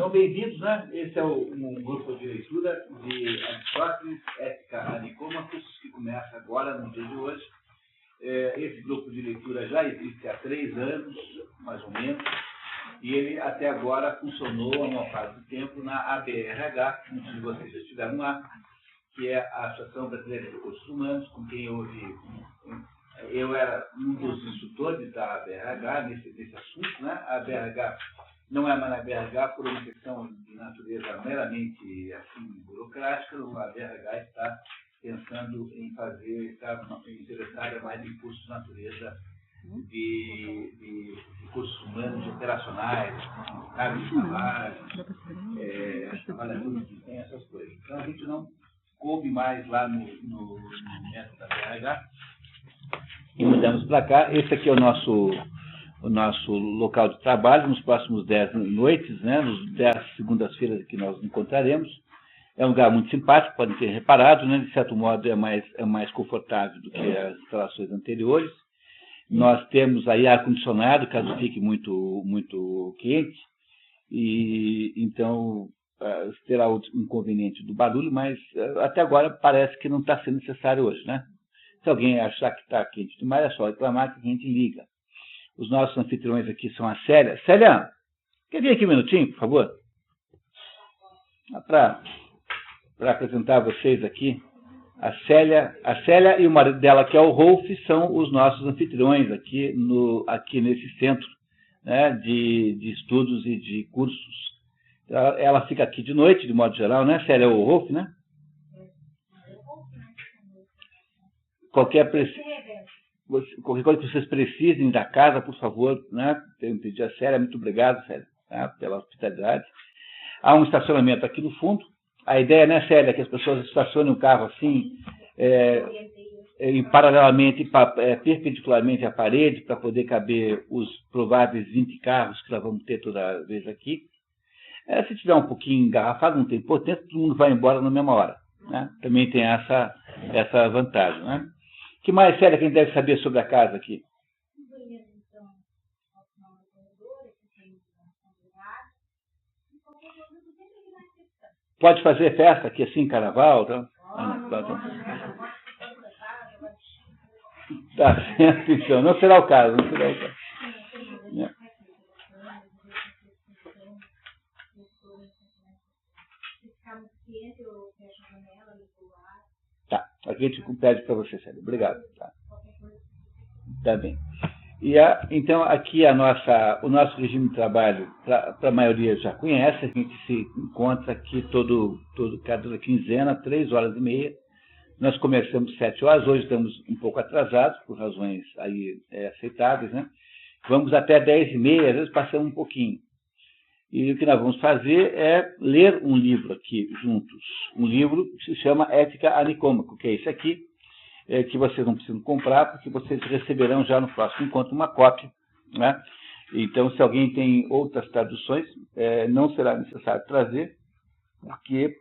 Sejam bem-vindos, né? Esse é um grupo de leitura de Aristóteles, Ética, Nicômacos, que começa agora, no dia de hoje. Esse grupo de leitura já existe há 3 anos, mais ou menos, e ele até agora funcionou a maior parte do tempo na ABRH, muitos de vocês já estiveram lá, que é a Associação Brasileira de Recursos Humanos, com quem eu era um dos instrutores da ABRH nesse assunto, né? A ABRH não é mais a ABRH por uma questão de natureza meramente assim, burocrática. A ABRH está pensando em fazer, está interessada mais em cursos de natureza de recursos humanos operacionais, cargos de trabalho, trabalhadores que têm essas coisas. Então a gente não coube mais lá no método da ABRH e mudamos para cá. Esse aqui é o nosso local de trabalho nos próximos 10 noites, né, nos 10 segundas-feiras que nós encontraremos. É um lugar muito simpático, podem ter reparado, né, de certo modo é mais confortável do que as instalações anteriores. Nós temos aí ar-condicionado, caso fique muito quente, e então terá o inconveniente do barulho, mas até agora parece que não está sendo necessário hoje, né? Se alguém achar que está quente demais, é só reclamar que a gente liga. Os nossos anfitriões aqui são a Célia. Célia, quer vir aqui um minutinho, por favor? Para apresentar vocês aqui. A Célia e o marido dela, que é o Rolf, são os nossos anfitriões aqui nesse centro, né, de estudos e de cursos. Ela fica aqui de noite, de modo geral, né? Célia é o Rolf, né? Qualquer coisa que vocês precisem da casa, por favor, né? Tenho pedido a Célia, muito obrigado, Célia, tá? Pela hospitalidade. Há um estacionamento aqui no fundo. A ideia, né, Célia, é que as pessoas estacionem o carro assim, paralelamente, perpendicularmente à parede, para poder caber os prováveis 20 carros que nós vamos ter toda vez aqui. Se tiver um pouquinho engarrafado, não tem importância, todo mundo vai embora na mesma hora, né? Também tem essa vantagem, né? O que mais, Célia, que a gente deve saber sobre a casa aqui? Pode fazer festa aqui assim, carnaval? Tá? Tá certo, então. Não será o caso, não será o caso. Tá, aqui a gente pede para você, Célia. Obrigado. Tá bem. Então, aqui o nosso regime de trabalho, para a maioria já conhece, a gente se encontra aqui cada quinzena, 3h30. Nós começamos às 7 horas, hoje estamos um pouco atrasados, por razões aí aceitáveis, né? Vamos até 10h30, às vezes passamos um pouquinho. E o que nós vamos fazer é ler um livro aqui juntos. Um livro que se chama Ética, Nicômaco, que é esse aqui, que vocês não precisam comprar, porque vocês receberão já no próximo encontro uma cópia, né? Então, se alguém tem outras traduções, não será necessário trazer, porque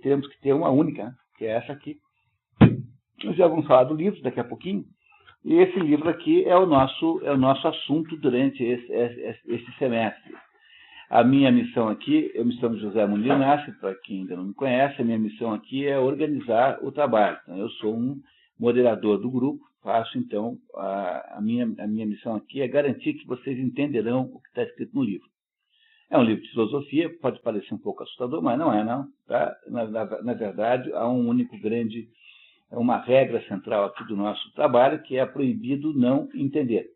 teremos que ter uma única, né? Que é essa aqui. Nós já vamos falar do livro daqui a pouquinho, e esse livro aqui é o nosso assunto durante esse semestre. A minha missão aqui, eu me chamo José Munir Nassi, para quem ainda não me conhece, a minha missão aqui é organizar o trabalho. Então, eu sou um moderador do grupo, faço então, a minha missão aqui é garantir que vocês entenderão o que está escrito no livro. É um livro de filosofia, pode parecer um pouco assustador, mas não é, não. Tá? Na verdade, há uma regra central aqui do nosso trabalho, que é proibido não entender.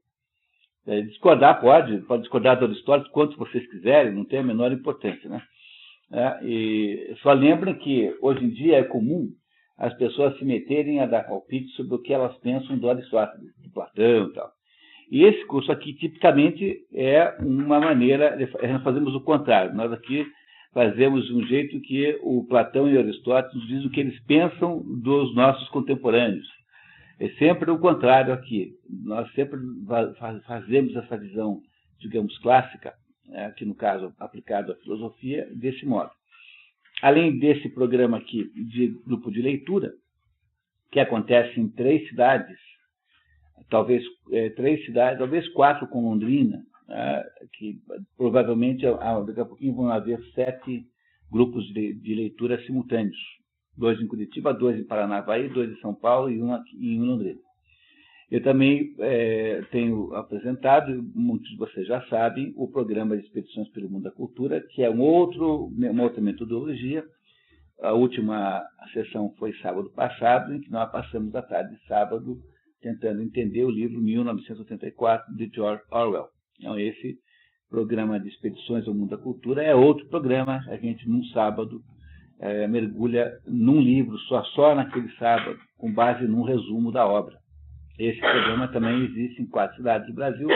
Discordar pode discordar do Aristóteles quanto vocês quiserem, não tem a menor importância, né? E só lembrem que hoje em dia é comum as pessoas se meterem a dar palpite sobre o que elas pensam do Aristóteles, de Platão e tal. E esse curso aqui, tipicamente, é uma maneira, nós fazemos o contrário. Nós aqui fazemos de um jeito que o Platão e o Aristóteles nos dizem o que eles pensam dos nossos contemporâneos. É sempre o contrário aqui. Nós sempre fazemos essa visão, digamos, clássica, aqui no caso aplicado à filosofia, desse modo. Além desse programa aqui de grupo de leitura, que acontece em 3 cidades, talvez 4 com Londrina, né, que provavelmente daqui a pouquinho vão haver 7 grupos de leitura simultâneos. 2 em Curitiba, 2 em Paranavaí, 2 em São Paulo e um aqui em Londrina. Eu também tenho apresentado, muitos de vocês já sabem, o programa de Expedições pelo Mundo da Cultura, que é uma outra metodologia. A última sessão foi sábado passado, em que nós passamos a tarde de sábado tentando entender o livro 1984, de George Orwell. Então, esse programa de Expedições ao Mundo da Cultura é outro programa. A gente, num sábado, mergulha num livro, só naquele sábado, com base num resumo da obra. Esse programa também existe em 4 cidades do Brasil,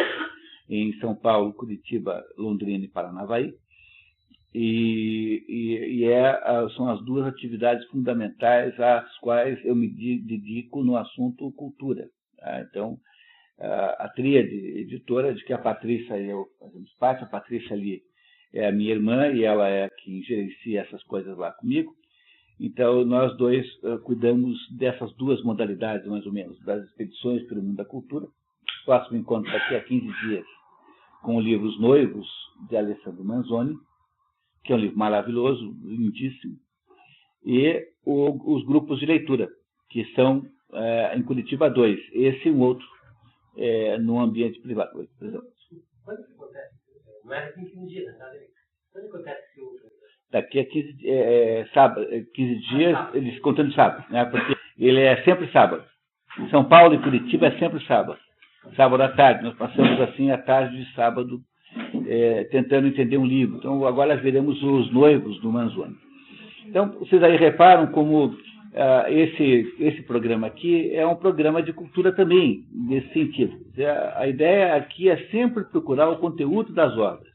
em São Paulo, Curitiba, Londrina e Paranavaí. São as 2 atividades fundamentais às quais eu me dedico no assunto cultura. Tá? Então, a tríade editora, de que a Patrícia e eu fazemos parte, a Patrícia ali é a minha irmã e ela é quem gerencia essas coisas lá comigo. Então, nós 2 cuidamos dessas 2 modalidades, mais ou menos, das expedições pelo mundo da cultura. O próximo encontro daqui a 15 dias com o livro Os Noivos, de Alessandro Manzoni, que é um livro maravilhoso, lindíssimo, e os grupos de leitura, que são em Curitiba 2, esse e um outro, no ambiente privado. Por exemplo. Quando que acontece? Não é assim 15 dias, sabe? Quando acontece esse outro? Daqui a 15 dias, eles contando sábado, né? Porque ele é sempre sábado. Em São Paulo e Curitiba é sempre sábado. Sábado à tarde, nós passamos assim a tarde de sábado tentando entender um livro. Então, agora veremos Os Noivos, do Manzoni. Então, vocês aí reparam como esse programa aqui é um programa de cultura também, nesse sentido. A ideia aqui é sempre procurar o conteúdo das obras.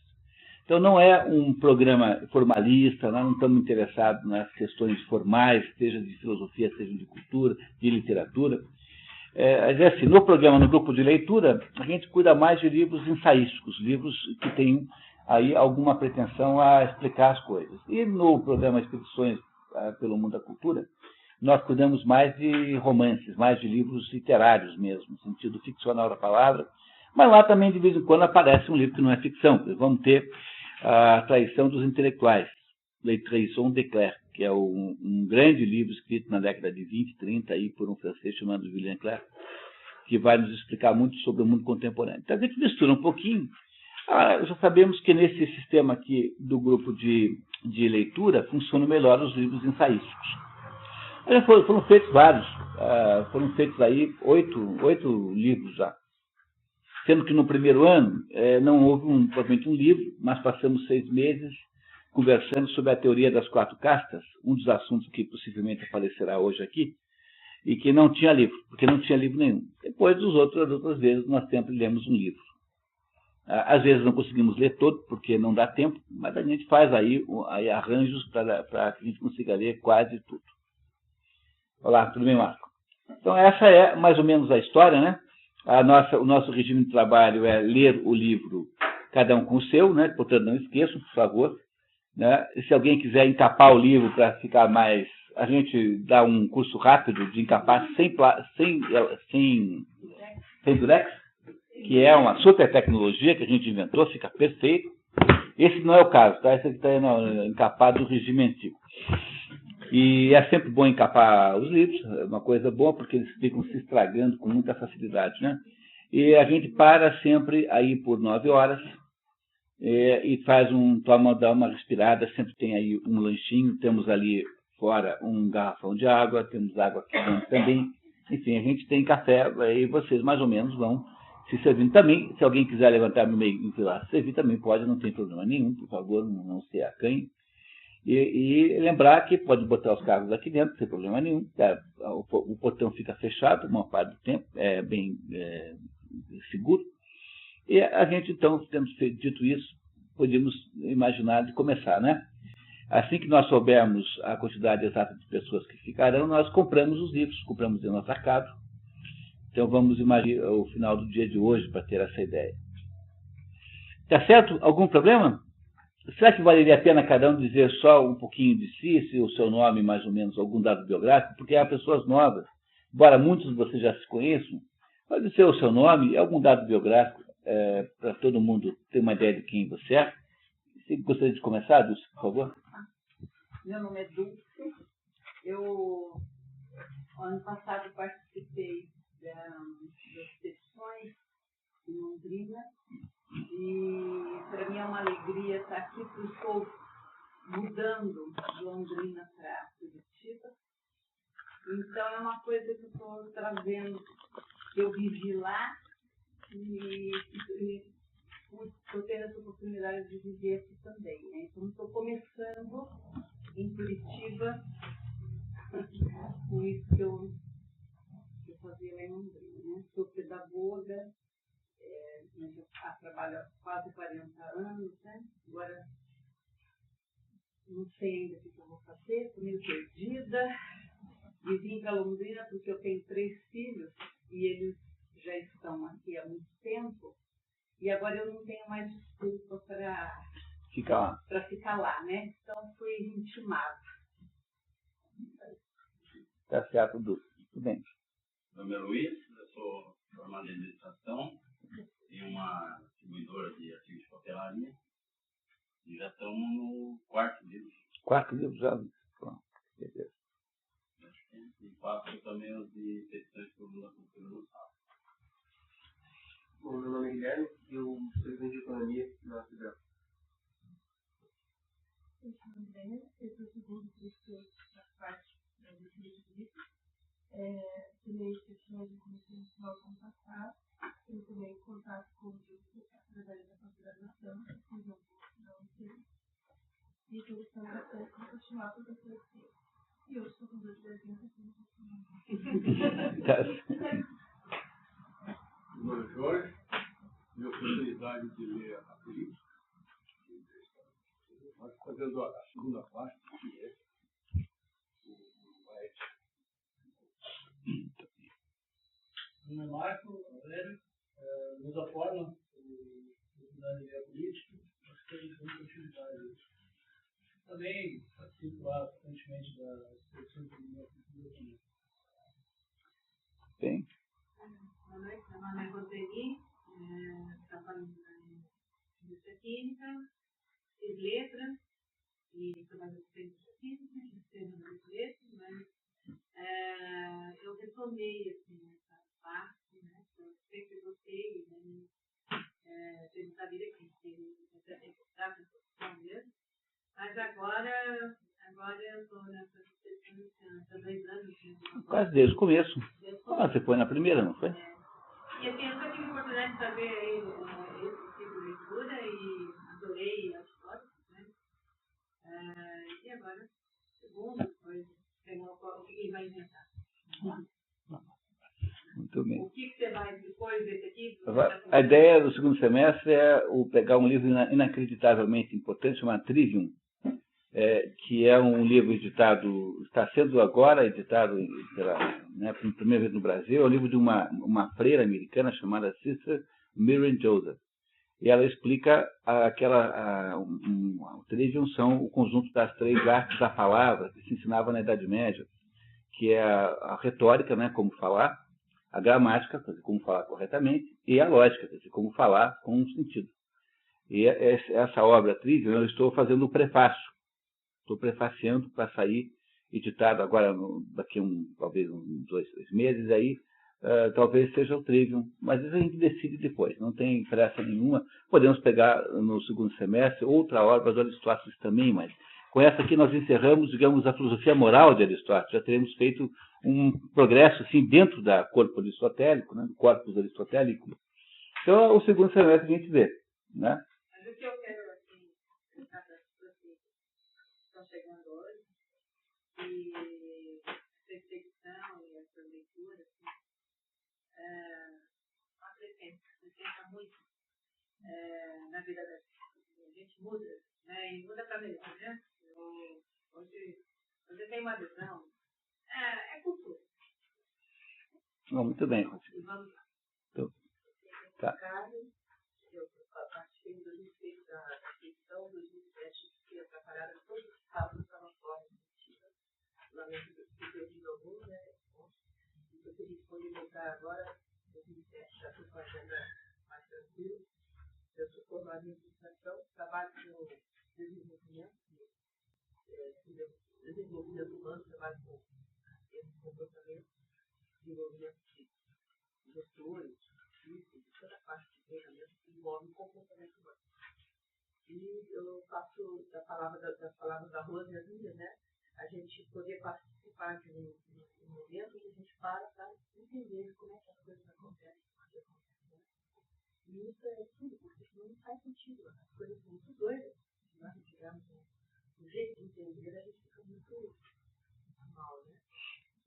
Então, não é um programa formalista, nós não estamos interessados nas questões formais, seja de filosofia, seja de cultura, de literatura. Assim, no programa, no grupo de leitura, a gente cuida mais de livros ensaísticos, livros que têm aí alguma pretensão a explicar as coisas. E no programa Expedições pelo Mundo da Cultura, nós cuidamos mais de romances, mais de livros literários mesmo, no sentido ficcional da palavra, mas lá também, de vez em quando, aparece um livro que não é ficção. Vamos ter A Traição dos Intelectuais, Le Trahison de Clerc, que é um grande livro escrito na década de 20, 30, aí, por um francês chamado Julien Clerc, que vai nos explicar muito sobre o mundo contemporâneo. Então, a gente mistura um pouquinho. Já sabemos que nesse sistema aqui do grupo de leitura funcionam melhor os livros ensaísticos. Foram feitos vários, foram feitos aí 8 livros já. Sendo que no primeiro ano não houve propriamente um livro, mas passamos 6 meses conversando sobre a teoria das 4 castas, um dos assuntos que possivelmente aparecerá hoje aqui, e que não tinha livro, porque não tinha livro nenhum. Depois das outras vezes, nós sempre lemos um livro. Às vezes não conseguimos ler todo, porque não dá tempo, mas a gente faz aí arranjos para que a gente consiga ler quase tudo. Olá, tudo bem, Marco? Então, essa é mais ou menos a história, né? O nosso regime de trabalho é ler o livro, cada um com o seu, né? Portanto, não esqueçam, por favor. Né? Se alguém quiser encapar o livro para ficar mais... A gente dá um curso rápido de encapar sem durex, que é uma super tecnologia que a gente inventou, fica perfeito. Esse não é o caso, tá? Esse aqui está encapado do regime antigo. E é sempre bom encapar os livros, é uma coisa boa, porque eles ficam se estragando com muita facilidade, né? E a gente para sempre aí por 9 horas e dá uma respirada, sempre tem aí um lanchinho, temos ali fora um garrafão de água, temos água aqui dentro também. Enfim, a gente tem café, aí vocês mais ou menos vão se servindo também. Se alguém quiser levantar no meio e lá servir também pode, não tem problema nenhum, por favor, não se acanhe. E lembrar que pode botar os carros aqui dentro, sem problema nenhum. O portão fica fechado uma parte do tempo, é bem seguro. E a gente, então, tendo dito isso, podíamos imaginar de começar, né? Assim que nós soubermos a quantidade exata de pessoas que ficarão, nós compramos os livros, compramos em nosso atacado. Então, vamos imaginar o final do dia de hoje para ter essa ideia. Tá certo? Algum problema? Será que valeria a pena cada um dizer só um pouquinho de si, se o seu nome, mais ou menos, algum dado biográfico? Porque há pessoas novas, embora muitos de vocês já se conheçam, pode ser o seu nome e algum dado biográfico. para todo mundo ter uma ideia de quem você é. Você gostaria de começar, Dulce, por favor? Meu nome é Dulce. Eu, ano passado, participei das petições em Londrina. E para mim é uma alegria estar aqui, porque eu estou mudando de Londrina para Curitiba. Então é uma coisa que eu estou trazendo, que eu vivi lá e estou tendo essa oportunidade de viver aqui também. Né? Então estou começando em Curitiba com isso que eu fazia lá em Londrina. Né? Sou pedagoga. Eu trabalho há quase 40 anos, né? Agora não sei ainda o que eu vou fazer, estou meio perdida. E vim para Londrina porque eu tenho 3 filhos e eles já estão aqui há muito tempo. E agora eu não tenho mais desculpa para ficar lá, né? Então fui intimada. Tá certo, Dulce. Tudo bem. Meu nome é Luiz, eu sou formado em administração. Tenho uma distribuidora de artigos de papelaria e já estamos no 4º livro. 4 livros já? Bom, beleza. E faço também os de petições por da cultura no sábado. Bom, meu nome é Guilherme e eu sou presidente de economia na cidade. Eu sou Andréia, eu sou segundo professor da parte da Defesa de Livro. Também petições de comissão nacional como passado. Eu também contato com o livro através da pós-graduação, fiz um curso na UNC. E estou gostando bastante de continuar com a professora. E hoje estou com dor de garganta aqui Meu nome é Jorge, minha oportunidade de ler a política. Nós fazendo a segunda parte, que é o ética. Meu nome é Marco Aurélio, usa a forma de ler a política, acho que tem muita utilidade. Também participo lá frequentemente da expressão de minha cultura também. Bem. Boa noite, meu nome é Roseli, trabalho na indústria química, fiz letras e trabalho no indústria química, escrevo na letras, mas eu retomei assim, essa parte, né? Eu sempre gostei da vida que da profissão mesmo, mas agora eu estou nessa questão há 2 anos. Quase desde o começo. Você foi na primeira, não foi? E assim, eu nunca tive oportunidade de fazer esse tipo de leitura e adorei a história, né? E agora, segundo, depois, o que ele vai inventar. Muito bem. O que você vai, depois desse aqui? A ideia do segundo semestre é pegar um livro inacreditavelmente importante, chamado Trivium, que é um livro editado, está sendo agora editado pela primeira vez no Brasil, é um livro de uma freira americana chamada Sister Miriam Joseph. E ela explica o Trivium são o conjunto das 3 artes da palavra que se ensinava na Idade Média, que é a retórica, né, como falar, a gramática, quer dizer, como falar corretamente, e a lógica, quer dizer, como falar com um sentido. E essa obra Trivium, eu estou fazendo o prefácio. Estou prefaciando para sair editado agora, daqui talvez uns 2, 3 meses, aí talvez seja o Trivium, mas isso a gente decide depois, não tem pressa nenhuma. Podemos pegar no segundo semestre outra obra do Aristóteles também, mas com essa aqui nós encerramos, digamos, a filosofia moral de Aristóteles. Já teremos feito um progresso assim, dentro da corpo aristotélico, né, do corpus aristotélico. Então, o segundo semestre a gente vê. Né? Mas o que eu quero, assim, pensar para as pessoas que estão chegando hoje, e essa reflexão e essa leitura, assim, acrescenta muito na vida da gente. A gente muda, né? E muda para melhor, né? Hoje tem uma visão, é cultura. Muito bem. E vamos lá. Então, tá. Eu participei em 2006 da questão 2007, que ia preparar todos os estados estavam fora da de algum, né? Eu queria disponibilizar agora, 2007, já estou com a agenda mais tranquila. Silva, eu sou formada em administração, trabalho com desenvolvimento humano, trabalho com comportamento, desenvolvimento de gestores, toda a parte de treinamento que envolve o comportamento humano. E eu faço das palavras da Rose e as minhas, né? A gente poder participar de um momento que a gente para entender como é que as coisas acontecem, né? E isso é tudo, porque senão não faz sentido. As coisas são muito doidas. Se nós não tivermos um jeito de entender, a gente fica muito mal, né?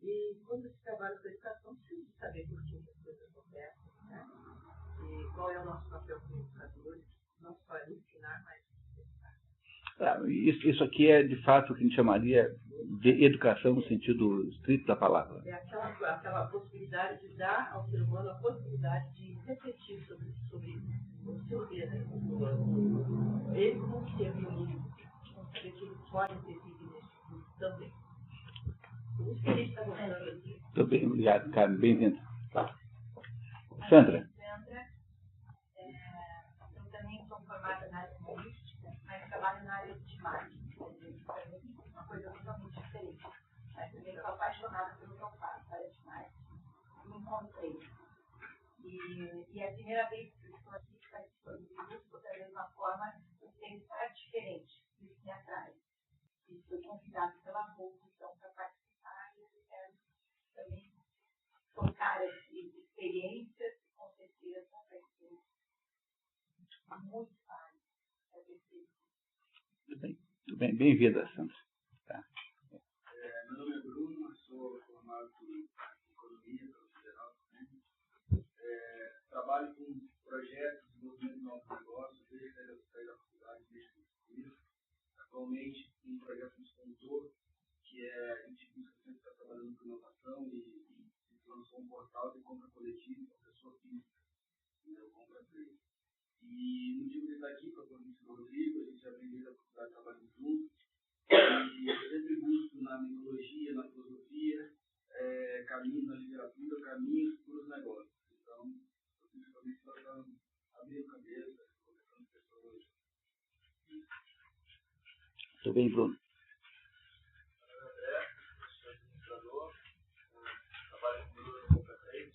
E quando se trabalha com a educação, precisa saber por que as coisas acontecem, né? E qual é o nosso papel como educadores, não só ensinar, mas isso aqui é, de fato, o que a gente chamaria de educação no sentido estrito da palavra. É aquela possibilidade de dar ao ser humano a possibilidade de refletir sobre o seu ser, né? Ele como ser vivido, saber que ele pode ter vivido nesse mundo também. Por isso que a gente está gostando aqui. Muito bem, obrigado, Carmen, bem-vindo. Sandra. Eu também sou formada na área de política, mas trabalho na área de marketing. Uma coisa totalmente diferente. Mas também sou apaixonada pelo que eu faço, área de marketing. Me encontrei. E é a primeira vez que eu estou aqui participando do grupo, da mesma forma, eu pensar diferente. Isso me atrai. E fui convidada pela PUC, então, para participar. E eu quero também tocar de experiências, e com certeza vai ser muito fácil. Tudo bem, bem-vinda, Sandra. Tá. Meu nome é Bruno, sou formado em Economia pela Federal também. Trabalho com projetos de desenvolvimento de novos negócios, desde a saída da faculdade, desde que eu fiz. Atualmente, um projeto de consultor, que a gente sempre está trabalhando com inovação e lançou um portal de compra coletiva para pessoa física, eu compra três. E no dia que ele está aqui, para o convite do Rodrigo, a gente aprendeu a faculdade trabalhando junto. E eu sempre busco na metodologia, na filosofia, caminhos na literatura, caminhos para os negócios. Então, eu principalmente estou abrindo cabeça, conversando com pessoas. Tudo bem, Bruno? André, sou administrador, trabalho com o Compra 3,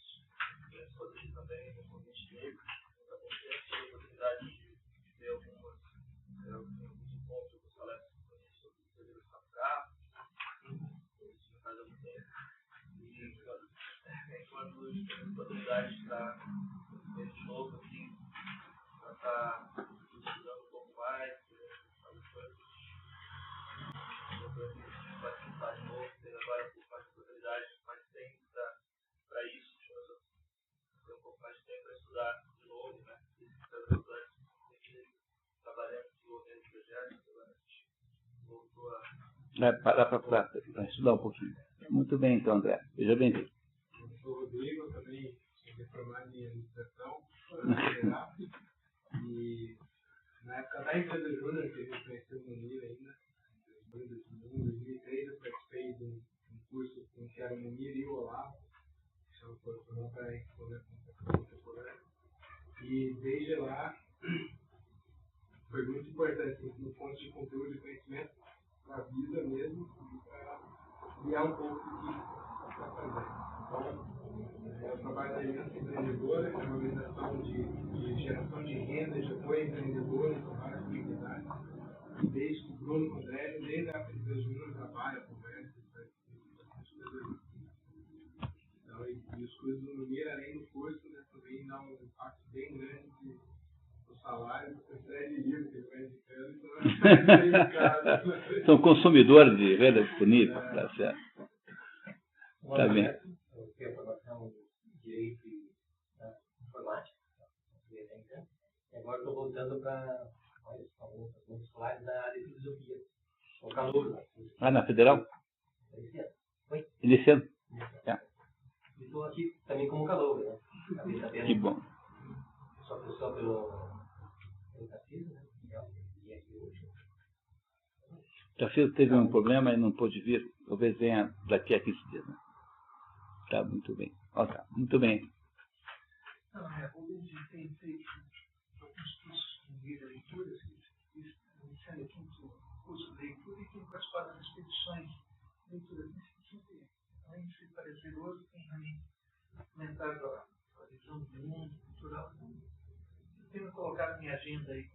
penso fazer também no convite dele. Também tive a oportunidade de ver alguns encontros com os palestras sobre segurança do carro, isso faz algum tempo. E enquanto eu tive a oportunidade de estar de novo aqui, para estar estudando um pouco mais, algumas coisas. Eu participar de novo, ter agora um pouco mais de oportunidade, mais tempo para isso, ter um pouco mais de tempo para estudar de novo, né? Trabalhando, desenvolvendo projetos, agora a gente voltou a... Parar para estudar um pouquinho. Muito bem, então, André. Seja bem-vindo. Eu sou o Rodrigo, também sou formado em administração, federal, e na época da empresa Júnior, que a gente conheceu no Munir ainda, em 2003, eu participei de um curso que era o Munir e o Olavo, que são formando para responder contemporânea. E desde lá, foi muito importante no ponto de conteúdo e conhecimento para a vida mesmo, e para criar um pouco do que está fazendo. Então, eu trabalho na Aliança Empreendedora, que é uma organização de geração de renda, de apoio empreendedor em várias comunidades. Desde o Bruno André, desde a empresa Júnior, trabalha, conversa, faz bastante coisa. Então, e os cursos do Munir, além do curso, né, também dá um impacto bem grande no salário, você pede livro, que ele vai indicando, então São consumidores de renda disponível, tá certo? Tá bem. Eu tenho a formação em Direito e Informática, e agora estou voltando para alguns escolares da área de filosofia, o Calouro. Na Federal? Oi? Iniciando? E estou aqui também como Calouro, né? Que bom. Só pelo Tarcísio, né? E aqui hoje. Tarcísio teve um problema e não pôde vir. Talvez venha daqui a 15 dias, né? Tá, muito bem. Tá, muito bem. Não, o gente tem feito últimos cursos de guia de leituras, iniciando o quinto curso de leitura, e tenho participado das expedições de leitura. Além de ser prazeroso, tem também aumentado a visão do mundo cultural. Eu tenho colocado minha agenda aí,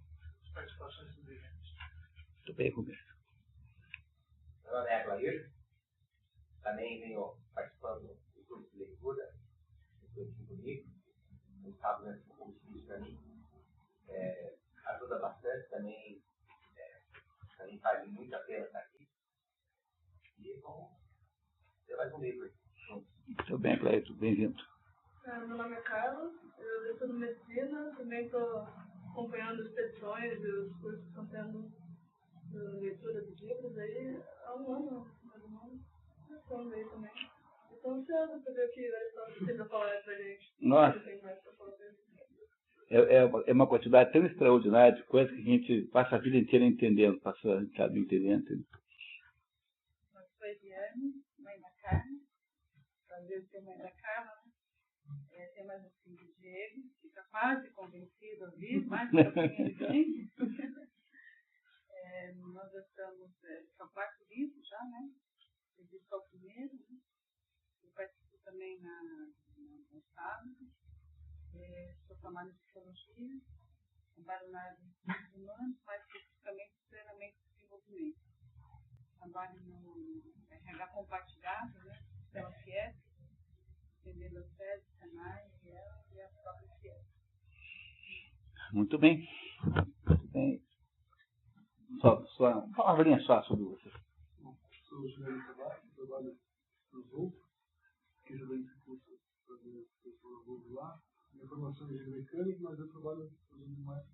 as participações dos eventos. Muito bem, Roberto. Meu nome é Aglair, também venho participando do curso de leitura, estou aqui comigo, não sabe, né, como se diz para mim, ajuda bastante, também vale muito a pena estar aqui. E vamos ter mais um livro aí. Muito bem, Aglair, bem-vindo. Meu nome é Carlos, eu estudo medicina, também estou acompanhando expedições e os cursos que estão tendo leitura de livros aí há um ano, mais ou menos. Estamos aí também. Estou ansiosa para ver o que vai estar para falar pra gente. Nossa, é uma quantidade tão extraordinária de coisas que a gente passa a vida inteira entendendo, entendendo. Eu sou Ediane, mãe da Carmen. Prazer ser mãe da Carmen. Tem mais um filho, Diego, fica quase convencido a vir, mais um pouquinho ele vem. Nós já estamos, são 4 livros já, né? Esse é o primeiro, né? Eu participo também no sábado. Sou formada em psicologia, trabalho na área de recursos humanos, mais especificamente no treinamento e desenvolvimento. Trabalho no RH compartilhado, né? Sistema FIEP, atendendo a SED, Senai, e a própria FIEP. Muito bem. Muito bem. Só uma palavrinha só sobre você. Sou o Juliano Tavares, trabalho no Zoom, que já dei esse curso para ver o professor Volvo lá. Minha formação é engenharia mecânica, mas eu trabalho fazendo mais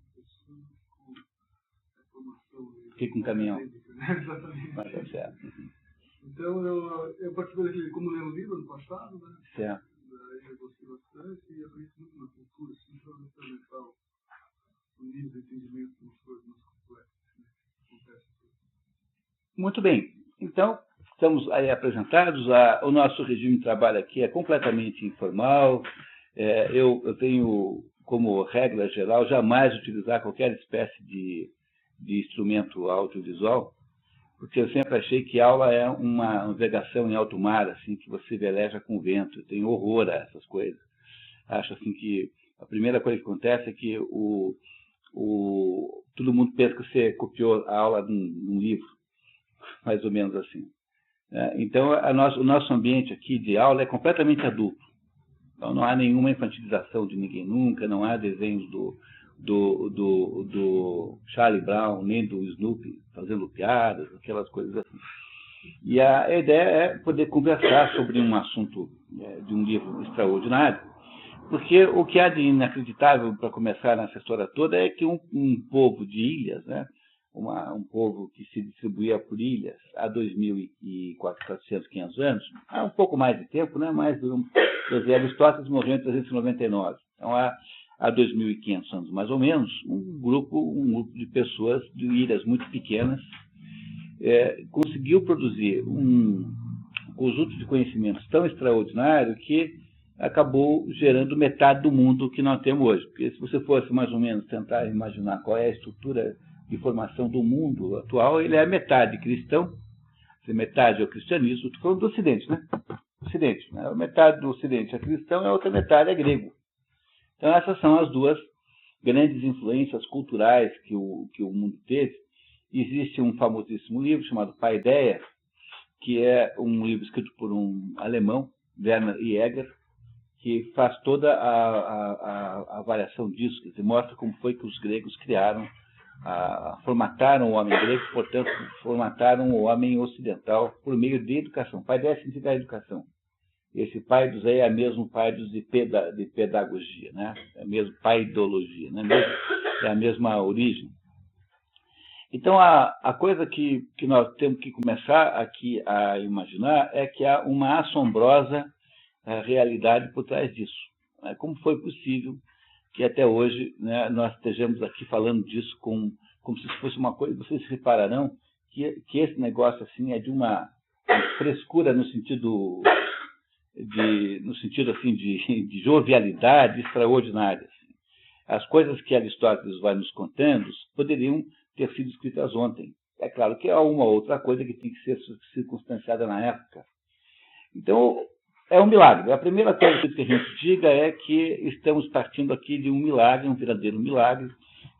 com a formação. Fiquei com caminhão. Exatamente. Mas é certo. Então, eu participei daquele Como Ler um Livro ano passado, né? Certo. Daí eu gostei bastante e aprendi muito na cultura, assim, para experimentar o nível de entendimento de umas coisas mais complexas. Muito bem. Então, estamos aí apresentados. O nosso regime de trabalho aqui é completamente informal. Eu tenho como regra geral jamais utilizar qualquer espécie de instrumento audiovisual, porque eu sempre achei que aula é uma navegação em alto mar, assim, que você veleja com o vento. Eu tenho horror a essas coisas. Acho assim que a primeira coisa que acontece é que todo mundo pensa que você copiou a aula de um livro, mais ou menos assim. Então, o nosso ambiente aqui de aula é completamente adulto. Então, não há nenhuma infantilização de ninguém nunca, não há desenhos do Charlie Brown, nem do Snoopy fazendo piadas, aquelas coisas assim. E a ideia é poder conversar sobre um assunto de um livro extraordinário, porque o que há de inacreditável, para começar nessa história toda, é que um povo de ilhas, né, um povo que se distribuía por ilhas há 2.400, 500 anos, há um pouco mais de tempo, né, mas Aristóteles morreu em 399. Então, há 2.500 anos, mais ou menos, um grupo de pessoas de ilhas muito pequenas conseguiu produzir um conjunto de conhecimentos tão extraordinário que acabou gerando metade do mundo que nós temos hoje. Porque se você fosse mais ou menos tentar imaginar qual é a estrutura de formação do mundo atual, ele é metade cristão, metade é o cristianismo, estou falando do Ocidente, né? Ocidente, né? Metade do Ocidente é cristão e a outra metade é grego. Então essas são as duas grandes influências culturais que o mundo teve. Existe um famosíssimo livro chamado Paideia, que é um livro escrito por um alemão, Werner Jäger, que faz toda a avaliação disso, que mostra como foi que os gregos criaram, formataram o homem grego, portanto, formataram o homem ocidental por meio de educação. Paideia significa a educação. Esse paidos aí é mesmo paidos de pedagogia, né? É mesmo paidologia, né? É a mesma origem. Então, a coisa que nós temos que começar aqui a imaginar é que há uma assombrosa realidade por trás disso. Como foi possível que até hoje, né, nós estejamos aqui falando disso como se fosse uma coisa. Vocês repararão que esse negócio assim é de uma frescura no sentido assim, de jovialidade extraordinária. Assim. As coisas que Aristóteles vai nos contando poderiam ter sido escritas ontem. É claro que há uma outra coisa que tem que ser circunstanciada na época. Então, é um milagre. A primeira coisa que a gente diga é que estamos partindo aqui de um milagre, um verdadeiro milagre,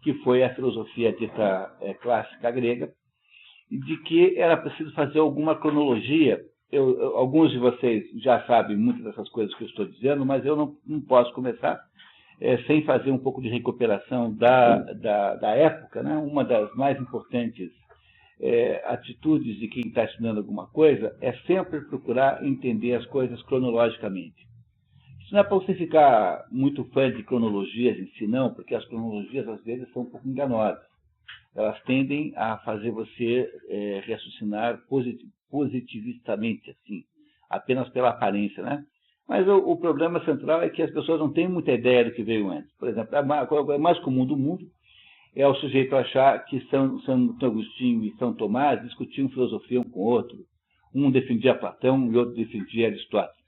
que foi a filosofia dita clássica grega, e de que era preciso fazer alguma cronologia. Alguns de vocês já sabem muitas dessas coisas que eu estou dizendo, mas eu não posso começar sem fazer um pouco de recuperação da época, né? Uma das mais importantes atitudes de quem está estudando alguma coisa é sempre procurar entender as coisas cronologicamente. Isso não é para você ficar muito fã de cronologias em si, não, porque as cronologias às vezes são um pouco enganosas. Elas tendem a fazer você raciocinar positivistamente, assim, apenas pela aparência, né? Mas o problema central é que as pessoas não têm muita ideia do que veio antes. Por exemplo, a coisa mais comum do mundo é o sujeito achar que São Agostinho e São Tomás discutiam filosofia um com o outro. Um defendia Platão e outro defendia Aristóteles.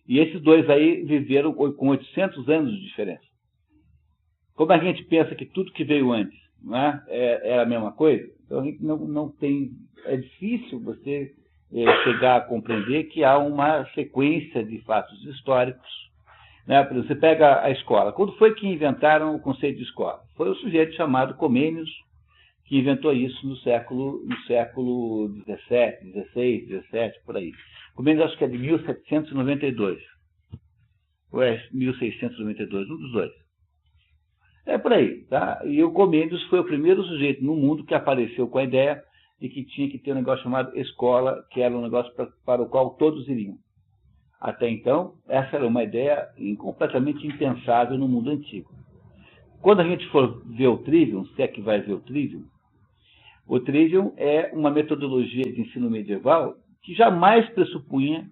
E esses dois aí viveram com 800 anos de diferença. Como a gente pensa que tudo que veio antes, não é a mesma coisa, então a gente não tem... É difícil você chegar a compreender que há uma sequência de fatos históricos. Né? Por exemplo, você pega a escola. Quando foi que inventaram o conceito de escola? Foi o sujeito chamado Comênios que inventou isso no século XVII, XVI, XVII, por aí. Comênios acho que é de 1792. Ou é 1692, um dos dois. É por aí, tá? E o Comênios foi o primeiro sujeito no mundo que apareceu com a ideia de que tinha que ter um negócio chamado escola, que era um negócio para o qual todos iriam. Até então, essa era uma ideia completamente impensável no mundo antigo. Quando a gente for ver o Trivium, se é que vai ver o Trivium é uma metodologia de ensino medieval que jamais pressupunha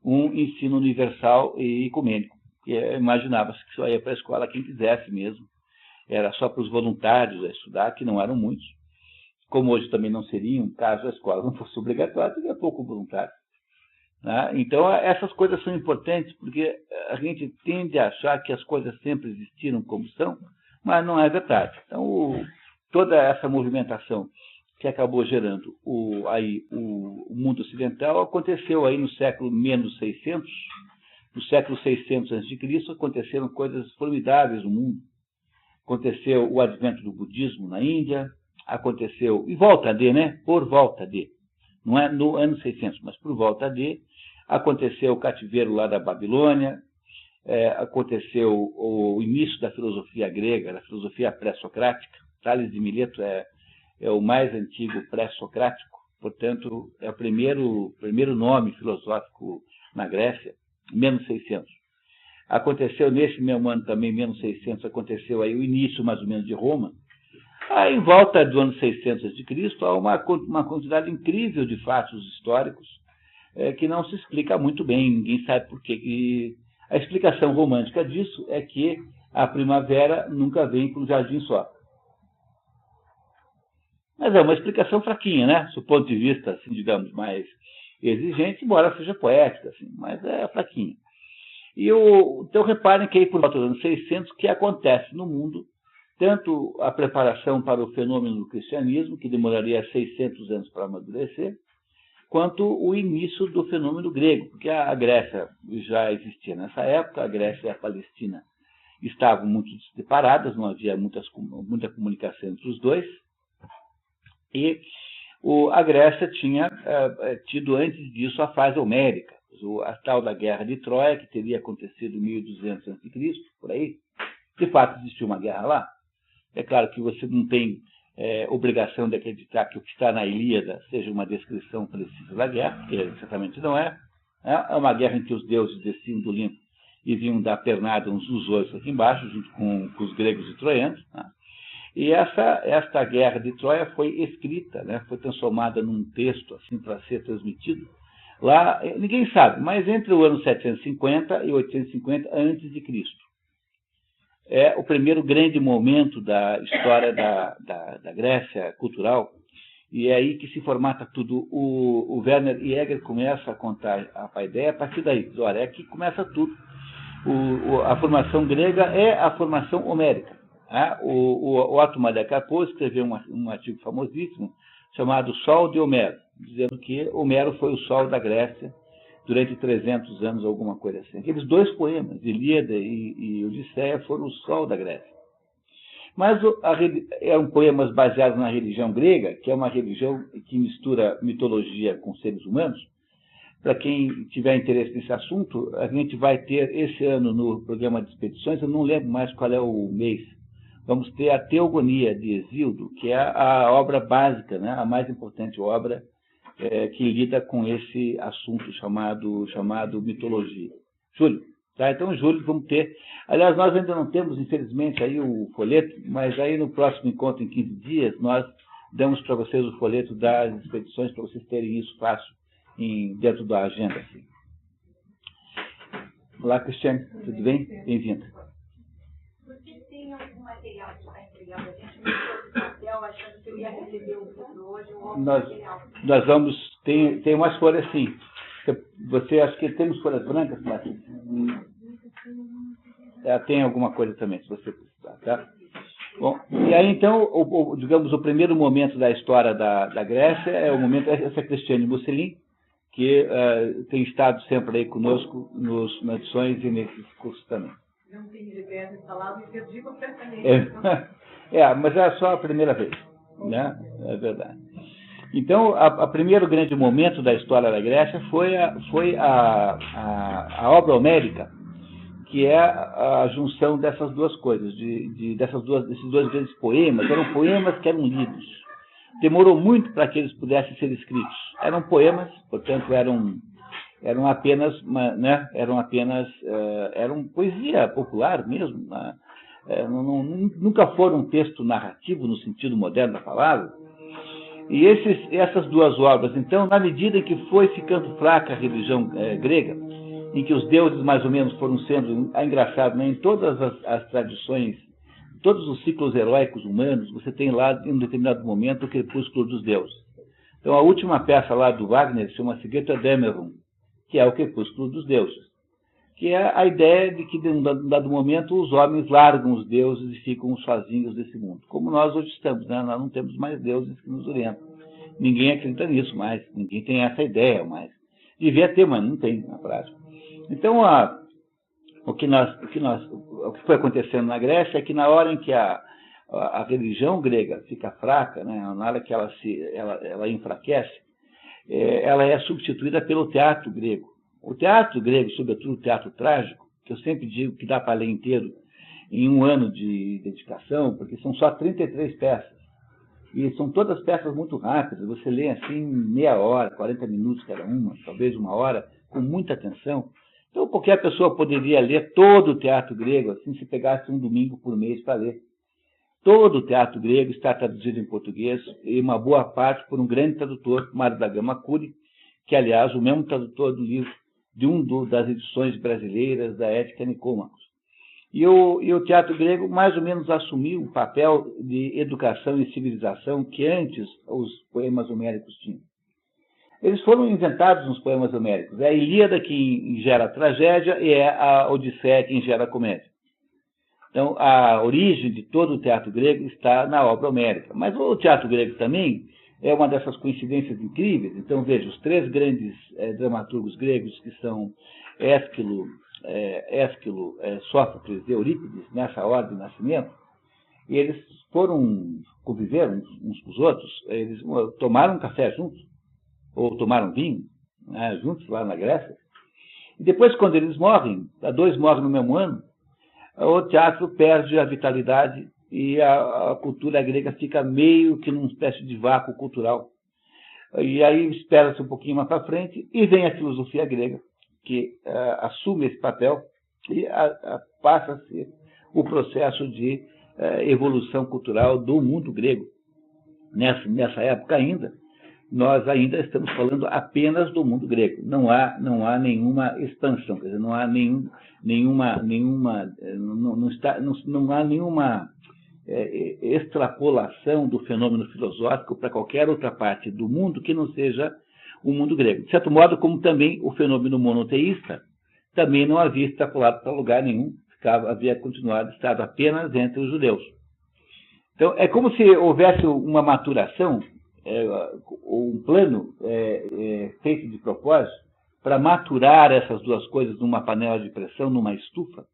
um ensino universal e ecumênico. Imaginava-se que só ia para a escola quem quisesse mesmo. Era só para os voluntários a estudar, que não eram muitos. Como hoje também não seriam, caso a escola não fosse obrigatória, teria pouco voluntário. Né? Então, essas coisas são importantes, porque a gente tende a achar que as coisas sempre existiram como são, mas não é verdade. Então, toda essa movimentação que acabou gerando o mundo ocidental aconteceu aí no século menos 600. No século 600 a.C., aconteceram coisas formidáveis no mundo. Aconteceu o advento do budismo na Índia, aconteceu, e volta de, né? Por volta de. Não é no ano 600, mas por volta de. Aconteceu o cativeiro lá da Babilônia, aconteceu o início da filosofia grega, da filosofia pré-socrática. Tales de Mileto é o mais antigo pré-socrático, portanto, é o primeiro nome filosófico na Grécia, menos 600. Aconteceu nesse mesmo ano também, menos 600, aconteceu aí o início mais ou menos de Roma. Aí, em volta do ano 600 a.C., há uma quantidade incrível de fatos históricos que não se explica muito bem, ninguém sabe por quê. E a explicação romântica disso é que a primavera nunca vem para um jardim só. Mas é uma explicação fraquinha, né? Do ponto de vista, assim, digamos, mais exigente, embora seja poética, assim, mas é fraquinha. Então, reparem que aí por volta do ano 600, que acontece no mundo, tanto a preparação para o fenômeno do cristianismo, que demoraria 600 anos para amadurecer, quanto o início do fenômeno grego, porque a Grécia já existia nessa época, a Grécia e a Palestina estavam muito separadas, não havia muita comunicação entre os dois, e a Grécia tinha tido antes disso a fase homérica, a tal da Guerra de Troia, que teria acontecido em 1200 a.C., por aí. De fato, existiu uma guerra lá. É claro que você não tem obrigação de acreditar que o que está na Ilíada seja uma descrição precisa da guerra, porque certamente não é. É uma guerra em que os deuses desciam do Olimpo e vinham dar pernada uns nos outros aqui embaixo, junto com os gregos e troianos. Né? E esta guerra de Troia foi escrita, né? Foi transformada num texto assim para ser transmitido. Lá, ninguém sabe, mas entre o ano 750 e 850 a.C. É o primeiro grande momento da história da Grécia cultural, e é aí que se formata tudo. O Werner Jäger começa a contar a ideia a partir daí. Olha, é que começa tudo. A formação grega é a formação homérica. O Otto Maria Capô escreveu um artigo famosíssimo chamado Sol de Homero, dizendo que Homero foi o sol da Grécia durante 300 anos, alguma coisa assim. Aqueles dois poemas, Ilíada e Odisseia, foram o sol da Grécia. Mas eram poemas baseados na religião grega, que é uma religião que mistura mitologia com seres humanos. Para quem tiver interesse nesse assunto, a gente vai ter esse ano no programa de expedições, eu não lembro mais qual é o mês, vamos ter a Teogonia de Hesíodo, que é a obra básica, né, a mais importante obra que lida com esse assunto chamado mitologia. Júlio. Tá? Então, em julho, vamos ter... Aliás, nós ainda não temos, infelizmente, aí o folheto, mas aí no próximo encontro, em 15 dias, nós damos para vocês o folheto das expedições, para vocês terem isso fácil dentro da agenda. Assim. Olá, Cristiane, tudo bem? Bem-vinda. Você tem algum material que está entregando a gente? Não trouxe papel, achando que eu ia receber o livro hoje, ou algum material? Nós vamos... Tem umas folhas, sim. Você acha que temos folhas brancas, Márcia? Tem alguma coisa também, se você precisar, tá? Bom, e aí, então, digamos, o primeiro momento da história da Grécia é o momento, essa Cristiane Musselin, que tem estado sempre aí conosco nas lições e nesses cursos também. Não tem liberta essa palavra e perdi completamente. Mas é só a primeira vez, né? É verdade. Então, o primeiro grande momento da história da Grécia foi a obra homérica, que é a junção dessas duas coisas, desses dois grandes poemas. Eram poemas que eram lidos. Demorou muito para que eles pudessem ser escritos. Eram poemas, portanto, eram apenas poesia popular mesmo. Nunca foram um texto narrativo no sentido moderno da palavra. E essas duas obras, então, na medida em que foi ficando fraca a religião grega, em que os deuses mais ou menos foram sendo, engraçado, né, em todas as tradições, todos os ciclos heróicos humanos, você tem lá, em um determinado momento, o crepúsculo dos deuses. Então, a última peça lá do Wagner chama-se Götterdämmerung, que é o crepúsculo dos deuses, que é a ideia de que, em um dado momento, os homens largam os deuses e ficam sozinhos desse mundo. Como nós hoje estamos, né? Nós não temos mais deuses que nos orientam. Ninguém acredita nisso mais, ninguém tem essa ideia mais. Devia ter, mas não tem na prática. Então, o que foi acontecendo na Grécia é que na hora em que a religião grega fica fraca, né? Na hora que ela enfraquece, ela é substituída pelo teatro grego. O teatro grego, sobretudo o teatro trágico, que eu sempre digo que dá para ler inteiro em um ano de dedicação, porque são só 33 peças. E são todas peças muito rápidas, você lê assim meia hora, 40 minutos cada uma, talvez uma hora, com muita atenção. Então qualquer pessoa poderia ler todo o teatro grego, assim, se pegasse um domingo por mês para ler. Todo o teatro grego está traduzido em português, e uma boa parte por um grande tradutor, Mário da Gama Cury, que, aliás, o mesmo tradutor do livro das edições brasileiras da Ética Nicômacos. E o teatro grego mais ou menos assumiu o papel de educação e civilização que antes os poemas homéricos tinham. Eles foram inventados nos poemas homéricos. É a Ilíada que gera a tragédia e é a Odisseia que gera a comédia. Então, a origem de todo o teatro grego está na obra homérica. Mas o teatro grego também é uma dessas coincidências incríveis. Então, veja, os três grandes dramaturgos gregos, que são Ésquilo, Sófocles e Eurípides, nessa ordem de nascimento, e eles conviveram uns com os outros, eles tomaram café juntos, ou tomaram vinho, né, juntos lá na Grécia. E depois, quando eles morrem, dois morrem no mesmo ano, o teatro perde a vitalidade e a cultura grega fica meio que numa espécie de vácuo cultural. E aí espera-se um pouquinho mais para frente e vem a filosofia grega, que assume esse papel e passa a ser o processo de evolução cultural do mundo grego. Nessa época ainda, nós ainda estamos falando apenas do mundo grego. Não há nenhuma expansão, quer dizer, não há nenhuma extrapolação do fenômeno filosófico para qualquer outra parte do mundo que não seja o mundo grego. De certo modo, como também o fenômeno monoteísta, também não havia extrapolado para lugar nenhum, havia continuado, estado apenas entre os judeus. Então, é como se houvesse uma maturação, um plano feito de propósito para maturar essas duas coisas numa panela de pressão, numa estufa.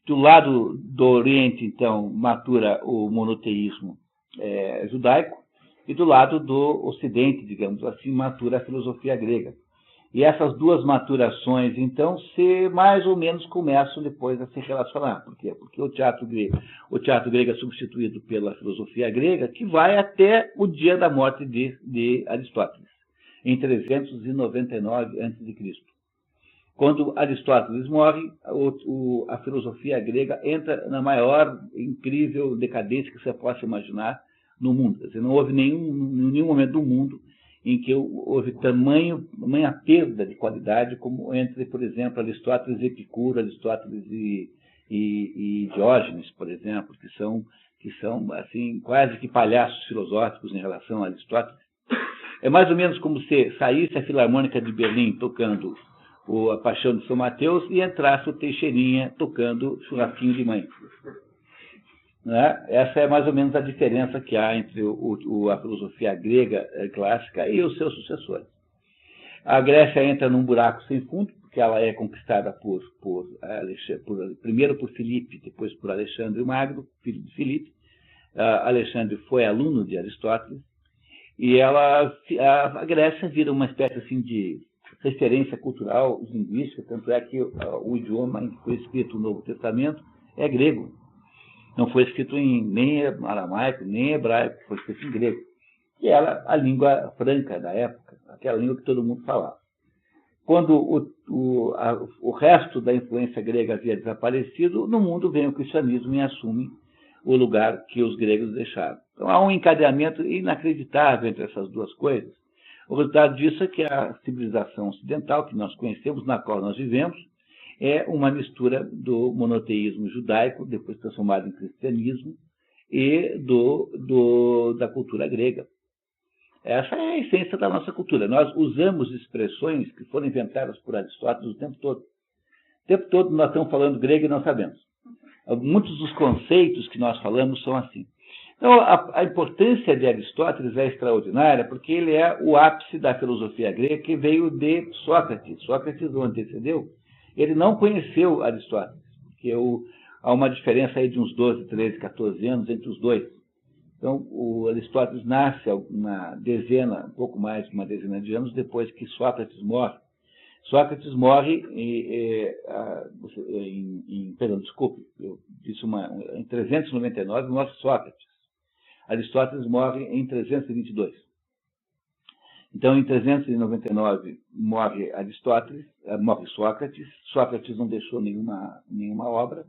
Do lado do Oriente, então, matura o monoteísmo judaico, e do lado do Ocidente, digamos assim, matura a filosofia grega. E essas duas maturações, então, mais ou menos começam depois a se relacionar. Por quê? Porque o teatro grego é substituído pela filosofia grega, que vai até o dia da morte de Aristóteles, em 399 a.C. Quando Aristóteles morre, a filosofia grega entra na maior incrível decadência que você possa imaginar no mundo. Quer dizer, não houve nenhum momento do mundo em que houve tamanha perda de qualidade como entre, por exemplo, Aristóteles e Epicuro, Aristóteles e Diógenes, por exemplo, que são assim, quase que palhaços filosóficos em relação a Aristóteles. É mais ou menos como se saísse a Filarmônica de Berlim tocando a Paixão de São Mateus e entrasse o Teixeirinha tocando Churrasquinho de Mãe. Né? Essa é mais ou menos a diferença que há entre a filosofia grega clássica e os seus sucessores. A Grécia entra num buraco sem fundo, porque ela é conquistada primeiro por Filipe, depois por Alexandre o Magno, filho de Filipe. Alexandre foi aluno de Aristóteles, e a Grécia vira uma espécie assim, de referência cultural, linguística, tanto é que o idioma em que foi escrito o Novo Testamento é grego. Não foi escrito nem aramaico, nem hebraico, foi escrito em grego. Que era a língua franca da época, aquela língua que todo mundo falava. Quando o resto da influência grega havia desaparecido, no mundo vem o cristianismo e assume o lugar que os gregos deixaram. Então há um encadeamento inacreditável entre essas duas coisas. O resultado disso é que a civilização ocidental, que nós conhecemos, na qual nós vivemos, é uma mistura do monoteísmo judaico, depois transformado em cristianismo, e da cultura grega. Essa é a essência da nossa cultura. Nós usamos expressões que foram inventadas por Aristóteles o tempo todo. O tempo todo nós estamos falando grego e não sabemos. Muitos dos conceitos que nós falamos são assim. Então, a importância de Aristóteles é extraordinária, porque ele é o ápice da filosofia grega que veio de Sócrates. Sócrates o antecedeu. Ele não conheceu Aristóteles, porque há uma diferença aí de uns 12, 13, 14 anos entre os dois. Então, o Aristóteles nasce um pouco mais de uma dezena de anos depois que Sócrates morre. Sócrates morre eu disse em 399, morre Sócrates. Aristóteles morre em 322. Então, em 399 morre Sócrates. Sócrates não deixou nenhuma obra,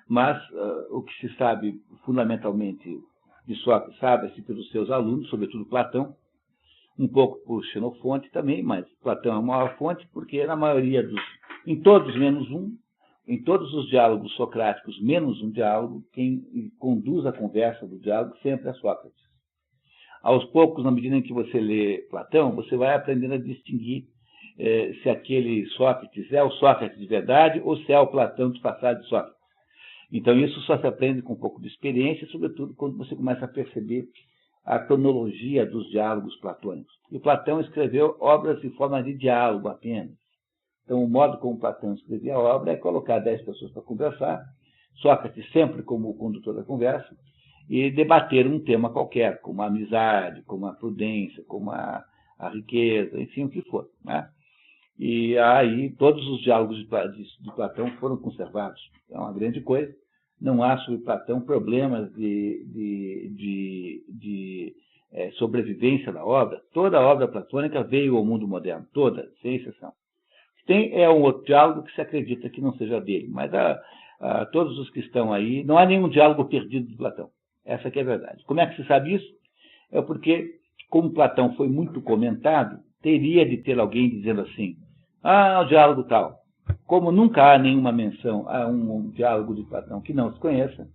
mas o que se sabe fundamentalmente de Sócrates sabe-se pelos seus alunos, sobretudo Platão, um pouco por Xenofonte também, mas Platão é a maior fonte, porque na maioria em todos menos um, em todos os diálogos socráticos menos um diálogo, quem conduz a conversa do diálogo sempre é Sócrates. Aos poucos, na medida em que você lê Platão, você vai aprendendo a distinguir se aquele Sócrates é o Sócrates de verdade ou se é o Platão disfarçado de Sócrates. Então, isso só se aprende com um pouco de experiência, sobretudo quando você começa a perceber a cronologia dos diálogos platônicos. E Platão escreveu obras em forma de diálogo apenas. Então, o modo como Platão escrevia a obra é colocar 10 pessoas para conversar, Sócrates sempre como o condutor da conversa, e debater um tema qualquer, como a amizade, como a prudência, como a riqueza, enfim, o que for. Né? E aí todos os diálogos de Platão foram conservados. É uma grande coisa. Não há sobre Platão problemas de sobrevivência da obra. Toda a obra platônica veio ao mundo moderno, toda, sem exceção. Tem um outro diálogo que se acredita que não seja dele, mas todos os que estão aí, não há nenhum diálogo perdido de Platão. Essa que é a verdade. Como é que se sabe isso? É porque, como Platão foi muito comentado, teria de ter alguém dizendo assim, o diálogo tal. Como nunca há nenhuma menção a um diálogo de Platão que não se conheça,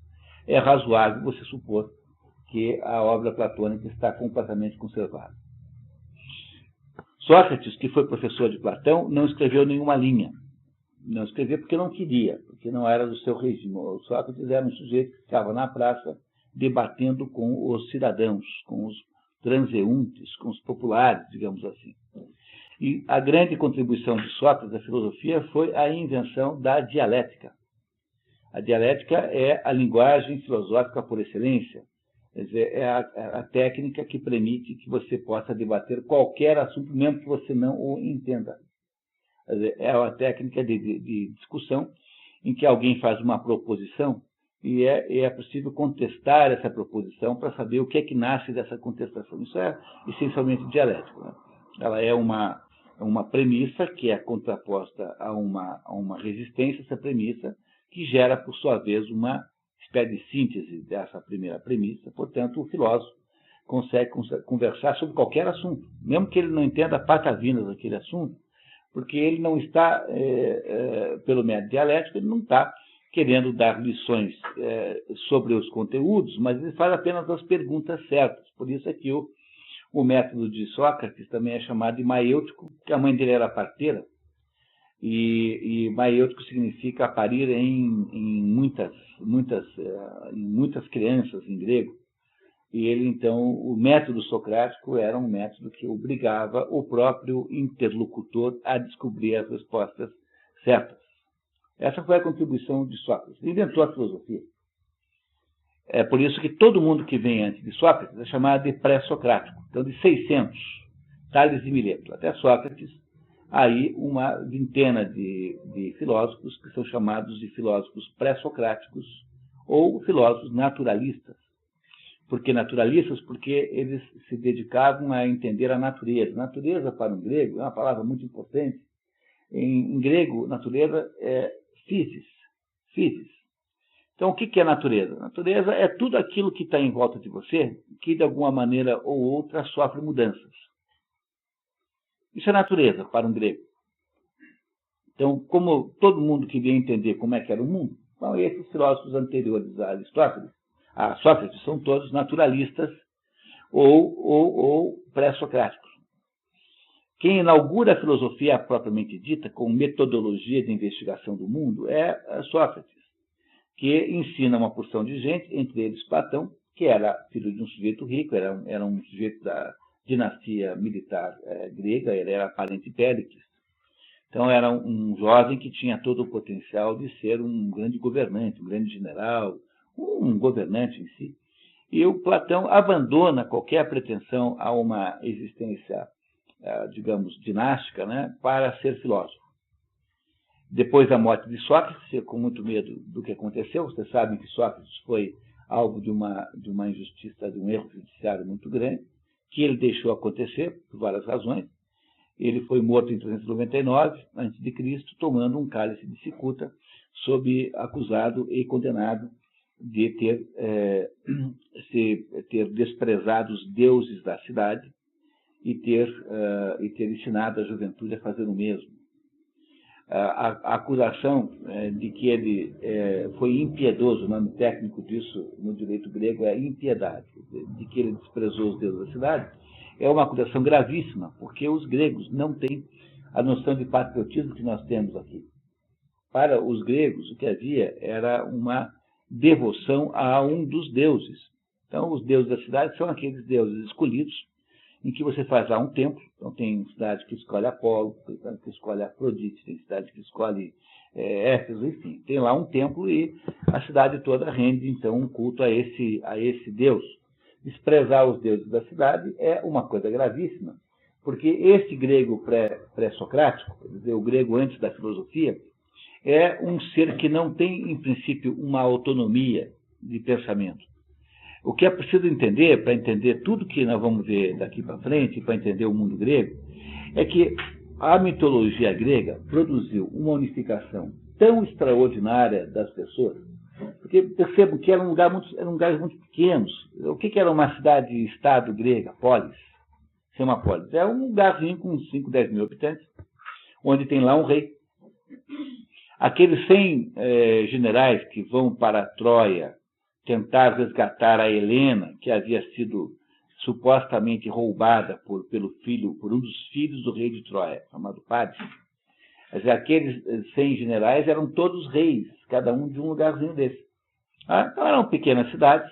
é razoável você supor que a obra platônica está completamente conservada. Sócrates, que foi professor de Platão, não escreveu nenhuma linha. Não escrevia porque não queria, porque não era do seu regime. O Sócrates era um sujeito que ficava na praça debatendo com os cidadãos, com os transeuntes, com os populares, digamos assim. E a grande contribuição de Sócrates à filosofia foi a invenção da dialética. A dialética é a linguagem filosófica por excelência. Quer dizer, é a técnica que permite que você possa debater qualquer assunto, mesmo que você não o entenda. Quer dizer, é uma técnica de discussão em que alguém faz uma proposição e é possível contestar essa proposição para saber o que é que nasce dessa contestação. Isso é essencialmente dialético, né? Ela é uma premissa que é contraposta a uma resistência, essa premissa, que gera, por sua vez, uma espécie de síntese dessa primeira premissa. Portanto, o filósofo consegue conversar sobre qualquer assunto, mesmo que ele não entenda patavinas daquele assunto, porque ele não está, pelo método dialético, ele não está querendo dar lições sobre os conteúdos, mas ele faz apenas as perguntas certas. Por isso é que o método de Sócrates também é chamado de maêutico, porque a mãe dele era parteira, e maêutico significa parir em muitas crianças em grego. E ele, então, o método socrático era um método que obrigava o próprio interlocutor a descobrir as respostas certas. Essa foi a contribuição de Sócrates. Ele inventou a filosofia. É por isso que todo mundo que vem antes de Sócrates é chamado de pré-socrático. Então, de 600, Tales e Mileto, até Sócrates, aí uma vintena de filósofos que são chamados de filósofos pré-socráticos ou filósofos naturalistas. Por que naturalistas? Porque eles se dedicavam a entender a natureza. Natureza, para um grego, é uma palavra muito importante. Em grego, natureza é physis. Então, o que é natureza? Natureza é tudo aquilo que está em volta de você, que de alguma maneira ou outra sofre mudanças. Isso é natureza para um grego. Então, como todo mundo queria entender como é que era o mundo, então esses filósofos anteriores a Aristóteles, a Sócrates, são todos naturalistas ou pré-socráticos. Quem inaugura a filosofia propriamente dita, com metodologia de investigação do mundo, é Sócrates, que ensina uma porção de gente, entre eles Platão, que era filho de um sujeito rico, era um sujeito da dinastia militar grega, ele era parente de Péricles. Então era um jovem que tinha todo o potencial de ser um grande governante, um grande general, um governante em si. E o Platão abandona qualquer pretensão a uma existência, digamos, dinástica, né, para ser filósofo. Depois da morte de Sócrates, com muito medo do que aconteceu, vocês sabem que Sócrates foi alvo de uma injustiça, de um erro judiciário muito grande, que ele deixou acontecer por várias razões. Ele foi morto em 399 a.C., tomando um cálice de cicuta, acusado e condenado de ter desprezado os deuses da cidade e ter ensinado a juventude a fazer o mesmo. A acusação de que ele foi impiedoso, o nome técnico disso no direito grego é impiedade, de que ele desprezou os deuses da cidade, é uma acusação gravíssima, porque os gregos não têm a noção de patriotismo que nós temos aqui. Para os gregos, o que havia era uma devoção a um dos deuses. Então, os deuses da cidade são aqueles deuses escolhidos, em que você faz lá um templo. Então, tem cidade que escolhe Apolo, tem cidade que escolhe Afrodite, tem cidade que escolhe Éfeso, enfim. Tem lá um templo e a cidade toda rende, então, um culto a esse deus. Desprezar os deuses da cidade é uma coisa gravíssima, porque esse grego pré-socrático, quer dizer, o grego antes da filosofia, é um ser que não tem, em princípio, uma autonomia de pensamento. O que é preciso entender, para entender tudo que nós vamos ver daqui para frente, para entender o mundo grego, é que a mitologia grega produziu uma unificação tão extraordinária das pessoas, porque percebam que eram lugares muito pequenos. O que era uma cidade-estado grega? Polis. Ser uma polis. É um lugarzinho com 5, 10 mil habitantes, onde tem lá um rei. Aqueles 100 generais que vão para Troia tentar resgatar a Helena, que havia sido supostamente roubada por um dos filhos do rei de Troia, chamado Páris. Quer dizer, aqueles 100 generais eram todos reis, cada um de um lugarzinho desse. Então eram pequenas cidades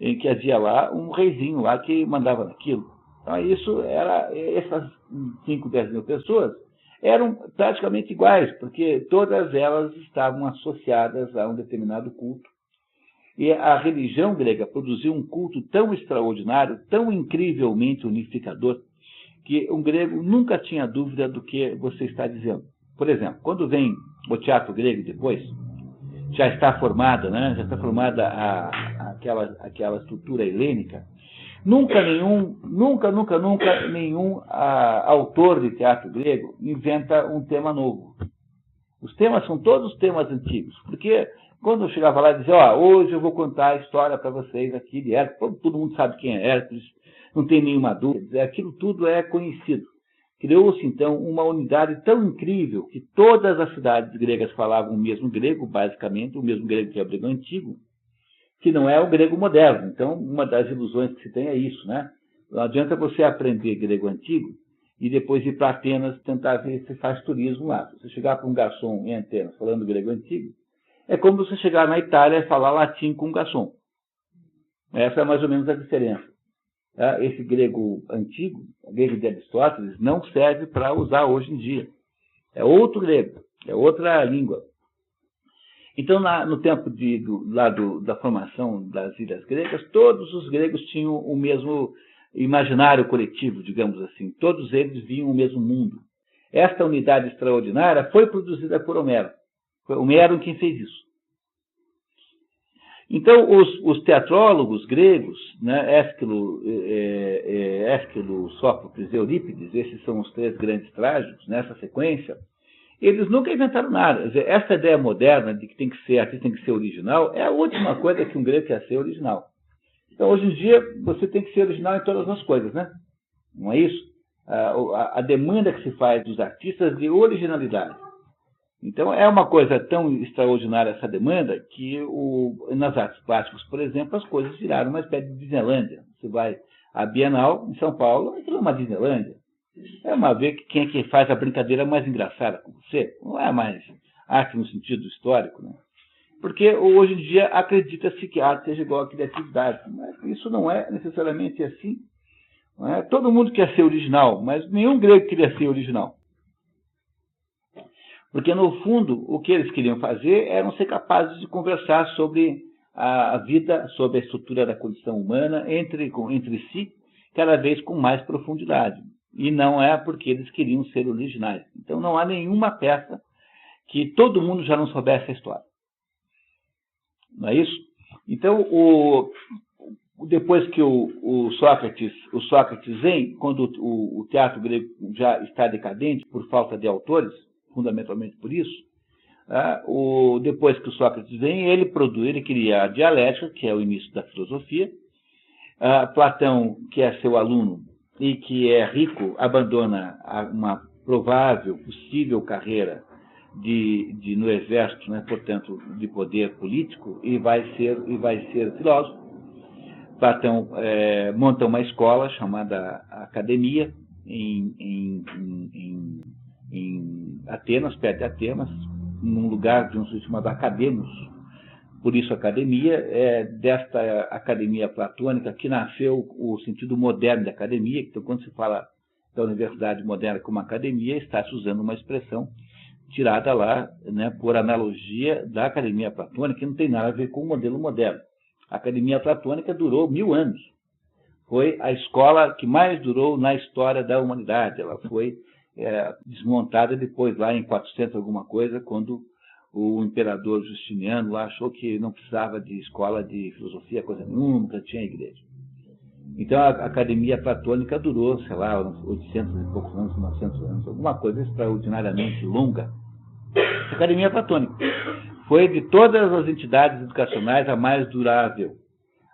em que havia lá um reizinho lá que mandava naquilo. Então essas 5, 10 mil pessoas eram praticamente iguais, porque todas elas estavam associadas a um determinado culto. E a religião grega produziu um culto tão extraordinário, tão incrivelmente unificador, que um grego nunca tinha dúvida do que você está dizendo. Por exemplo, quando vem o teatro grego depois, já está formada, né? Já está formada aquela estrutura helênica, nunca nenhum autor de teatro grego inventa um tema novo. Os temas são todos temas antigos, porque quando eu chegava lá e dizia, hoje eu vou contar a história para vocês aqui de Hércules, todo mundo sabe quem é Hércules, não tem nenhuma dúvida, aquilo tudo é conhecido. Criou-se, então, uma unidade tão incrível que todas as cidades gregas falavam o mesmo grego, basicamente, o mesmo grego que é o grego antigo, que não é o grego moderno. Então, uma das ilusões que se tem é isso, né? Não adianta você aprender grego antigo e depois ir para Atenas tentar ver se faz turismo lá. Se você chegar para um garçom em Atenas falando grego antigo, é como você chegar na Itália e falar latim com um garçom. Essa é mais ou menos a diferença. Esse grego antigo, o grego de Aristóteles, não serve para usar hoje em dia. É outro grego, é outra língua. Então, no tempo da formação das ilhas gregas, todos os gregos tinham o mesmo imaginário coletivo, digamos assim. Todos eles viam o mesmo mundo. Esta unidade extraordinária foi produzida por Homero. Foi Homero quem fez isso. Então, os teatrólogos gregos, né, Ésquilo, Sófocles e Eurípides, esses são os 3 grandes trágicos nessa sequência, eles nunca inventaram nada. Quer dizer, essa ideia moderna de que a artista tem que ser original é a última coisa que um grego quer ser original. Então, hoje em dia, você tem que ser original em todas as coisas, né? Não é isso? A demanda que se faz dos artistas de originalidade. Então, é uma coisa tão extraordinária essa demanda que nas artes plásticas, por exemplo, as coisas viraram uma espécie de Disneylândia. Você vai à Bienal, em São Paulo, aquilo é uma Disneylândia. É uma vez que quem é que faz a brincadeira mais engraçada com você. Não é mais arte no sentido histórico, né? Porque hoje em dia acredita-se que a arte seja igual à criatividade. Mas isso não é necessariamente assim. Não é? Todo mundo quer ser original, mas nenhum grego queria ser original. Porque, no fundo, o que eles queriam fazer era ser capazes de conversar sobre a vida, sobre a estrutura da condição humana, entre si, cada vez com mais profundidade. E não é porque eles queriam ser originais. Então, não há nenhuma peça que todo mundo já não soubesse a história. Não é isso? Então, depois que o Sócrates vem, quando o teatro grego já está decadente por falta de autores, fundamentalmente por isso, depois que o Sócrates vem, ele cria a dialética, que é o início da filosofia. Platão, que é seu aluno e que é rico, abandona uma provável, possível carreira no exército, né, portanto, de poder político, e vai ser filósofo. Platão monta uma escola chamada Academia em Atenas, perto de Atenas, num lugar de um sujeito chamado Academos. Por isso, academia, desta academia platônica que nasceu o sentido moderno da academia. Então, quando se fala da universidade moderna como academia, está se usando uma expressão tirada lá, né, por analogia da academia platônica, que não tem nada a ver com o modelo moderno. A academia platônica durou 1000 anos. Foi a escola que mais durou na história da humanidade. Ela foi desmontada depois, lá em 400 alguma coisa, quando o imperador Justiniano lá achou que não precisava de escola de filosofia, coisa nenhuma, nunca tinha igreja. Então a academia platônica durou, sei lá, uns 800 e poucos anos, 900 anos, alguma coisa extraordinariamente longa. A academia platônica foi, de todas as entidades educacionais, a mais durável.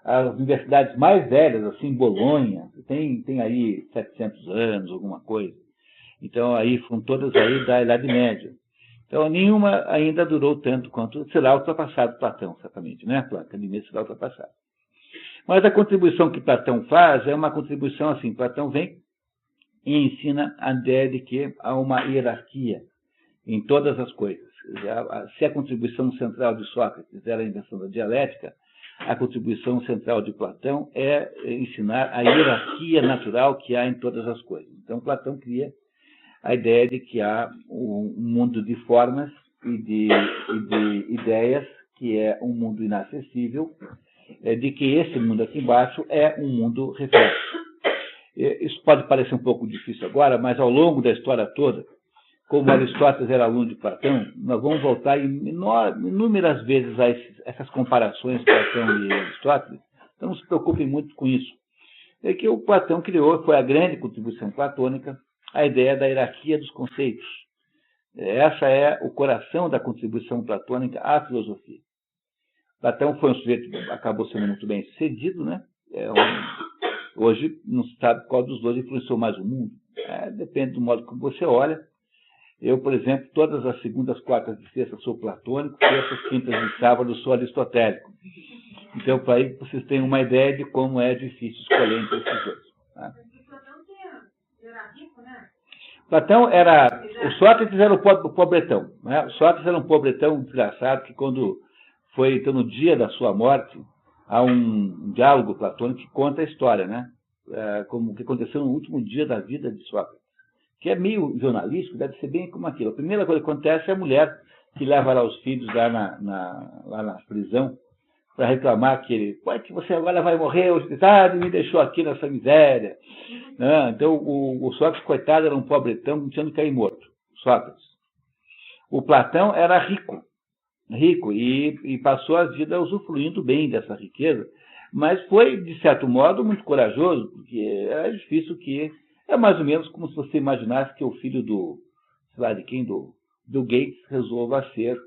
As universidades mais velhas, assim, Bolonha, tem aí 700 anos, alguma coisa. Então, aí foram todas aí da Idade Média. Então, nenhuma ainda durou tanto quanto será ultrapassado Platão, certamente, né? A academia será ultrapassada. Mas a contribuição que Platão faz é uma contribuição assim. Platão vem e ensina a ideia de que há uma hierarquia em todas as coisas. Se a contribuição central de Sócrates era a invenção da dialética, a contribuição central de Platão é ensinar a hierarquia natural que há em todas as coisas. Então, Platão cria a ideia de que há um mundo de formas e de ideias, que é um mundo inacessível, de que esse mundo aqui embaixo é um mundo reflexo. Isso pode parecer um pouco difícil agora, mas ao longo da história toda, como Aristóteles era aluno de Platão, nós vamos voltar inúmeras vezes a essas comparações Platão e Aristóteles. Então não se preocupem muito com isso. É que o Platão criou, foi a grande contribuição platônica, a ideia da hierarquia dos conceitos. Essa é o coração da contribuição platônica à filosofia. Platão foi um sujeito que acabou sendo muito bem sucedido, né? Hoje não se sabe qual dos dois influenciou mais o mundo. Depende do modo como você olha. Eu, por exemplo, todas as segundas, quartas e sextas sou platônico, terças, quintas e sábados sou aristotélico. Então, para aí vocês têm uma ideia de como é difícil escolher entre esses dois. Tá? Platão era... O Sócrates era o pobretão. Né? O Sócrates era um pobretão desgraçado que quando foi, então, no dia da sua morte, há um diálogo platônico que conta a história, né? Como o que aconteceu no último dia da vida de Sócrates. Que é meio jornalístico, deve ser bem como aquilo. A primeira coisa que acontece é a mulher que leva lá os filhos lá na prisão para reclamar que ele, pô, que você agora vai morrer, o Estado me deixou aqui nessa miséria. Então, o Sócrates, coitado, era um pobretão, tinha que cair morto. Sócrates. O Platão era rico e passou a vida usufruindo bem dessa riqueza, mas foi, de certo modo, muito corajoso, porque era difícil que... É mais ou menos como se você imaginasse que o filho do Bill Gates resolva ser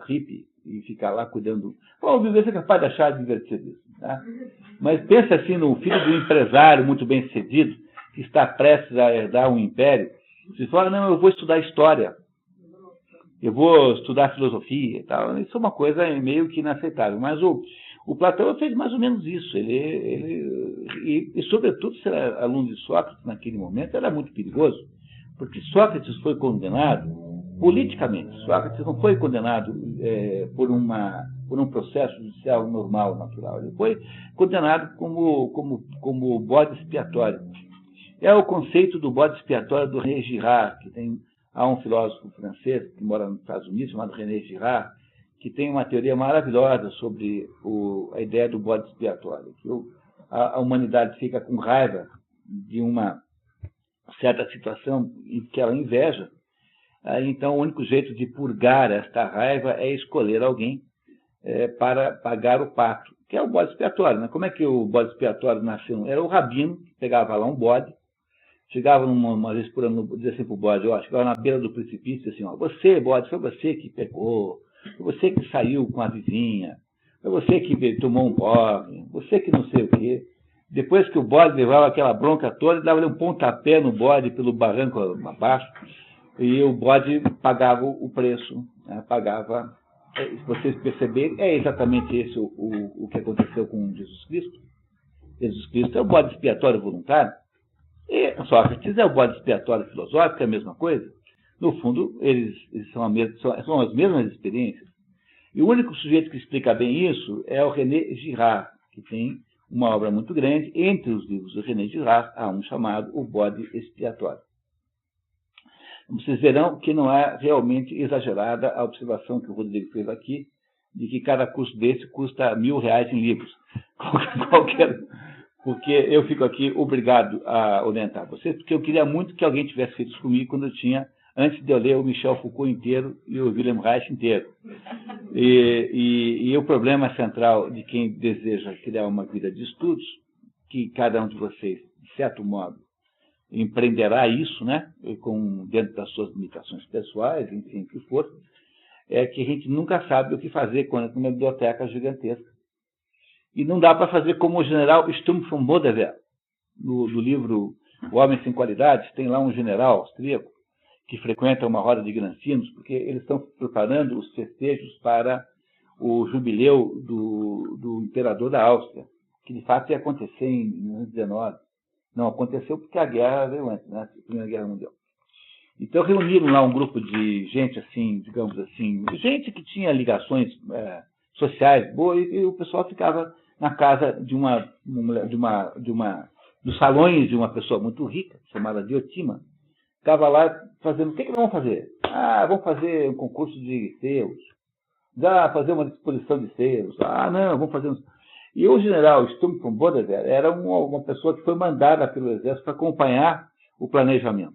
hippie e ficar lá cuidando. Bom, o Bill Gates é capaz de achar divertido isso. Tá? Mas pensa assim no filho do empresário muito bem sucedido, que está prestes a herdar um império. Você fala, não, eu vou estudar história, eu vou estudar filosofia e tal. Isso é uma coisa meio que inaceitável. Mas o Platão fez mais ou menos isso. E, sobretudo, ser aluno de Sócrates naquele momento era muito perigoso, porque Sócrates foi condenado politicamente. Sócrates não foi condenado por um processo judicial normal, natural. Ele foi condenado como bode expiatório. É o conceito do bode expiatório do René Girard, há um filósofo francês que mora nos Estados Unidos, chamado René Girard, que tem uma teoria maravilhosa sobre a ideia do bode expiatório, que a humanidade fica com raiva de uma certa situação em que ela inveja, então o único jeito de purgar esta raiva é escolher alguém para pagar o pato, que é o bode expiatório. Né? Como é que o bode expiatório nasceu? Era o rabino que pegava lá um bode, chegava uma vez por ano, dizia assim para o bode, chegava na beira do precipício, assim, você, bode, foi você que pecou, foi você que saiu com a vizinha, foi você que tomou um porre, você que não sei o quê. Depois que o bode levava aquela bronca toda, dava um pontapé no bode pelo barranco abaixo, e o bode pagava o preço, né? Pagava. Se vocês perceberem, é exatamente esse o que aconteceu com Jesus Cristo. Jesus Cristo é o bode expiatório voluntário, e Sócrates é o bode expiatório filosófico, é a mesma coisa. No fundo, eles são as mesmas experiências. E o único sujeito que explica bem isso é o René Girard, que tem uma obra muito grande. Entre os livros do René Girard, há um chamado O Bode Expiatório. Vocês verão que não é realmente exagerada a observação que o Rodrigo fez aqui, de que cada curso desse custa R$1.000 em livros. Porque eu fico aqui obrigado a orientar vocês, porque eu queria muito que alguém tivesse feito isso comigo antes de eu ler o Michel Foucault inteiro e o Wilhelm Reich inteiro. E o problema central de quem deseja criar uma vida de estudos, que cada um de vocês, de certo modo, empreenderá isso, né, dentro das suas limitações pessoais, enfim, o que for, é que a gente nunca sabe o que fazer com uma biblioteca gigantesca. E não dá para fazer como o general Stumpf von Bodewehr. No livro O Homem Sem Qualidades, tem lá um general austríaco que frequenta uma roda de granfinos, porque eles estão preparando os festejos para o jubileu do imperador da Áustria, que de fato ia acontecer em 1919. Não aconteceu porque a guerra veio antes, né? A Primeira Guerra Mundial. Então reuniram lá um grupo de gente assim, digamos assim, gente que tinha ligações sociais boas, e o pessoal ficava na casa dos salões de uma pessoa muito rica, chamada Diotima. Ficava lá fazendo, o que nós vamos fazer? Vamos fazer um concurso de selos. Fazer uma exposição de selos. Não, vamos fazer... E o general Sturm von Bodewehr era uma pessoa que foi mandada pelo exército para acompanhar o planejamento.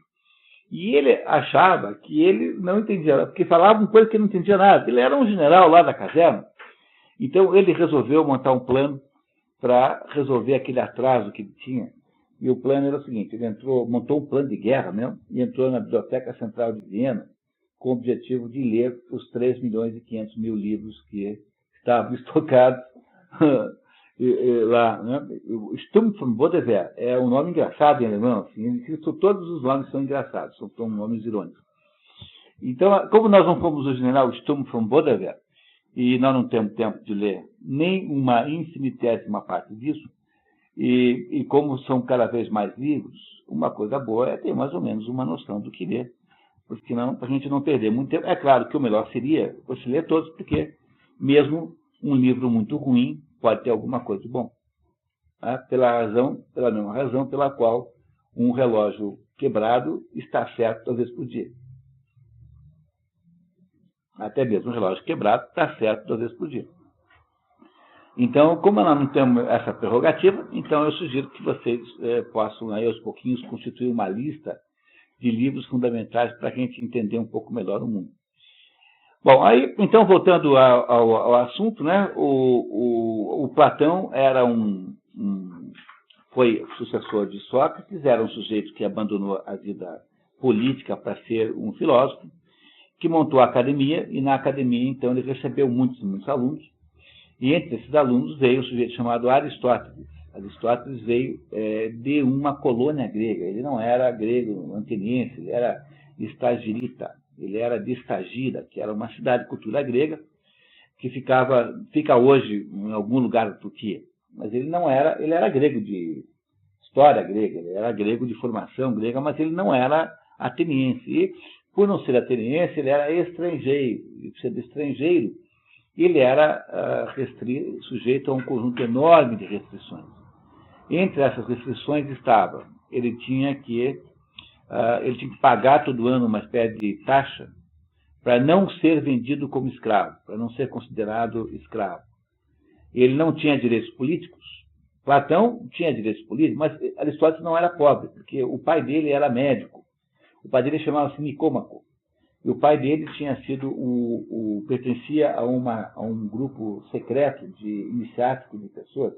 E ele achava que ele não entendia, porque falavam coisa que ele não entendia nada. Ele era um general lá da caserna. Então ele resolveu montar um plano para resolver aquele atraso que ele tinha. E o plano era o seguinte, ele montou um plano de guerra mesmo, e entrou na Biblioteca Central de Viena com o objetivo de ler os 3.500.000 livros que estavam estocados lá. Né? O Sturm von Bodewehr é um nome engraçado em alemão, assim, todos os nomes são engraçdos, são nomes irônicos. Então, como nós não fomos o general Sturm von Bodewehr, e nós não temos tempo de ler nem uma infinitésima parte disso, e como são cada vez mais livros, uma coisa boa é ter mais ou menos uma noção do que ler, porque para a gente não perder muito tempo. É claro que o melhor seria você ler todos, porque mesmo um livro muito ruim pode ter alguma coisa de bom. Tá? Pela mesma razão pela qual um relógio quebrado está certo 2 vezes por dia. Até mesmo um relógio quebrado está certo 2 vezes por dia. Então, como nós não temos essa prerrogativa, então eu sugiro que vocês possam, aí, aos pouquinhos, constituir uma lista de livros fundamentais para a gente entender um pouco melhor o mundo. Bom, aí, então, voltando ao assunto, né, o Platão era foi sucessor de Sócrates, era um sujeito que abandonou a vida política para ser um filósofo, que montou a academia, e na academia, então, ele recebeu muitos alunos. E entre esses alunos veio um sujeito chamado Aristóteles. Aristóteles veio de uma colônia grega. Ele não era grego ateniense, ele era estagirita. Ele era de Estagira, que era uma cidade de cultura grega, que fica hoje em algum lugar da Turquia. Mas ele não era, ele era grego de história grega, ele era grego de formação grega, mas ele não era ateniense. E, por não ser ateniense, ele era estrangeiro. E por ser estrangeiro, ele era sujeito a um conjunto enorme de restrições. Entre essas restrições estava, ele tinha que pagar todo ano uma espécie de taxa para não ser vendido como escravo, para não ser considerado escravo. Ele não tinha direitos políticos. Platão tinha direitos políticos, mas Aristóteles não era pobre, porque o pai dele era médico. O pai dele chamava-se Nicômaco. E o pai dele tinha sido pertencia a um grupo secreto iniciático de pessoas,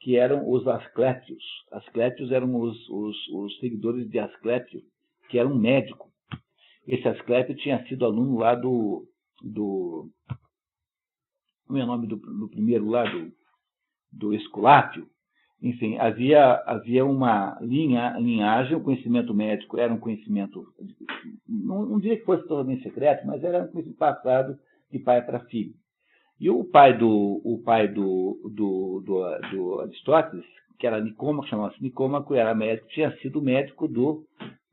que eram os Asclépios. Asclépios eram os seguidores de Asclépio, que era um médico. Esse Asclépio tinha sido aluno lá como é o nome do primeiro lá, do Esculápio. Enfim, havia uma linhagem, o conhecimento médico era um conhecimento, não diria que fosse totalmente secreto, mas era um conhecimento passado de pai para filho. E o pai do Aristóteles, que era Nicômaco, chamava-se Nicômaco, era médico, tinha sido médico do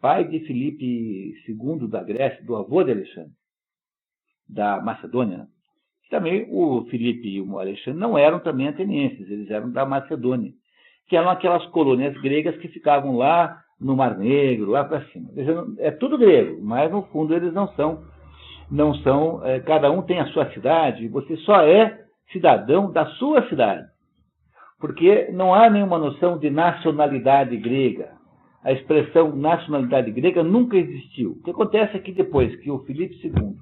pai de Filipe II da Grécia, do avô de Alexandre, da Macedônia, né? Também o Filipe e o Alexandre não eram também atenienses, eles eram da Macedônia, que eram aquelas colônias gregas que ficavam lá no Mar Negro, lá para cima. É tudo grego, mas no fundo eles não são, cada um tem a sua cidade, e você só é cidadão da sua cidade, porque não há nenhuma noção de nacionalidade grega. A expressão nacionalidade grega nunca existiu. O que acontece é que depois que o Filipe II,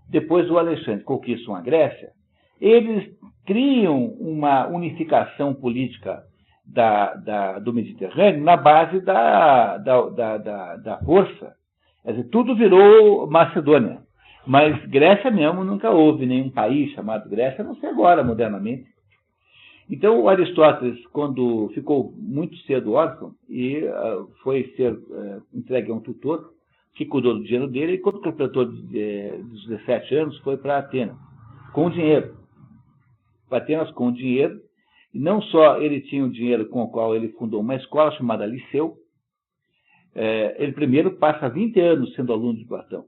depois o Alexandre conquistam a Grécia, eles criam uma unificação política do Mediterrâneo na base da força. Quer dizer, tudo virou Macedônia. Mas Grécia mesmo nunca houve nenhum país chamado Grécia, a não ser agora, modernamente. Então, o Aristóteles, quando ficou muito cedo órfão, e foi ser entregue a um tutor, que cuidou do dinheiro dele, e quando completou dos 17 anos, foi para Atenas, com dinheiro. Para Atenas com dinheiro, e não só ele tinha o dinheiro com o qual ele fundou uma escola chamada Liceu, Ele primeiro passa 20 anos sendo aluno de Platão.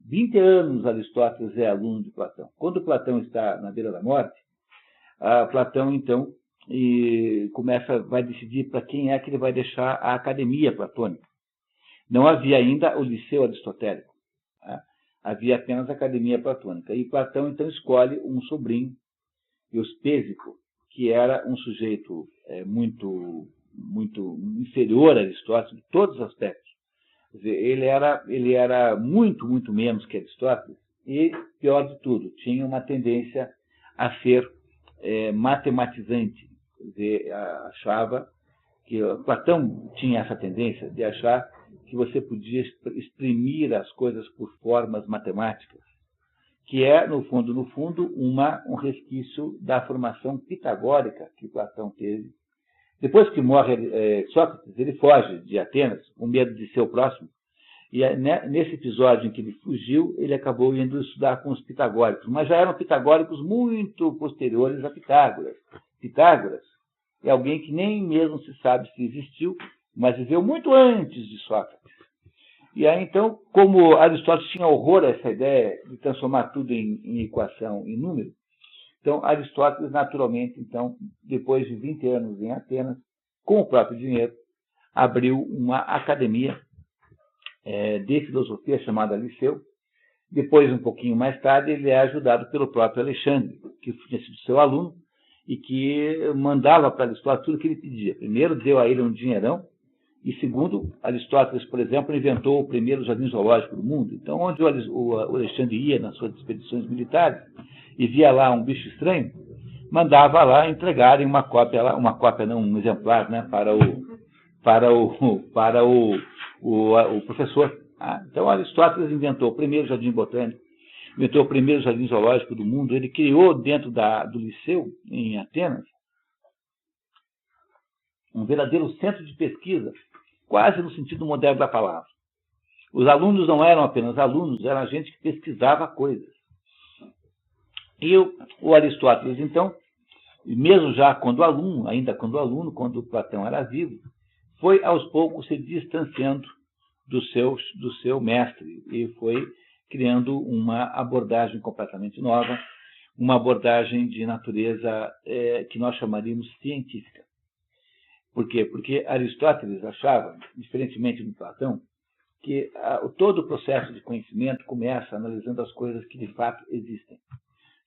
20 anos Aristóteles é aluno de Platão. Quando Platão está na beira da morte, Platão, então, vai decidir para quem é que ele vai deixar a academia platônica. Não havia ainda o liceu aristotélico. Tá? Havia apenas a academia platônica. E Platão, então, escolhe um sobrinho, Euspésico, que era um sujeito muito inferior a Aristóteles em todos os aspectos. Quer dizer, ele era muito, muito menos que Aristóteles e, pior de tudo, tinha uma tendência a ser matematizante. Quer dizer, achava que Platão tinha essa tendência de achar que você podia exprimir as coisas por formas matemáticas, que é, no fundo, um resquício da formação pitagórica que Platão teve. Depois que morre Sócrates, ele foge de Atenas, com medo de ser o próximo, e nesse episódio em que ele fugiu, ele acabou indo estudar com os pitagóricos, mas já eram pitagóricos muito posteriores a Pitágoras. Pitágoras é alguém que nem mesmo se sabe se existiu, mas viveu muito antes de Sócrates. E aí, então, como Aristóteles tinha horror a essa ideia de transformar tudo em equação, em número, então Aristóteles, naturalmente, então, depois de 20 anos em Atenas, com o próprio dinheiro, abriu uma academia de filosofia chamada Liceu. Depois, um pouquinho mais tarde, ele é ajudado pelo próprio Alexandre, que tinha sido seu aluno e que mandava para Aristóteles tudo o que ele pedia. Primeiro, deu a ele um dinheirão, e segundo, Aristóteles, por exemplo, inventou o primeiro jardim zoológico do mundo. Então, onde o Alexandre ia nas suas expedições militares e via lá um bicho estranho, mandava lá entregarem um exemplar, né, para o professor. Então, Aristóteles inventou o primeiro jardim botânico, inventou o primeiro jardim zoológico do mundo. Ele criou dentro do Liceu, em Atenas, um verdadeiro centro de pesquisa, quase no sentido moderno da palavra. Os alunos não eram apenas alunos, era gente que pesquisava coisas. E o Aristóteles, então, mesmo já quando quando Platão era vivo, foi aos poucos se distanciando do seu mestre e foi criando uma abordagem completamente nova, uma abordagem de natureza que nós chamaríamos científica. Por quê? Porque Aristóteles achava, diferentemente de Platão, que todo o processo de conhecimento começa analisando as coisas que de fato existem.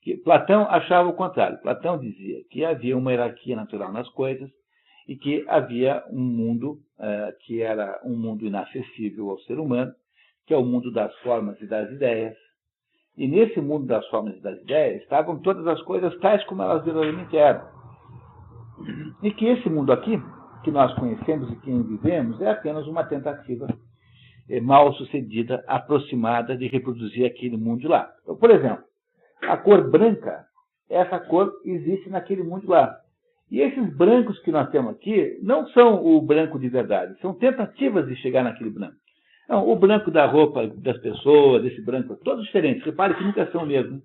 Que Platão achava o contrário. Platão dizia que havia uma hierarquia natural nas coisas e que havia um mundo que era um mundo inacessível ao ser humano, que é o mundo das formas e das ideias. E nesse mundo das formas e das ideias estavam todas as coisas tais como elas verdadeiramente eram. E que esse mundo aqui, que nós conhecemos e que vivemos, é apenas uma tentativa mal sucedida, aproximada de reproduzir aquele mundo de lá. Então, por exemplo, a cor branca, essa cor existe naquele mundo lá. E esses brancos que nós temos aqui não são o branco de verdade, são tentativas de chegar naquele branco. Não, o branco da roupa das pessoas, esse branco, todos diferentes. Repare que nunca são o mesmo.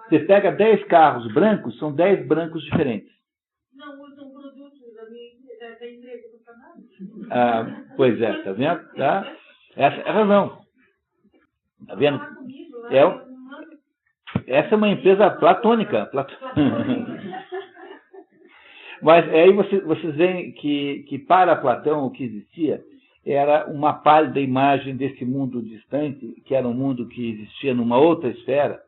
Você pega 10 carros brancos, são 10 brancos diferentes. Não usam produtos da empresa do trabalho. Pois é, tá vendo? Tá? Essa é a razão. Tá vendo? Essa é uma empresa platônica. Mas aí vocês veem que para Platão o que existia era uma pálida imagem desse mundo distante, que era um mundo que existia numa outra esfera.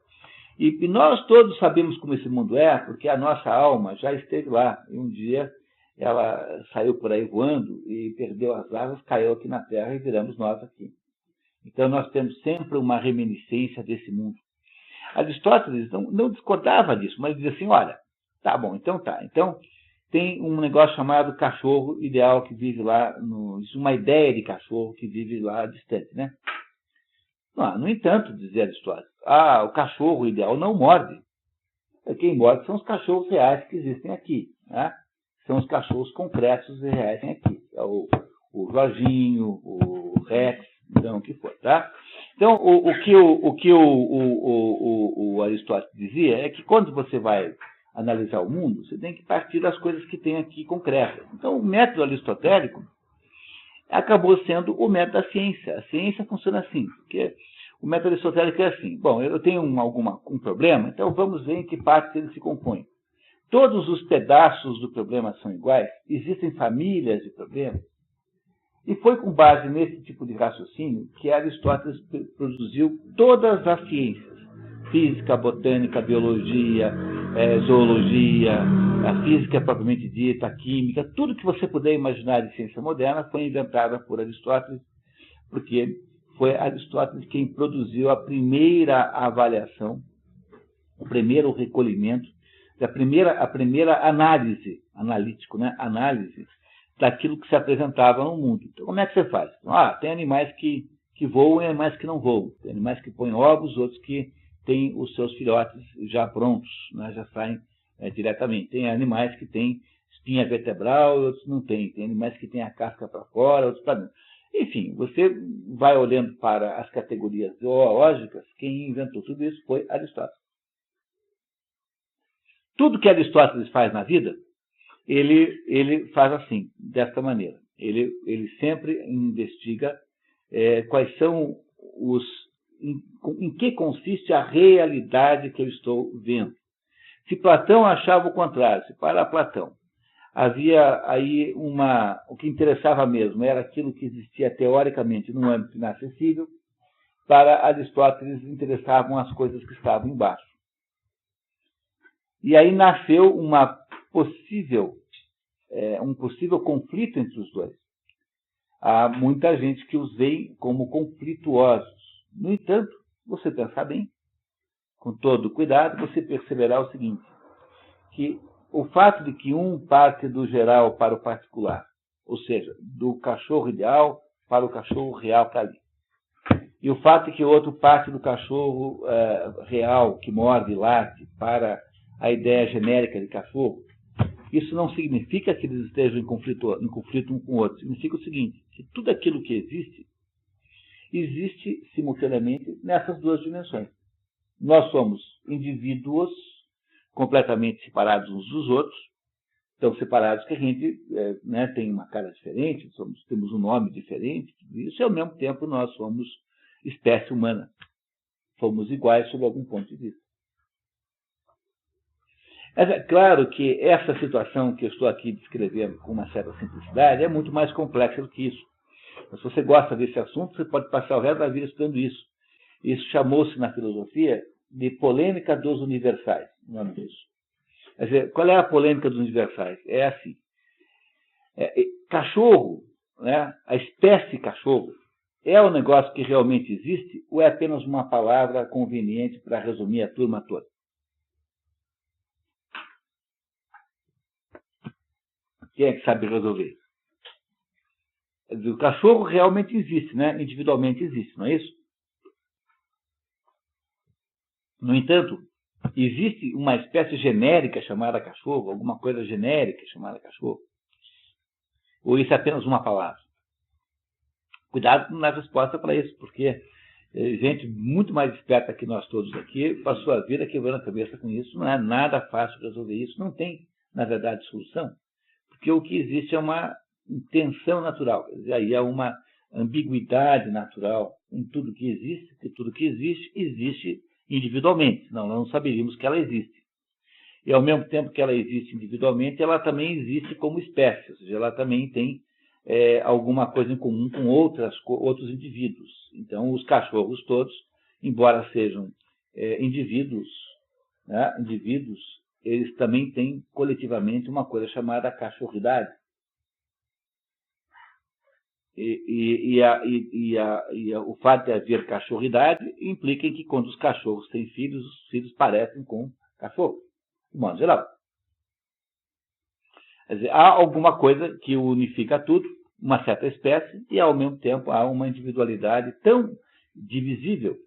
E nós todos sabemos como esse mundo é, porque a nossa alma já esteve lá. E um dia ela saiu por aí voando e perdeu as asas, caiu aqui na Terra e viramos nós aqui. Então nós temos sempre uma reminiscência desse mundo. Aristóteles não discordava disso, mas dizia assim, olha, tá bom, então tá. Então tem um negócio chamado cachorro ideal que vive lá, uma ideia de cachorro que vive lá distante, né? No entanto, dizia Aristóteles, o cachorro ideal não morde. Quem morde são os cachorros reais que existem aqui, né? São os cachorros concretos e reais que existem aqui. É o Jorginho, o Rex, então o que for, tá? Então, o que o Aristóteles dizia é que quando você vai analisar o mundo, você tem que partir das coisas que tem aqui concretas. Então, o método aristotélico acabou sendo o método da ciência. A ciência funciona assim, porque o método aristotélico é assim. Bom, eu tenho um problema, então vamos ver em que partes ele se compõe. Todos os pedaços do problema são iguais? Existem famílias de problemas? E foi com base nesse tipo de raciocínio que Aristóteles produziu todas as ciências. Física, botânica, biologia, zoologia, a física propriamente dita, a química, tudo que você puder imaginar de ciência moderna foi inventada por Aristóteles, porque foi Aristóteles quem produziu a primeira avaliação, o primeiro recolhimento, a primeira análise, analítico, né? Análise daquilo que se apresentava no mundo. Então, como é que você faz? Tem animais que voam e animais que não voam. Tem animais que põem ovos, outros que têm os seus filhotes já prontos, né? Já saem diretamente. Tem animais que têm espinha vertebral e outros não têm. Tem animais que têm a casca para fora, outros para dentro. Enfim, você vai olhando para as categorias zoológicas, quem inventou tudo isso foi Aristóteles. Tudo que Aristóteles faz na vida, ele faz assim, desta maneira. Ele sempre investiga quais são em que consiste a realidade que eu estou vendo. Se Platão achava o contrário, se para Platão havia aí o que interessava mesmo era aquilo que existia teoricamente no âmbito inacessível, para Aristóteles interessavam as coisas que estavam embaixo. E aí nasceu um possível conflito entre os dois. Há muita gente que os vê como conflituosos. No entanto, você pensar bem, com todo cuidado, você perceberá o seguinte, que o fato de que um parte do geral para o particular, ou seja, do cachorro ideal para o cachorro real que está ali, e o fato de que o outro parte do cachorro real, que morde e late, para a ideia genérica de cachorro, isso não significa que eles estejam em conflito um com o outro. Significa o seguinte, que tudo aquilo que existe simultaneamente nessas duas dimensões. Nós somos indivíduos completamente separados uns dos outros, tão separados que a gente tem uma cara diferente, temos um nome diferente, isso e ao mesmo tempo nós somos espécie humana. Somos iguais sob algum ponto de vista. É claro que essa situação que eu estou aqui descrevendo com uma certa simplicidade é muito mais complexa do que isso. Mas se você gosta desse assunto, você pode passar o resto da vida estudando isso. Isso chamou-se na filosofia de polêmica dos universais, o nome disso. Quer dizer, qual é a polêmica dos universais? É assim. Cachorro, né, a espécie cachorro, é um negócio que realmente existe ou é apenas uma palavra conveniente para resumir a turma toda? Quem é que sabe resolver? O cachorro realmente existe, né? Individualmente existe, não é isso? No entanto, existe uma espécie genérica chamada cachorro, alguma coisa genérica chamada cachorro? Ou isso é apenas uma palavra? Cuidado na resposta para isso, porque gente muito mais esperta que nós todos aqui passou a vida quebrando a cabeça com isso. Não é nada fácil resolver isso. Não tem, na verdade, solução. Porque o que existe é uma tensão natural. Quer dizer, aí há uma ambiguidade natural em tudo que existe, porque tudo que existe individualmente, senão nós não saberíamos que ela existe. E ao mesmo tempo que ela existe individualmente, ela também existe como espécie, ou seja, ela também tem alguma coisa em comum com outros indivíduos. Então, os cachorros todos, embora sejam indivíduos, né, eles também têm coletivamente uma coisa chamada cachorridade. E o fato de haver cachorridade implica que quando os cachorros têm filhos, os filhos parecem com cachorro, de modo geral. Quer dizer, há alguma coisa que unifica tudo, uma certa espécie, e ao mesmo tempo há uma individualidade tão divisível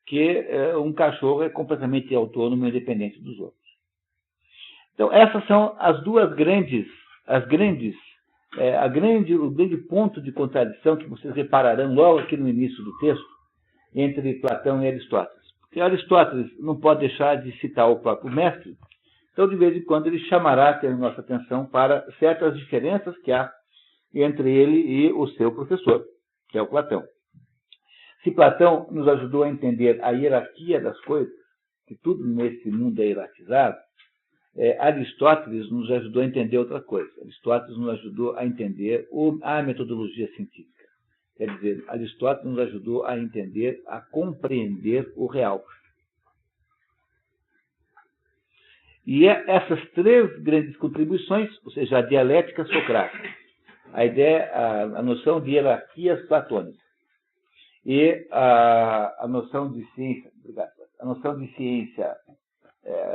que um cachorro é completamente autônomo e independente dos outros. Então, essas são as duas o grande ponto de contradição que vocês repararão logo aqui no início do texto entre Platão e Aristóteles. Porque Aristóteles não pode deixar de citar o próprio mestre, então de vez em quando ele chamará a nossa atenção para certas diferenças que há entre ele e o seu professor, que é o Platão. Se Platão nos ajudou a entender a hierarquia das coisas, que tudo nesse mundo é hierarquizado, Aristóteles nos ajudou a entender outra coisa. Aristóteles nos ajudou a entender a metodologia científica. Quer dizer, Aristóteles nos ajudou a entender, a compreender o real. E essas três grandes contribuições, ou seja, a dialética socrática, a ideia, a noção de hierarquias platônicas e a noção de ciência,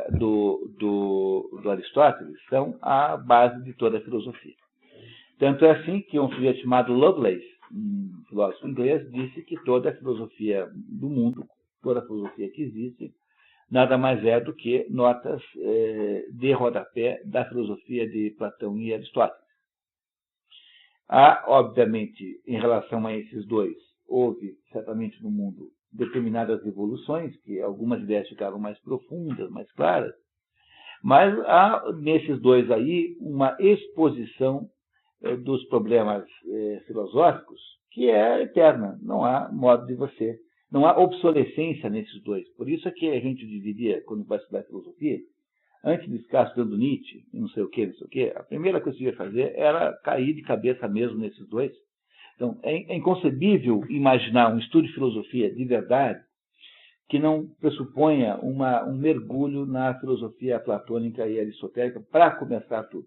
do Aristóteles são a base de toda a filosofia. Tanto é assim que um sujeito chamado Lovelace, um filósofo inglês, disse que toda a filosofia do mundo, toda a filosofia que existe, nada mais é do que notas de rodapé da filosofia de Platão e Aristóteles. Obviamente, em relação a esses dois, houve certamente no mundo determinadas evoluções, que algumas ideias ficaram mais profundas, mais claras, mas há nesses dois aí uma exposição dos problemas filosóficos que é eterna, não há modo de você, não há obsolescência nesses dois. Por isso é que a gente dividia, quando vai estudar filosofia, antes de ficar estudando Nietzsche, não sei o quê, a primeira coisa que eu ia fazer era cair de cabeça mesmo nesses dois. Então, é inconcebível imaginar um estudo de filosofia de verdade que não pressuponha um mergulho na filosofia platônica e aristotélica para começar tudo.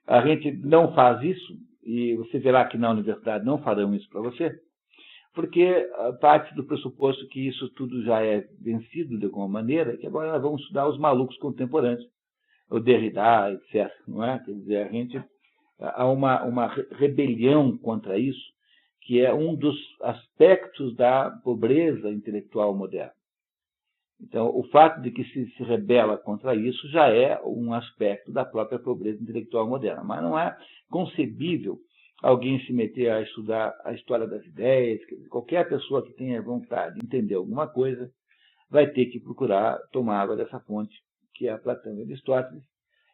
A gente não faz isso, e você verá que na universidade não farão isso para você, porque parte do pressuposto que isso tudo já é vencido de alguma maneira, que agora nós vamos estudar os malucos contemporâneos, o Derrida, etc. Não é? Quer dizer, há uma rebelião contra isso, que é um dos aspectos da pobreza intelectual moderna. Então, o fato de que se rebela contra isso já é um aspecto da própria pobreza intelectual moderna. Mas não é concebível alguém se meter a estudar a história das ideias. Qualquer pessoa que tenha vontade de entender alguma coisa vai ter que procurar tomar água dessa fonte, que é a Platão e Aristóteles.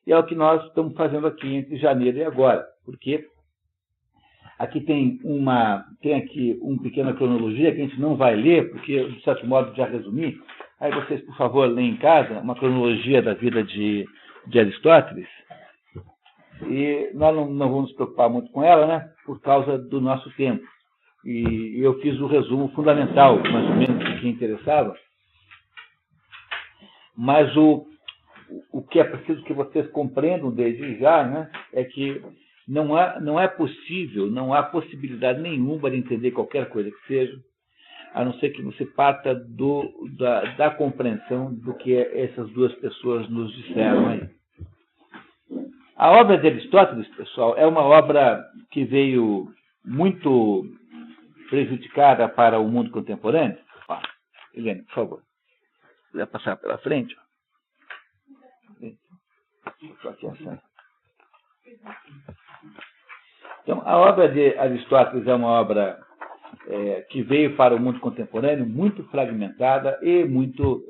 E é o que nós estamos fazendo aqui entre janeiro e agora, porque aqui tem aqui uma pequena cronologia que a gente não vai ler, porque, de certo modo, já resumi. Aí vocês, por favor, leem em casa uma cronologia da vida de Aristóteles. E nós não vamos nos preocupar muito com ela, né, por causa do nosso tempo. E eu fiz o resumo fundamental, mais ou menos, de quem interessava. Mas o que é preciso que vocês compreendam desde já, né, é que não é possível, não há possibilidade nenhuma de entender qualquer coisa que seja, a não ser que você parta da compreensão do que essas duas pessoas nos disseram aí. A obra de Aristóteles, pessoal, é uma obra que veio muito prejudicada para o mundo contemporâneo. Helene, por favor, se puder passar pela frente. Então, a obra de Aristóteles é uma obra que veio para o mundo contemporâneo muito fragmentada e muito,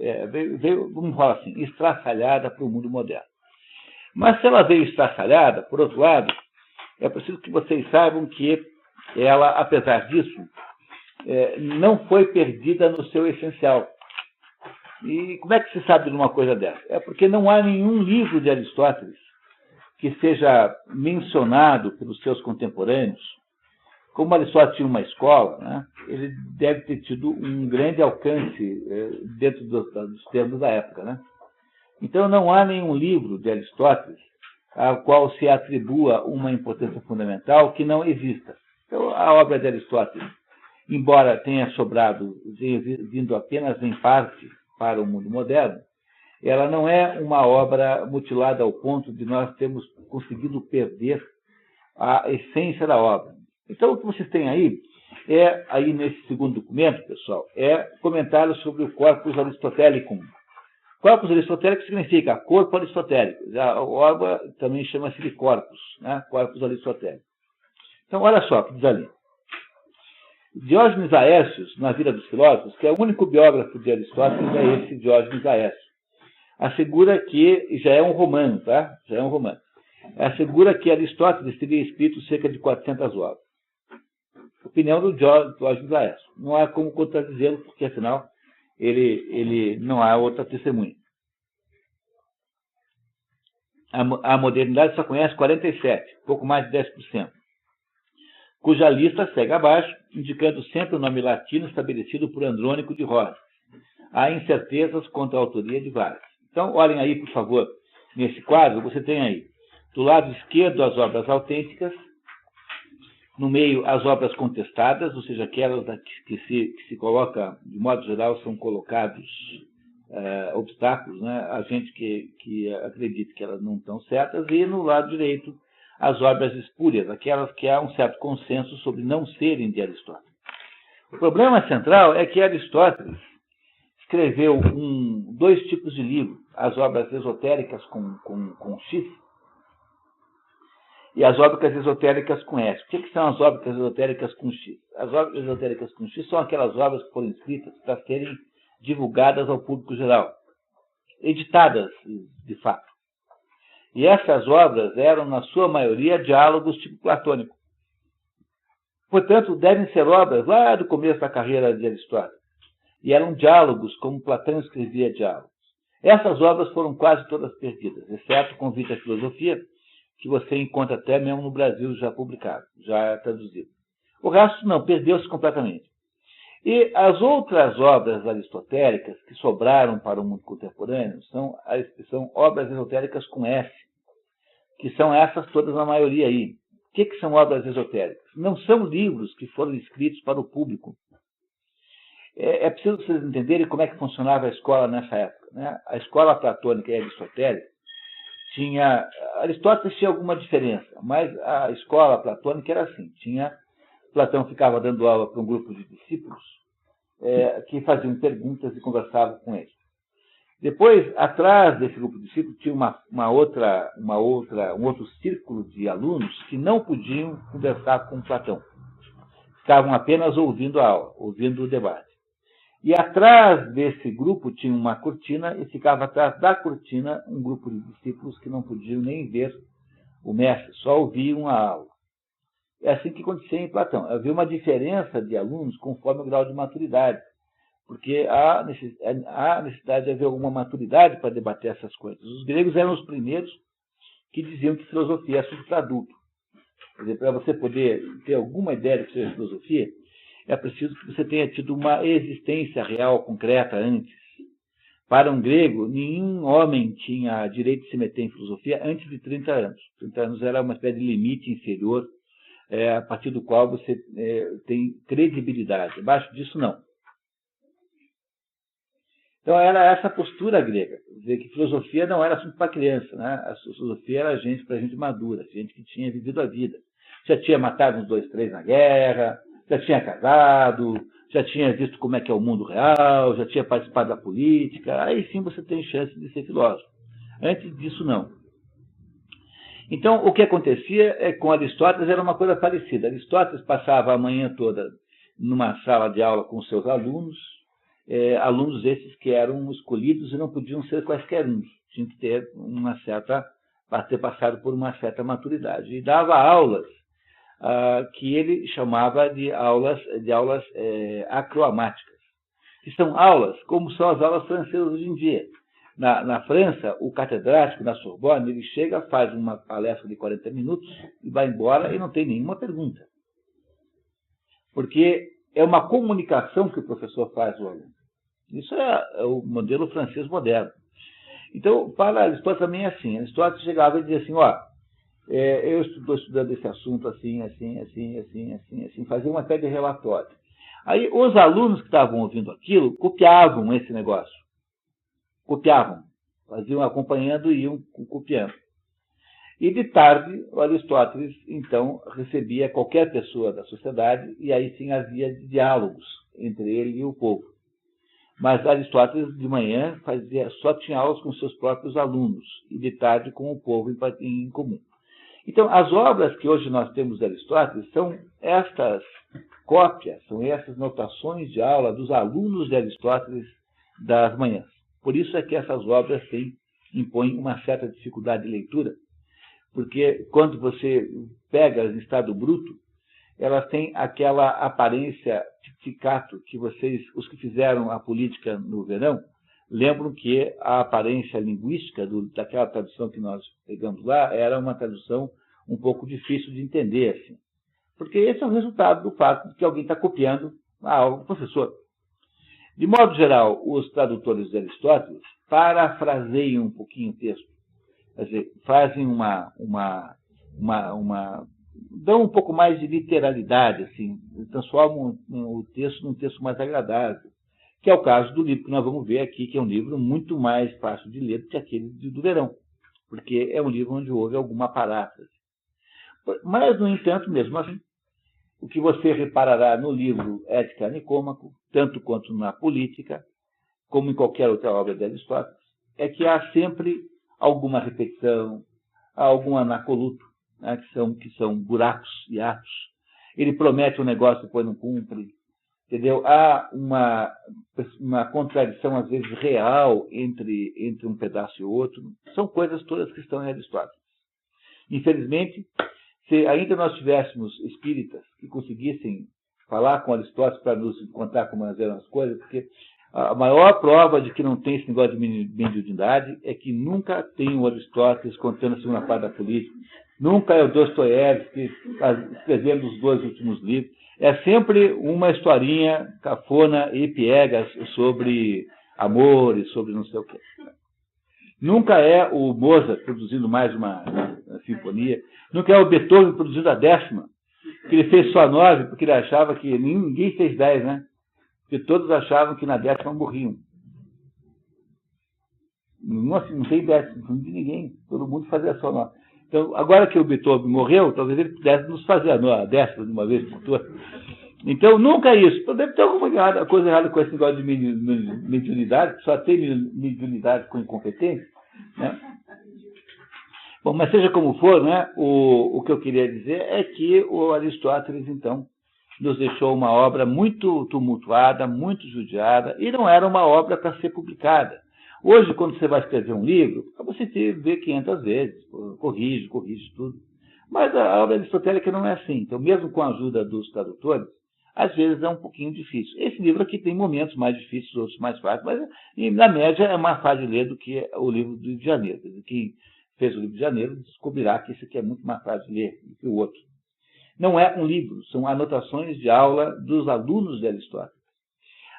vamos falar assim, estraçalhada para o mundo moderno. Mas se ela veio estraçalhada, por outro lado, é preciso que vocês saibam que ela, apesar disso, não foi perdida no seu essencial. E como é que se sabe de uma coisa dessa? É porque não há nenhum livro de Aristóteles que seja mencionado pelos seus contemporâneos. Como Aristóteles tinha uma escola, né, ele deve ter tido um grande alcance dentro dos termos da época, né? Então, não há nenhum livro de Aristóteles ao qual se atribua uma importância fundamental que não exista. Então, a obra de Aristóteles, embora tenha vindo apenas em parte para o mundo moderno, ela não é uma obra mutilada ao ponto de nós termos conseguido perder a essência da obra. Então, o que vocês têm aí nesse segundo documento, pessoal, é comentário sobre o corpus aristotelicum. Corpus aristotélico significa corpo aristotélico. A obra também chama-se de corpus, né? Corpus aristotélico. Então, olha só o que diz ali. Diógenes Laércios, na Vida dos Filósofos, que é o único biógrafo de Aristóteles, é esse Diógenes Laércio, assegura que já é um romano, tá? Já é um romano. assegura que Aristóteles teria escrito cerca de 400 obras. Opinião do Diógenes Laércio. Não há como contradizê-lo, porque, afinal, ele não há outra testemunha. A modernidade só conhece 47, pouco mais de 10%, cuja lista segue abaixo, indicando sempre o nome latino estabelecido por Andrônico de Rosas. Há incertezas quanto à autoria de várias. Então, olhem aí, por favor, nesse quadro, você tem aí, do lado esquerdo, as obras autênticas, no meio, as obras contestadas, ou seja, aquelas que se coloca, de modo geral, são colocados obstáculos, né? A gente que acredita que elas não estão certas, e no lado direito, as obras espúrias, aquelas que há um certo consenso sobre não serem de Aristóteles. O problema central é que Aristóteles escreveu dois tipos de livro, as obras esotéricas com X e as obras esotéricas com S. O que são as obras esotéricas com X? As obras esotéricas com X são aquelas obras que foram escritas para serem divulgadas ao público geral, editadas, de fato. E essas obras eram, na sua maioria, diálogos tipo platônico. Portanto, devem ser obras lá do começo da carreira de Aristóteles. E eram diálogos, como Platão escrevia diálogos. Essas obras foram quase todas perdidas, exceto o Convite à Filosofia, que você encontra até mesmo no Brasil já publicado, já traduzido. O resto não, perdeu-se completamente. E as outras obras aristotélicas que sobraram para o mundo contemporâneo são obras esotéricas com S, que são essas todas na maioria aí. O que são obras esotéricas? Não são livros que foram escritos para o público. É preciso vocês entenderem como é que funcionava a escola nessa época, né? A escola platônica e aristotélica Aristóteles tinha alguma diferença, mas a escola platônica era assim, Platão ficava dando aula para um grupo de discípulos que faziam perguntas e conversavam com eles. Depois, atrás desse grupo de discípulos, tinha um outro círculo de alunos que não podiam conversar com Platão. Ficavam apenas ouvindo a aula, ouvindo o debate. E atrás desse grupo tinha uma cortina, e ficava atrás da cortina um grupo de discípulos que não podiam nem ver o mestre, só ouviam a aula. É assim que acontecia em Platão. Havia uma diferença de alunos conforme o grau de maturidade, porque há necessidade de haver alguma maturidade para debater essas coisas. Os gregos eram os primeiros que diziam que filosofia é assunto para adulto. Quer dizer, para você poder ter alguma ideia do que seja filosofia, é preciso que você tenha tido uma existência real, concreta, antes. Para um grego, nenhum homem tinha direito de se meter em filosofia antes de 30 anos. 30 anos era uma espécie de limite inferior, a partir do qual você tem credibilidade. Abaixo disso, não. Então, era essa postura grega. Quer dizer, que filosofia não era assunto para criança, né? A filosofia era para gente madura, gente que tinha vivido a vida. Já tinha matado uns 2, 3 na guerra, já tinha casado, já tinha visto como é que é o mundo real, já tinha participado da política. Aí sim você tem chance de ser filósofo. Antes disso, não. Então, o que acontecia com Aristóteles era uma coisa parecida. Aristóteles passava a manhã toda numa sala de aula com seus alunos, alunos esses que eram escolhidos e não podiam ser quaisquer uns. Tinha que ter ter passado por uma certa maturidade. E dava aulas que ele chamava de aulas acromáticas, que são aulas como são as aulas francesas hoje em dia. Na França, o catedrático na Sorbonne, ele chega, faz uma palestra de 40 minutos e vai embora e não tem nenhuma pergunta. Porque é uma comunicação que o professor faz ao aluno. Isso é o modelo francês moderno. Então, para Aristóteles também é assim. Aristóteles chegava e dizia assim, eu estou estudando esse assunto assim, fazia uma série de relatórios. Aí os alunos que estavam ouvindo aquilo copiavam esse negócio. Copiavam. Faziam acompanhando e iam copiando. E de tarde, o Aristóteles, então, recebia qualquer pessoa da sociedade e aí sim havia diálogos entre ele e o povo. Mas Aristóteles, de manhã, só tinha aulas com seus próprios alunos e de tarde com o povo em comum. Então, as obras que hoje nós temos de Aristóteles são estas cópias, são essas notações de aula dos alunos de Aristóteles das manhãs. Por isso é que essas obras impõem uma certa dificuldade de leitura, porque quando você pega em estado bruto, elas têm aquela aparência psicato que vocês, os que fizeram a política no verão, lembram que a aparência linguística daquela tradução que nós pegamos lá era uma tradução um pouco difícil de entender, assim. Porque esse é o resultado do fato de que alguém está copiando a aula do professor. De modo geral, os tradutores de Aristóteles parafraseiam um pouquinho o texto. Quer dizer, fazem dão um pouco mais de literalidade, assim, transformam o texto num texto mais agradável, que é o caso do livro que nós vamos ver aqui, que é um livro muito mais fácil de ler do que aquele do verão, porque é um livro onde houve alguma paráfrase. Mas, no entanto, mesmo assim, o que você reparará no livro Ética Nicômaco, tanto quanto na Política, como em qualquer outra obra de Aristóteles, é que há sempre alguma repetição, algum anacoluto, né, que são buracos e atos. Ele promete um negócio e depois não cumpre. Entendeu? Há uma contradição, às vezes, real entre um pedaço e outro. São coisas todas que estão em Aristóteles. Infelizmente, se ainda nós tivéssemos espíritas que conseguissem falar com Aristóteles para nos contar como eram as coisas, porque a maior prova de que não tem esse negócio de mediunidade é que nunca tem o Aristóteles contando a segunda parte da política, nunca é o Dostoiévski escrevendo os 2 últimos livros. É sempre uma historinha cafona e piegas sobre amor e sobre não sei o quê. Nunca é o Mozart produzindo mais uma sinfonia. Nunca é o Beethoven produzindo a 10ª, que ele fez só 9, porque ele achava que ninguém fez 10, né? Porque todos achavam que na 10ª morriam. Não tem 10, não de ninguém. Todo mundo fazia só 9. Então, agora que o Beethoven morreu, talvez ele pudesse nos fazer a 10ª de uma vez por todas. Então, nunca é isso. Deve ter alguma coisa errada com esse negócio de mediunidade, só tem mediunidade com incompetência, né? Bom, mas seja como for, né, o que eu queria dizer é que o Aristóteles, então, nos deixou uma obra muito tumultuada, muito judiada, e não era uma obra para ser publicada. Hoje, quando você vai escrever um livro, você vê 500 vezes, corrige tudo. Mas a obra aristotélica não é assim. Então, mesmo com a ajuda dos tradutores, às vezes é um pouquinho difícil. Esse livro aqui tem momentos mais difíceis, outros mais fáceis, mas, na média, é mais fácil de ler do que o livro do Rio de Janeiro. Quem fez o livro de Janeiro descobrirá que esse aqui é muito mais fácil de ler do que o outro. Não é um livro, são anotações de aula dos alunos de Aristóteles.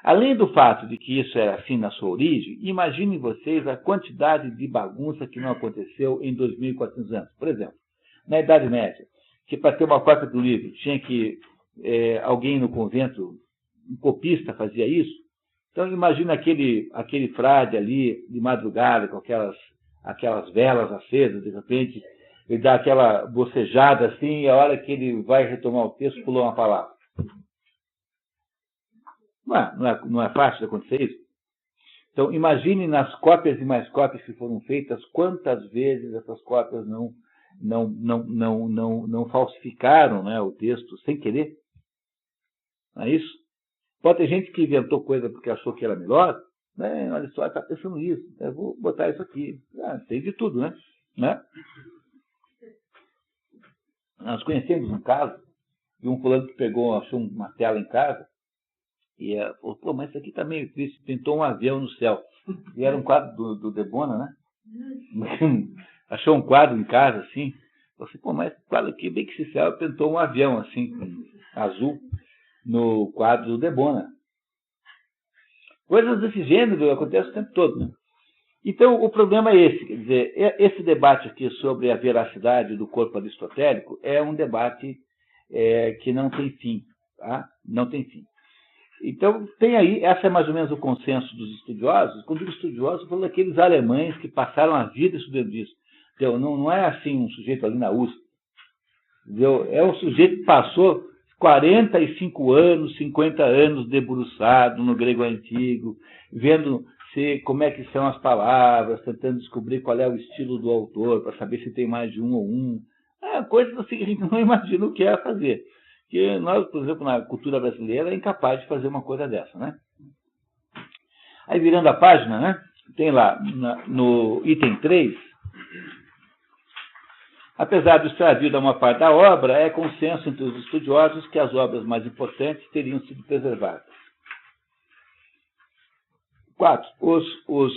Além do fato de que isso era assim na sua origem, imaginem vocês a quantidade de bagunça que não aconteceu em 2.400 anos. Por exemplo, na Idade Média, que para ter uma cópia do livro tinha que alguém no convento, um copista, fazia isso. Então imagina aquele frade ali de madrugada com aquelas velas acesas, de repente ele dá aquela bocejada assim, e a hora que ele vai retomar o texto, pulou uma palavra. Não é fácil de acontecer isso? Então, imagine nas cópias e mais cópias que foram feitas, quantas vezes essas cópias não falsificaram, né, o texto sem querer. Não é isso? Pode ter gente que inventou coisa porque achou que era melhor. Né? Olha só, está pensando nisso. Eu vou botar isso aqui. Tem de tudo, né? Nós conhecemos um caso de um fulano que achou uma tela em casa e falou, pô, mas isso aqui está meio triste. Pintou um avião no céu. E era um quadro do Debona, né? Achou um quadro em casa, assim. Falou assim, pô, mas esse quadro aqui, bem que esse céu, pintou um avião, assim, azul, no quadro do Debona. Coisas desse gênero acontecem o tempo todo, né? Então, o problema é esse. Quer dizer, esse debate aqui sobre a veracidade do corpo aristotélico é um debate que não tem fim. Tá? Não tem fim. Então, tem aí, essa é mais ou menos o consenso dos estudiosos. Quando digo estudiosos, eu falo daqueles alemães que passaram a vida estudando isso. Então, não é assim um sujeito ali na USP. Entendeu? É um sujeito que passou 45 anos, 50 anos debruçado no grego antigo, vendo como é que são as palavras, tentando descobrir qual é o estilo do autor, para saber se tem mais de um ou um. Coisas assim que a gente não imagina o que é fazer. Que nós, por exemplo, na cultura brasileira, é incapaz de fazer uma coisa dessa, né? Aí, virando a página, né? Tem lá, no item 3, Apesar do extravio da maior parte da obra, é consenso entre os estudiosos que as obras mais importantes teriam sido preservadas. 4. Os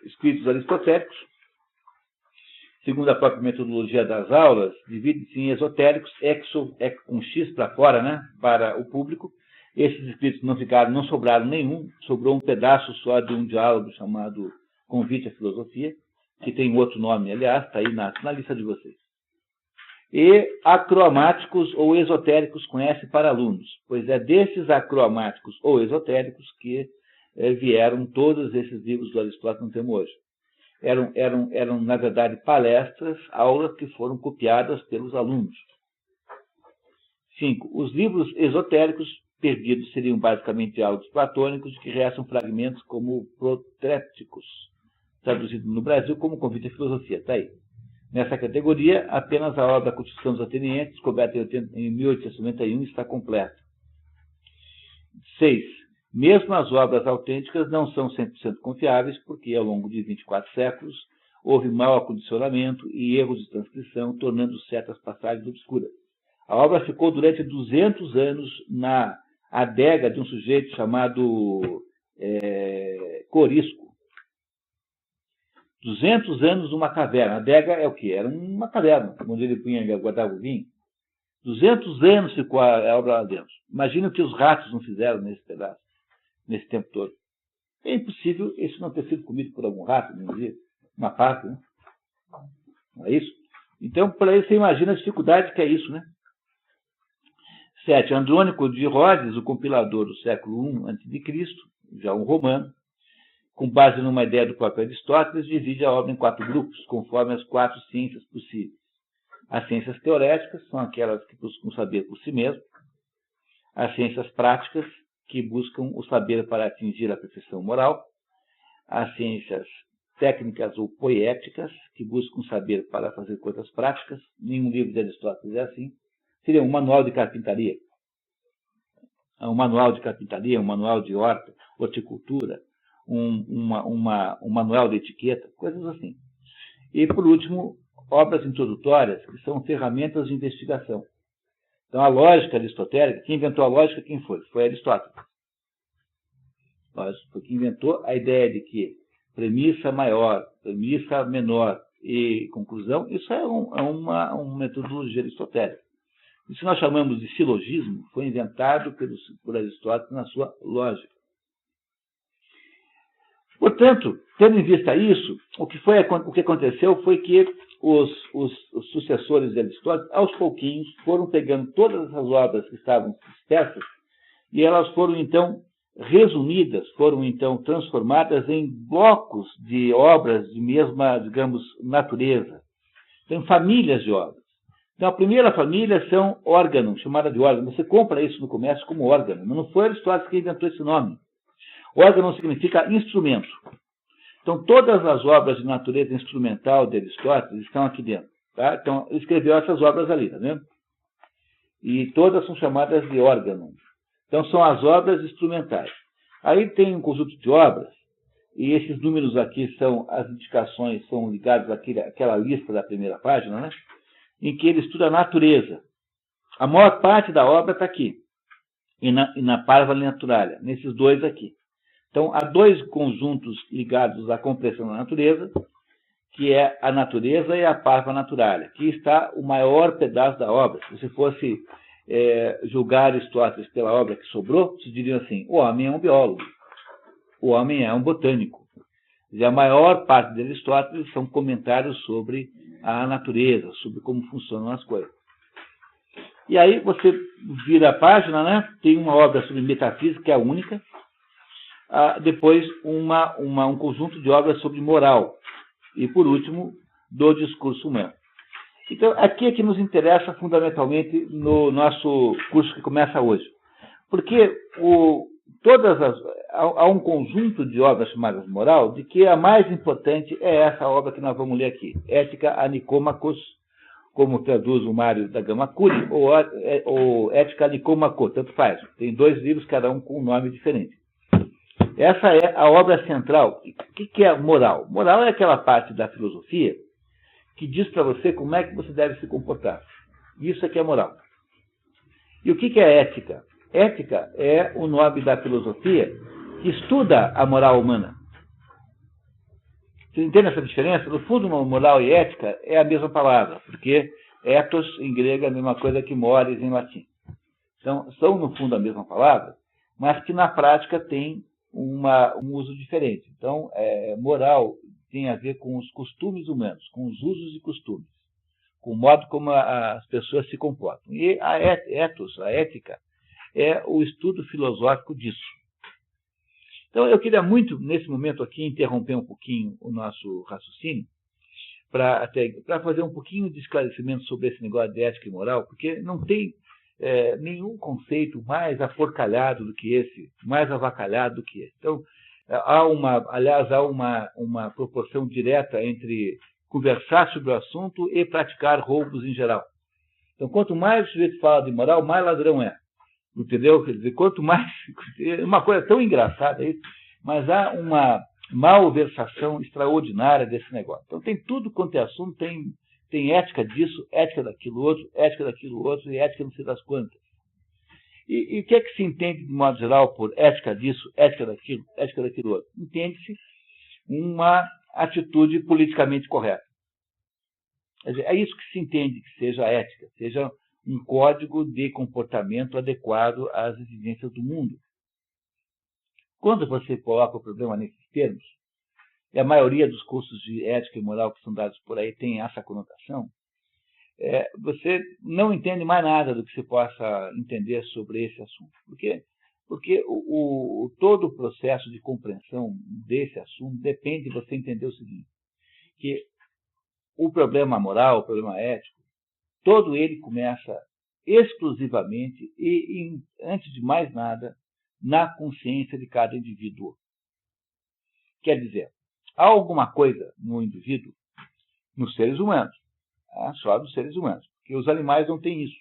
escritos aristotélicos, segundo a própria metodologia das aulas, dividem-se em esotéricos, com X para fora, né, para o público. Esses escritos não sobraram nenhum, sobrou um pedaço só de um diálogo chamado Convite à Filosofia, que tem outro nome, aliás, está aí na lista de vocês. E acromáticos ou esotéricos com S para alunos, pois é desses acromáticos ou esotéricos que vieram todos esses livros do Aristóteles que não temos hoje. Eram, na verdade, palestras, aulas que foram copiadas pelos alunos. 5. Os livros esotéricos perdidos seriam basicamente diálogos platônicos, de que restam fragmentos como protréticos, traduzido no Brasil como Convite à Filosofia. Está aí. Nessa categoria, apenas a obra Constituição dos Atenienses, descoberta em 1891, está completa. 6. Mesmo as obras autênticas não são 100% confiáveis, porque ao longo de 24 séculos houve mau acondicionamento e erros de transcrição, tornando certas passagens obscuras. A obra ficou durante 200 anos na adega de um sujeito chamado Corisco. 200 anos numa caverna. A adega é o quê? Era uma caverna, onde ele guardava o vinho. 200 anos ficou a obra lá dentro. Imagina o que os ratos não fizeram nesse pedaço, nesse tempo todo. É impossível isso não ter sido comido por algum rato, não dia, uma pata, né? Não é isso? Então, por aí você imagina a dificuldade que é isso, né? 7. Andrônico de Rhodes, o compilador do século I a.C., já um romano, com base numa ideia do próprio Aristóteles, divide a obra em 4 grupos, conforme as 4 ciências possíveis. As ciências teoréticas são aquelas que buscam saber por si mesmo. As ciências práticas, que buscam o saber para atingir a perfeição moral. As ciências técnicas ou poéticas, que buscam saber para fazer coisas práticas. Nenhum livro de Aristóteles é assim. Seria um manual de carpintaria. Um manual de carpintaria, um manual de horticultura, um manual de etiqueta, coisas assim. E, por último, obras introdutórias, que são ferramentas de investigação. Então, a lógica aristotélica, quem inventou a lógica, quem foi? Foi Aristóteles. Foi quem inventou a ideia de que premissa maior, premissa menor e conclusão, isso é uma metodologia aristotélica. Isso nós chamamos de silogismo, foi inventado por Aristóteles na sua lógica. Portanto, tendo em vista isso, o que aconteceu foi que os sucessores de Aristóteles, aos pouquinhos, foram pegando todas essas obras que estavam dispersas e elas foram, então, resumidas, foram, então, transformadas em blocos de obras de mesma, digamos, natureza. Então, famílias de obras. Então, a primeira família são órgãos, chamada de órgão. Você compra isso no comércio como órgão, mas não foi Aristóteles que inventou esse nome. Órgão significa instrumento. Então, todas as obras de natureza instrumental de Aristóteles estão aqui dentro. Tá? Então, ele escreveu essas obras ali, tá vendo? E todas são chamadas de órgão. Então, são as obras instrumentais. Aí tem um conjunto de obras, e esses números aqui são as indicações, são ligados àquela lista da primeira página, né? Em que ele estuda a natureza. A maior parte da obra está aqui, e na Parva Naturalia, nesses dois aqui. Então, há 2 conjuntos ligados à compreensão da natureza, que é a natureza e a Parva Naturalia. Aqui está o maior pedaço da obra. Se você fosse julgar Aristóteles pela obra que sobrou, se diria assim: o homem é um biólogo, o homem é um botânico. E a maior parte de Aristóteles são comentários sobre a natureza, sobre como funcionam as coisas. E aí você vira a página, né? Tem uma obra sobre metafísica, que é a única. Depois um conjunto de obras sobre moral. E, por último, do discurso humano. Então, aqui é que nos interessa fundamentalmente no nosso curso que começa hoje. Porque há um conjunto de obras chamadas moral, de que a mais importante é essa obra que nós vamos ler aqui, Ética a Nicômacos, como traduz o Mário da Gama Curi, ou Ética a Nicômaco, tanto faz. Tem 2 livros, cada um com um nome diferente. Essa é a obra central. O que é moral? Moral é aquela parte da filosofia que diz para você como é que você deve se comportar. Isso aqui é moral. E o que é ética? Ética é o nome da filosofia que estuda a moral humana. Você entende essa diferença? No fundo, moral e ética é a mesma palavra, porque ethos em grego é a mesma coisa que mores em latim. Então, são no fundo a mesma palavra, mas que na prática tem um uso diferente. Então, moral tem a ver com os costumes humanos, com os usos e costumes, com o modo como as pessoas se comportam. E a ethos, a ética, é o estudo filosófico disso. Então, eu queria muito, nesse momento aqui, interromper um pouquinho o nosso raciocínio, para fazer um pouquinho de esclarecimento sobre esse negócio de ética e moral, porque não tem nenhum conceito mais aporcalhado do que esse, mais avacalhado do que esse. Então, há uma proporção direta entre conversar sobre o assunto e praticar roubos em geral. Então, quanto mais o sujeito fala de moral, mais ladrão é. Entendeu? Quer dizer, quanto mais... É uma coisa tão engraçada isso, mas há uma malversação extraordinária desse negócio. Então, tem tudo quanto é assunto, tem ética disso, ética daquilo outro e ética não sei das quantas. E o que é que se entende, de modo geral, por ética disso, ética daquilo outro? Entende-se uma atitude politicamente correta. Quer dizer, é isso que se entende que seja ética, seja um código de comportamento adequado às exigências do mundo. Quando você coloca o problema nesses termos, e a maioria dos cursos de ética e moral que são dados por aí tem essa conotação, você não entende mais nada do que você possa entender sobre esse assunto. Por quê? Porque todo o processo de compreensão desse assunto depende de você entender o seguinte, que o problema moral, o problema ético, todo ele começa exclusivamente e, antes de mais nada, na consciência de cada indivíduo. Quer dizer, há alguma coisa no indivíduo, nos seres humanos, só dos seres humanos, porque os animais não têm isso.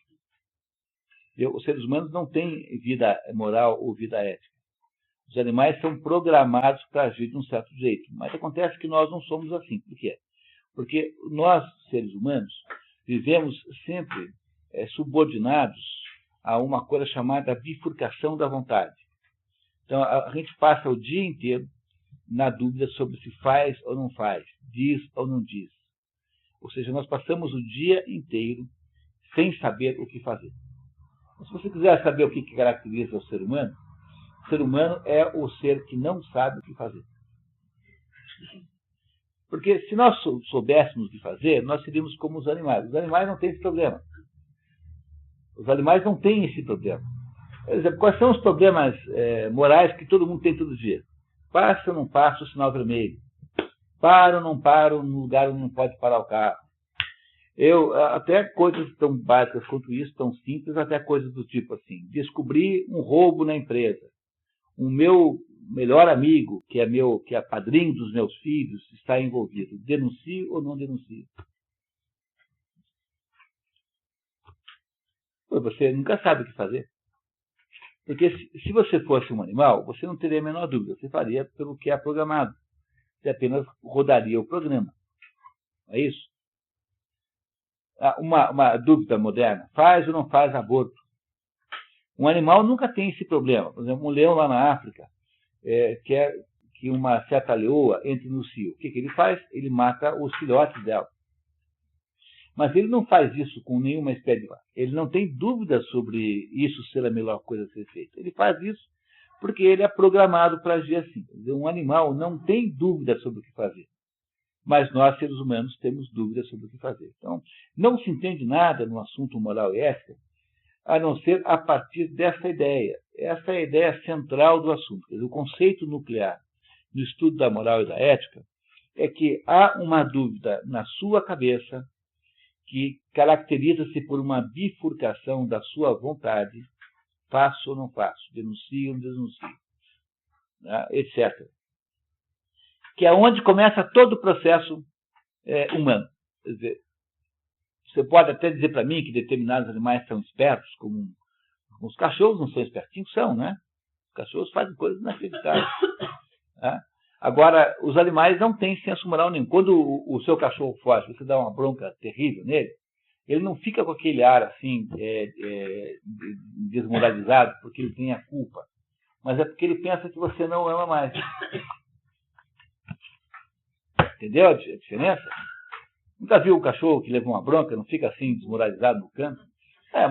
Os seres humanos não têm vida moral ou vida ética. Os animais são programados para agir de um certo jeito, mas acontece que nós não somos assim. Por quê? Porque nós, seres humanos, vivemos sempre subordinados a uma coisa chamada bifurcação da vontade. Então, a gente passa o dia inteiro na dúvida sobre se faz ou não faz, diz ou não diz. Ou seja, nós passamos o dia inteiro sem saber o que fazer. Mas, se você quiser saber o que caracteriza o ser humano é o ser que não sabe o que fazer. Porque se nós soubéssemos o que fazer, nós seríamos como os animais. Os animais não têm esse problema. Os animais não têm esse problema. Por exemplo, quais são os problemas morais que todo mundo tem todo dia? Passa ou não passa o sinal vermelho? Paro ou não paro no lugar onde não pode parar o carro? Até coisas tão básicas quanto isso, tão simples, até coisas do tipo assim, descobri um roubo na empresa. O meu melhor amigo, que é padrinho dos meus filhos, está envolvido. Denuncio ou não denuncio? Você nunca sabe o que fazer. Porque se você fosse um animal, você não teria a menor dúvida. Você faria pelo que é programado. Você apenas rodaria o programa. É isso? Uma dúvida moderna. Faz ou não faz aborto? Um animal nunca tem esse problema. Por exemplo, um leão lá na África quer que uma certa leoa entre no cio. O que ele faz? Ele mata os filhotes dela. Mas ele não faz isso com nenhuma espécie de... Ele não tem dúvida sobre isso ser a melhor coisa a ser feita. Ele faz isso porque ele é programado para agir assim. Um animal não tem dúvida sobre o que fazer. Mas nós, seres humanos, temos dúvidas sobre o que fazer. Então, não se entende nada no assunto moral e ética, a não ser a partir dessa ideia. Essa é a ideia central do assunto. Quer dizer, o conceito nuclear no estudo da moral e da ética é que há uma dúvida na sua cabeça que caracteriza-se por uma bifurcação da sua vontade, faço ou não faço, denuncio ou não denuncio, né, etc. Que é onde começa todo o processo humano. Quer dizer, você pode até dizer para mim que determinados animais são espertos, como os cachorros não são espertinhos, são, né? Os cachorros fazem coisas inacreditáveis. Né? Agora, os animais não têm senso moral nenhum. Quando o seu cachorro foge, você dá uma bronca terrível nele, ele não fica com aquele ar assim, desmoralizado, porque ele tem a culpa. Mas é porque ele pensa que você não ama mais. Entendeu a diferença? Nunca viu um cachorro que leva uma bronca, não fica assim desmoralizado no canto?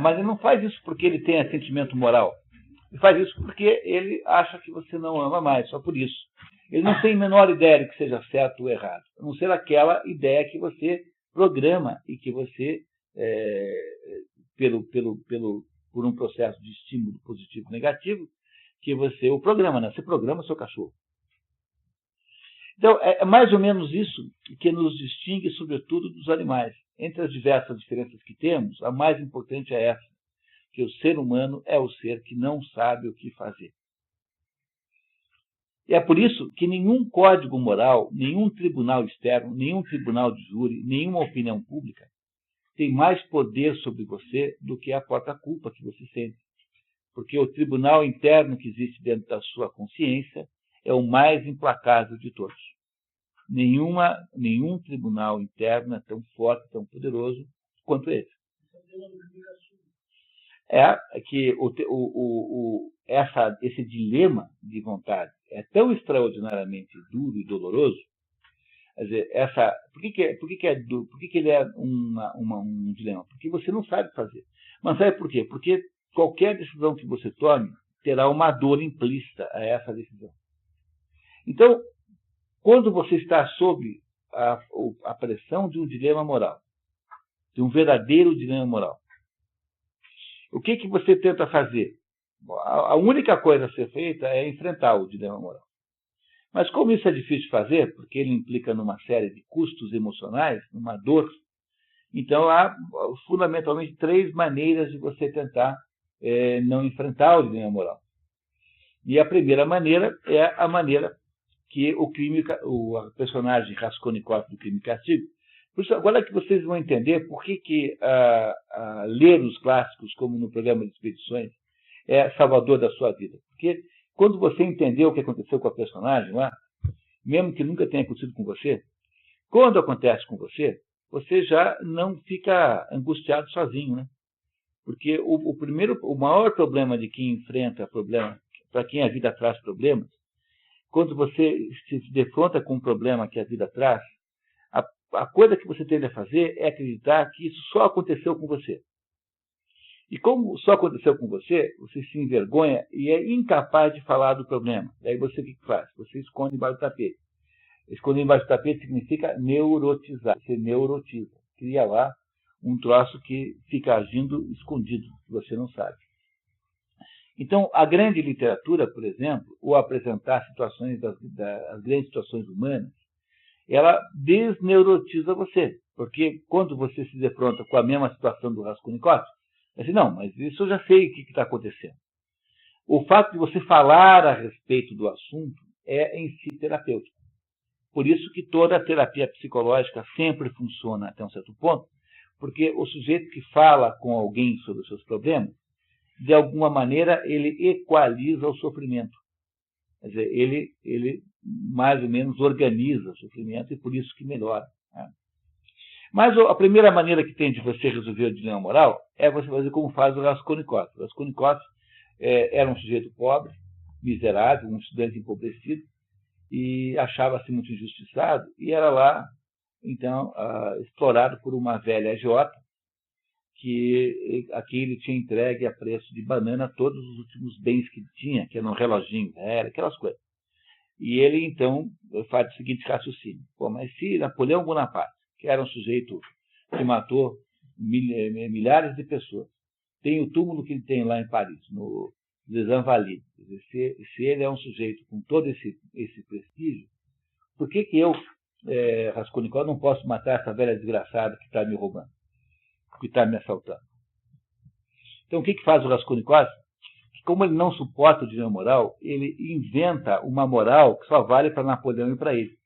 Mas ele não faz isso porque ele tem sentimento moral. Ele faz isso porque ele acha que você não ama mais, só por isso. Ele não tem a menor ideia de que seja certo ou errado, a não ser aquela ideia que você programa e que você, por um processo de estímulo positivo e negativo, que você o programa, né? Você programa o seu cachorro. Então, é mais ou menos isso que nos distingue, sobretudo, dos animais. Entre as diversas diferenças que temos, a mais importante é essa, que o ser humano é o ser que não sabe o que fazer. E é por isso que nenhum código moral, nenhum tribunal externo, nenhum tribunal de júri, nenhuma opinião pública tem mais poder sobre você do que a própria culpa que você sente. Porque o tribunal interno que existe dentro da sua consciência é o mais implacável de todos. Nenhum tribunal interno é tão forte, tão poderoso quanto esse. É que esse dilema de vontade é tão extraordinariamente duro e doloroso. Quer dizer, por que ele é um dilema? Porque você não sabe fazer. Mas sabe por quê? Porque qualquer decisão que você tome terá uma dor implícita a essa decisão. Então, quando você está sob a pressão de um dilema moral, de um verdadeiro dilema moral, o que você tenta fazer? A única coisa a ser feita é enfrentar o dilema moral. Mas como isso é difícil de fazer, porque ele implica numa série de custos emocionais, numa dor, então há fundamentalmente 3 maneiras de você tentar não enfrentar o dilema moral. E a primeira maneira é a maneira que a personagem Raskolnikov do Crime e Castigo. Por isso, agora que vocês vão entender por que ler os clássicos, como no programa de expedições, é salvador da sua vida. Porque quando você entendeu o que aconteceu com a personagem lá, mesmo que nunca tenha acontecido com você, quando acontece com você, você já não fica angustiado sozinho, né? Porque o maior problema de quem enfrenta problema, para quem a vida traz problemas, quando você se defronta com um problema que a vida traz, a coisa que você tende a fazer é acreditar que isso só aconteceu com você. E como só aconteceu com você, você se envergonha e é incapaz de falar do problema. Daí você o que faz? Você esconde embaixo do tapete. Esconder embaixo do tapete significa neurotizar. Você neurotiza. Cria lá um troço que fica agindo escondido, que você não sabe. Então, a grande literatura, por exemplo, ou apresentar situações as grandes situações humanas, ela desneurotiza você. Porque quando você se defronta com a mesma situação do Raskolnikov, você diz, não, mas isso eu já sei o que está acontecendo. O fato de você falar a respeito do assunto é em si terapêutico. Por isso que toda a terapia psicológica sempre funciona até um certo ponto, porque o sujeito que fala com alguém sobre os seus problemas, de alguma maneira, ele equaliza o sofrimento. Quer dizer, ele mais ou menos organiza o sofrimento e por isso que melhora. Né? Mas a primeira maneira que tem de você resolver o dilema moral é você fazer como faz o Raskolnikov. O Raskolnikov era um sujeito pobre, miserável, um estudante empobrecido, e achava-se muito injustiçado, e era lá, então, explorado por uma velha agiota, a que ele tinha entregue a preço de banana todos os últimos bens que ele tinha, que era um reloginho, aquelas coisas. E ele, então, faz o seguinte raciocínio. Pô, mas se Napoleão Bonaparte, que era um sujeito que matou milhares de pessoas, tem o túmulo que ele tem lá em Paris, no Les Invalides, se ele é um sujeito com todo esse prestígio, por que eu, Raskolnikov, não posso matar essa velha desgraçada que está me roubando, que está me assaltando? Então, o que faz o Raskolnikov? Como ele não suporta o dilema moral, ele inventa uma moral que só vale para Napoleão e para ele.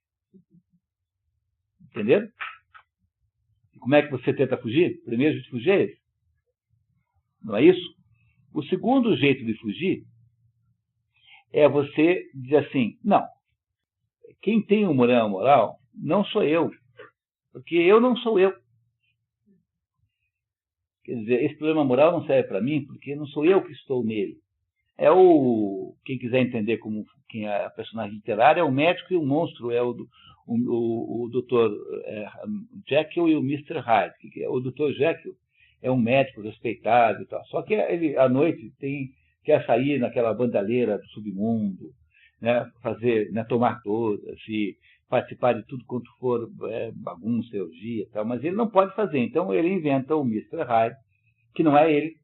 Entenderam? E como é que você tenta fugir? O primeiro jeito de fugir é esse. Não é isso? O segundo jeito de fugir é você dizer assim, não, quem tem um problema moral não sou eu, porque eu não sou eu. Quer dizer, esse problema moral não serve para mim, porque não sou eu que estou nele. Quem quiser entender como quem é a personagem literária, é o médico e o monstro, é o Dr. Jekyll e o Mr. Hyde. O Dr. Jekyll é um médico respeitado e tal, só que ele, à noite, quer sair naquela bandalheira do submundo, né, tomar todas e participar de tudo quanto for bagunça, orgia e tal, mas ele não pode fazer, então ele inventa o Mr. Hyde, que não é ele.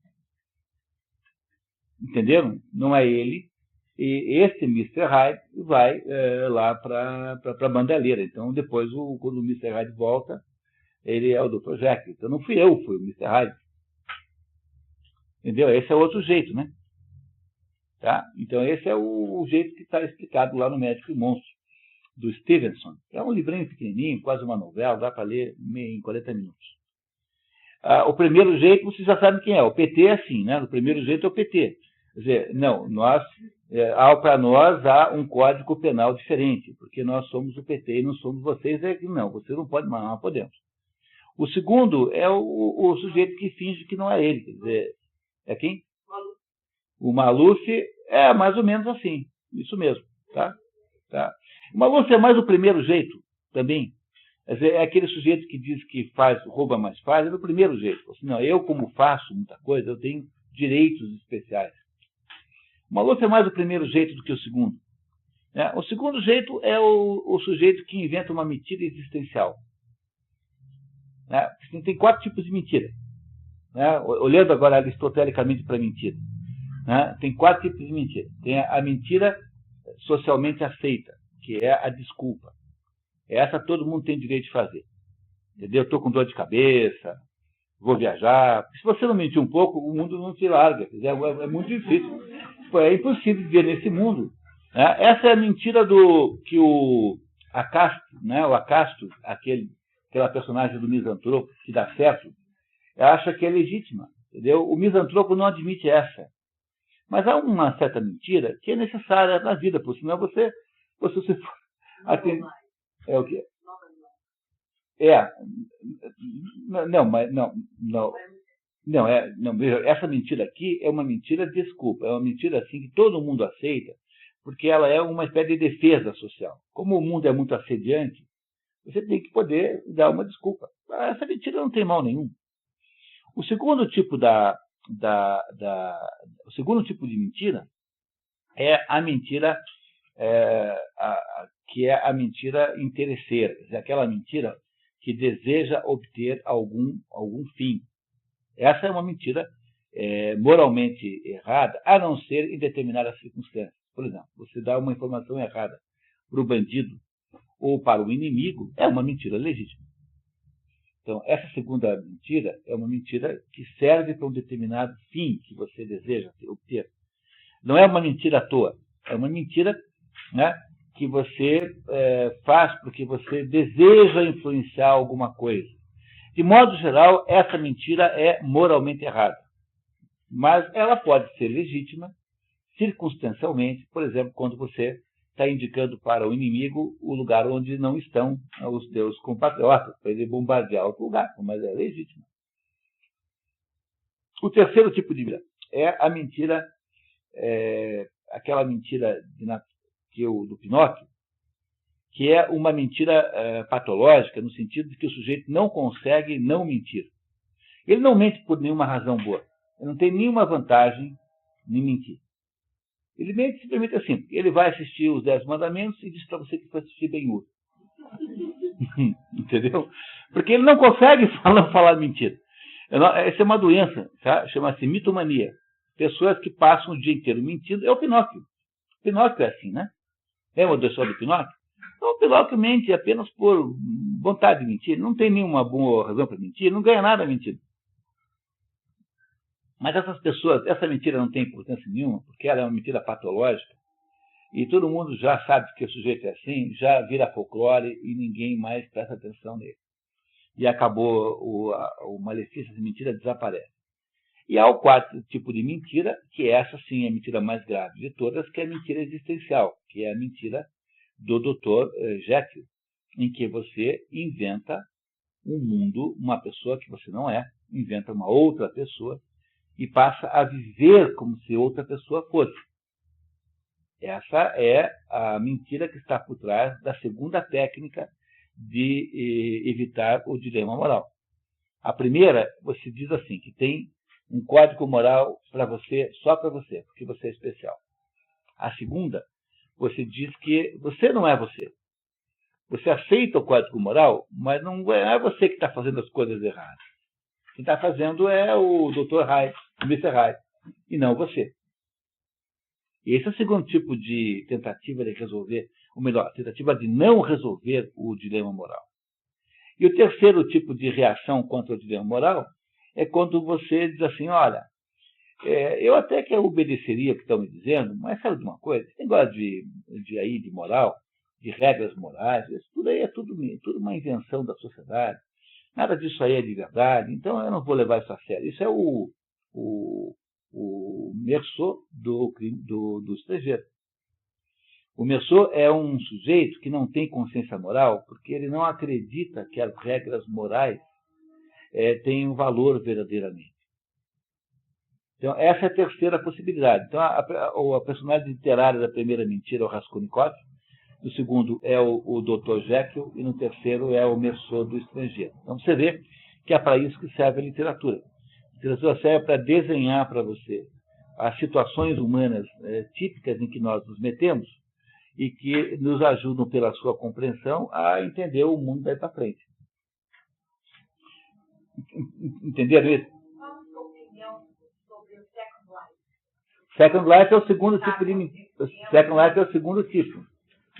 Entenderam? Não é ele. E esse Mr. Hyde vai lá para a bandalheira. Então, depois, quando o Mr. Hyde volta, ele é o Dr. Jekyll. Então, não fui eu, foi o Mr. Hyde. Entendeu? Esse é outro jeito, né? Tá? Então, esse é o jeito que está explicado lá no Médico e Monstro, do Stevenson. É um livrinho pequenininho, quase uma novela, dá para ler em 40 minutos. O primeiro jeito, vocês já sabem quem é. O PT é assim, né? O primeiro jeito é o PT. Quer dizer, não, para nós há um código penal diferente, porque nós somos o PT e não somos vocês. Não, vocês não podem, mas nós podemos. O segundo é o sujeito que finge que não é ele. Quer dizer, é quem? O Maluf é mais ou menos assim, isso mesmo. Tá? O Maluf é mais o primeiro jeito também. Quer dizer, é aquele sujeito que diz que rouba, mas faz, é do primeiro jeito. Assim, não, eu, como faço muita coisa, eu tenho direitos especiais. O Maluf é mais o primeiro jeito do que o segundo. Né? O segundo jeito é o sujeito que inventa uma mentira existencial. Né? Tem 4 tipos de mentira. Né? Olhando agora aristotelicamente para a mentira. Né? Tem 4 tipos de mentira. Tem a mentira socialmente aceita, que é a desculpa. Essa todo mundo tem direito de fazer. Entendeu? Estou com dor de cabeça, vou viajar. Se você não mentir um pouco, o mundo não te larga. É muito difícil. É impossível viver nesse mundo. Né? Essa é a mentira que o Acasto, né? O Acasto, aquela personagem do misantropo, que dá certo, acha que é legítima. Entendeu? O misantropo não admite essa. Mas há uma certa mentira que é necessária na vida, porque senão você é o quê? Essa mentira aqui é uma mentira desculpa, é uma mentira assim que todo mundo aceita, porque ela é uma espécie de defesa social. Como o mundo é muito assediante, você tem que poder dar uma desculpa. Essa mentira não tem mal nenhum. O segundo tipo o segundo tipo de mentira é a mentira que é a mentira interesseira, quer dizer, aquela mentira que deseja obter algum fim. Essa é uma mentira moralmente errada, a não ser em determinadas circunstâncias. Por exemplo, você dá uma informação errada para o bandido ou para o inimigo, é uma mentira legítima. Então, essa segunda mentira é uma mentira que serve para um determinado fim que você deseja obter. Não é uma mentira à toa, é uma mentira, né, que você faz porque você deseja influenciar alguma coisa. De modo geral, essa mentira é moralmente errada. Mas ela pode ser legítima, circunstancialmente, por exemplo, quando você está indicando para o inimigo o lugar onde não estão os teus compatriotas, para ele bombardear outro lugar, mas é legítimo. O terceiro tipo de mentira é a mentira, aquela mentira do Pinóquio, que é uma mentira patológica, no sentido de que o sujeito não consegue não mentir. Ele não mente por nenhuma razão boa. Ele não tem nenhuma vantagem em mentir. Ele mente simplesmente assim. Ele vai assistir os 10 mandamentos e diz para você que foi assistir Ben-Hur. Entendeu? Porque ele não consegue falar mentira. Essa é uma doença, tá? Chama-se mitomania. Pessoas que passam o dia inteiro mentindo. É o Pinóquio. O Pinóquio é assim, né? Lembra do história do Pinóquio? Então, o Pinóquio mente apenas por vontade de mentir. Não tem nenhuma boa razão para mentir. Não ganha nada mentindo. Mas essas pessoas, essa mentira não tem importância nenhuma, porque ela é uma mentira patológica, e todo mundo já sabe que o sujeito é assim, já vira folclore e ninguém mais presta atenção nele. E acabou, o malefício de mentira desaparece. E há o quarto tipo de mentira, que essa sim é a mentira mais grave de todas, que é a mentira existencial, que é a mentira do Dr. Jekyll, em que você inventa um mundo, uma pessoa que você não é, inventa uma outra pessoa e passa a viver como se outra pessoa fosse. Essa é a mentira que está por trás da segunda técnica de evitar o dilema moral. A primeira, você diz assim, que tem um código moral para você, só para você, porque você é especial. A segunda, você diz que você não é você. Você aceita o código moral, mas não é você que está fazendo as coisas erradas. Quem está fazendo é o Dr. Hyde, o Mr. Hyde, e não você. E esse é o segundo tipo de tentativa de resolver, ou melhor, tentativa de não resolver o dilema moral. E o terceiro tipo de reação contra o dilema moral é quando você diz assim, olha, eu até que obedeceria o que estão me dizendo, mas sabe de uma coisa? Esse negócio de moral, de regras morais, isso tudo aí é tudo uma invenção da sociedade. Nada disso aí é de verdade, então eu não vou levar isso a sério. Isso é o Meursault do estrangeiro. O Meursault é um sujeito que não tem consciência moral porque ele não acredita que as regras morais têm um valor verdadeiramente. Então, essa é a terceira possibilidade. Então, a personagem literária da primeira mentira é o Raskolnikov, no segundo é o Dr. Jekyll e no terceiro é o Meursault do estrangeiro. Então, você vê que é para isso que serve a literatura. A literatura serve para desenhar para você as situações humanas típicas em que nós nos metemos e que nos ajudam, pela sua compreensão, a entender o mundo daí para frente. Entenderam isso? Qual a sua opinião sobre o Second Life? Second Life é o segundo tipo de mentira. Second Life é o segundo tipo.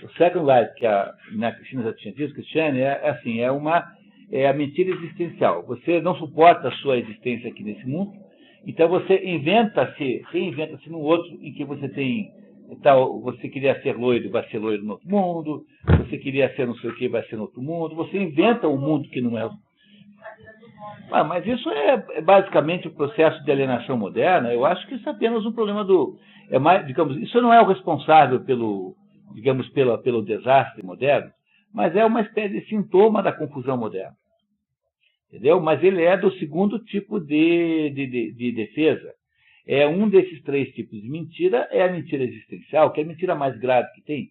O Second Life, que a Cristina já tinha dito, Cristiane, é a mentira existencial. Você não suporta a sua existência aqui nesse mundo, então você reinventa-se num outro em que você tem você queria ser loiro, vai ser loiro no outro mundo, você queria ser não sei o que, vai ser no outro mundo, você inventa um mundo que não é. Mas isso é basicamente o processo de alienação moderna. Eu acho que isso é apenas um problema isso não é o responsável pelo desastre moderno, mas é uma espécie de sintoma da confusão moderna. Entendeu? Mas ele é do segundo tipo de defesa. É um desses três tipos de mentira, é a mentira existencial, que é a mentira mais grave que tem.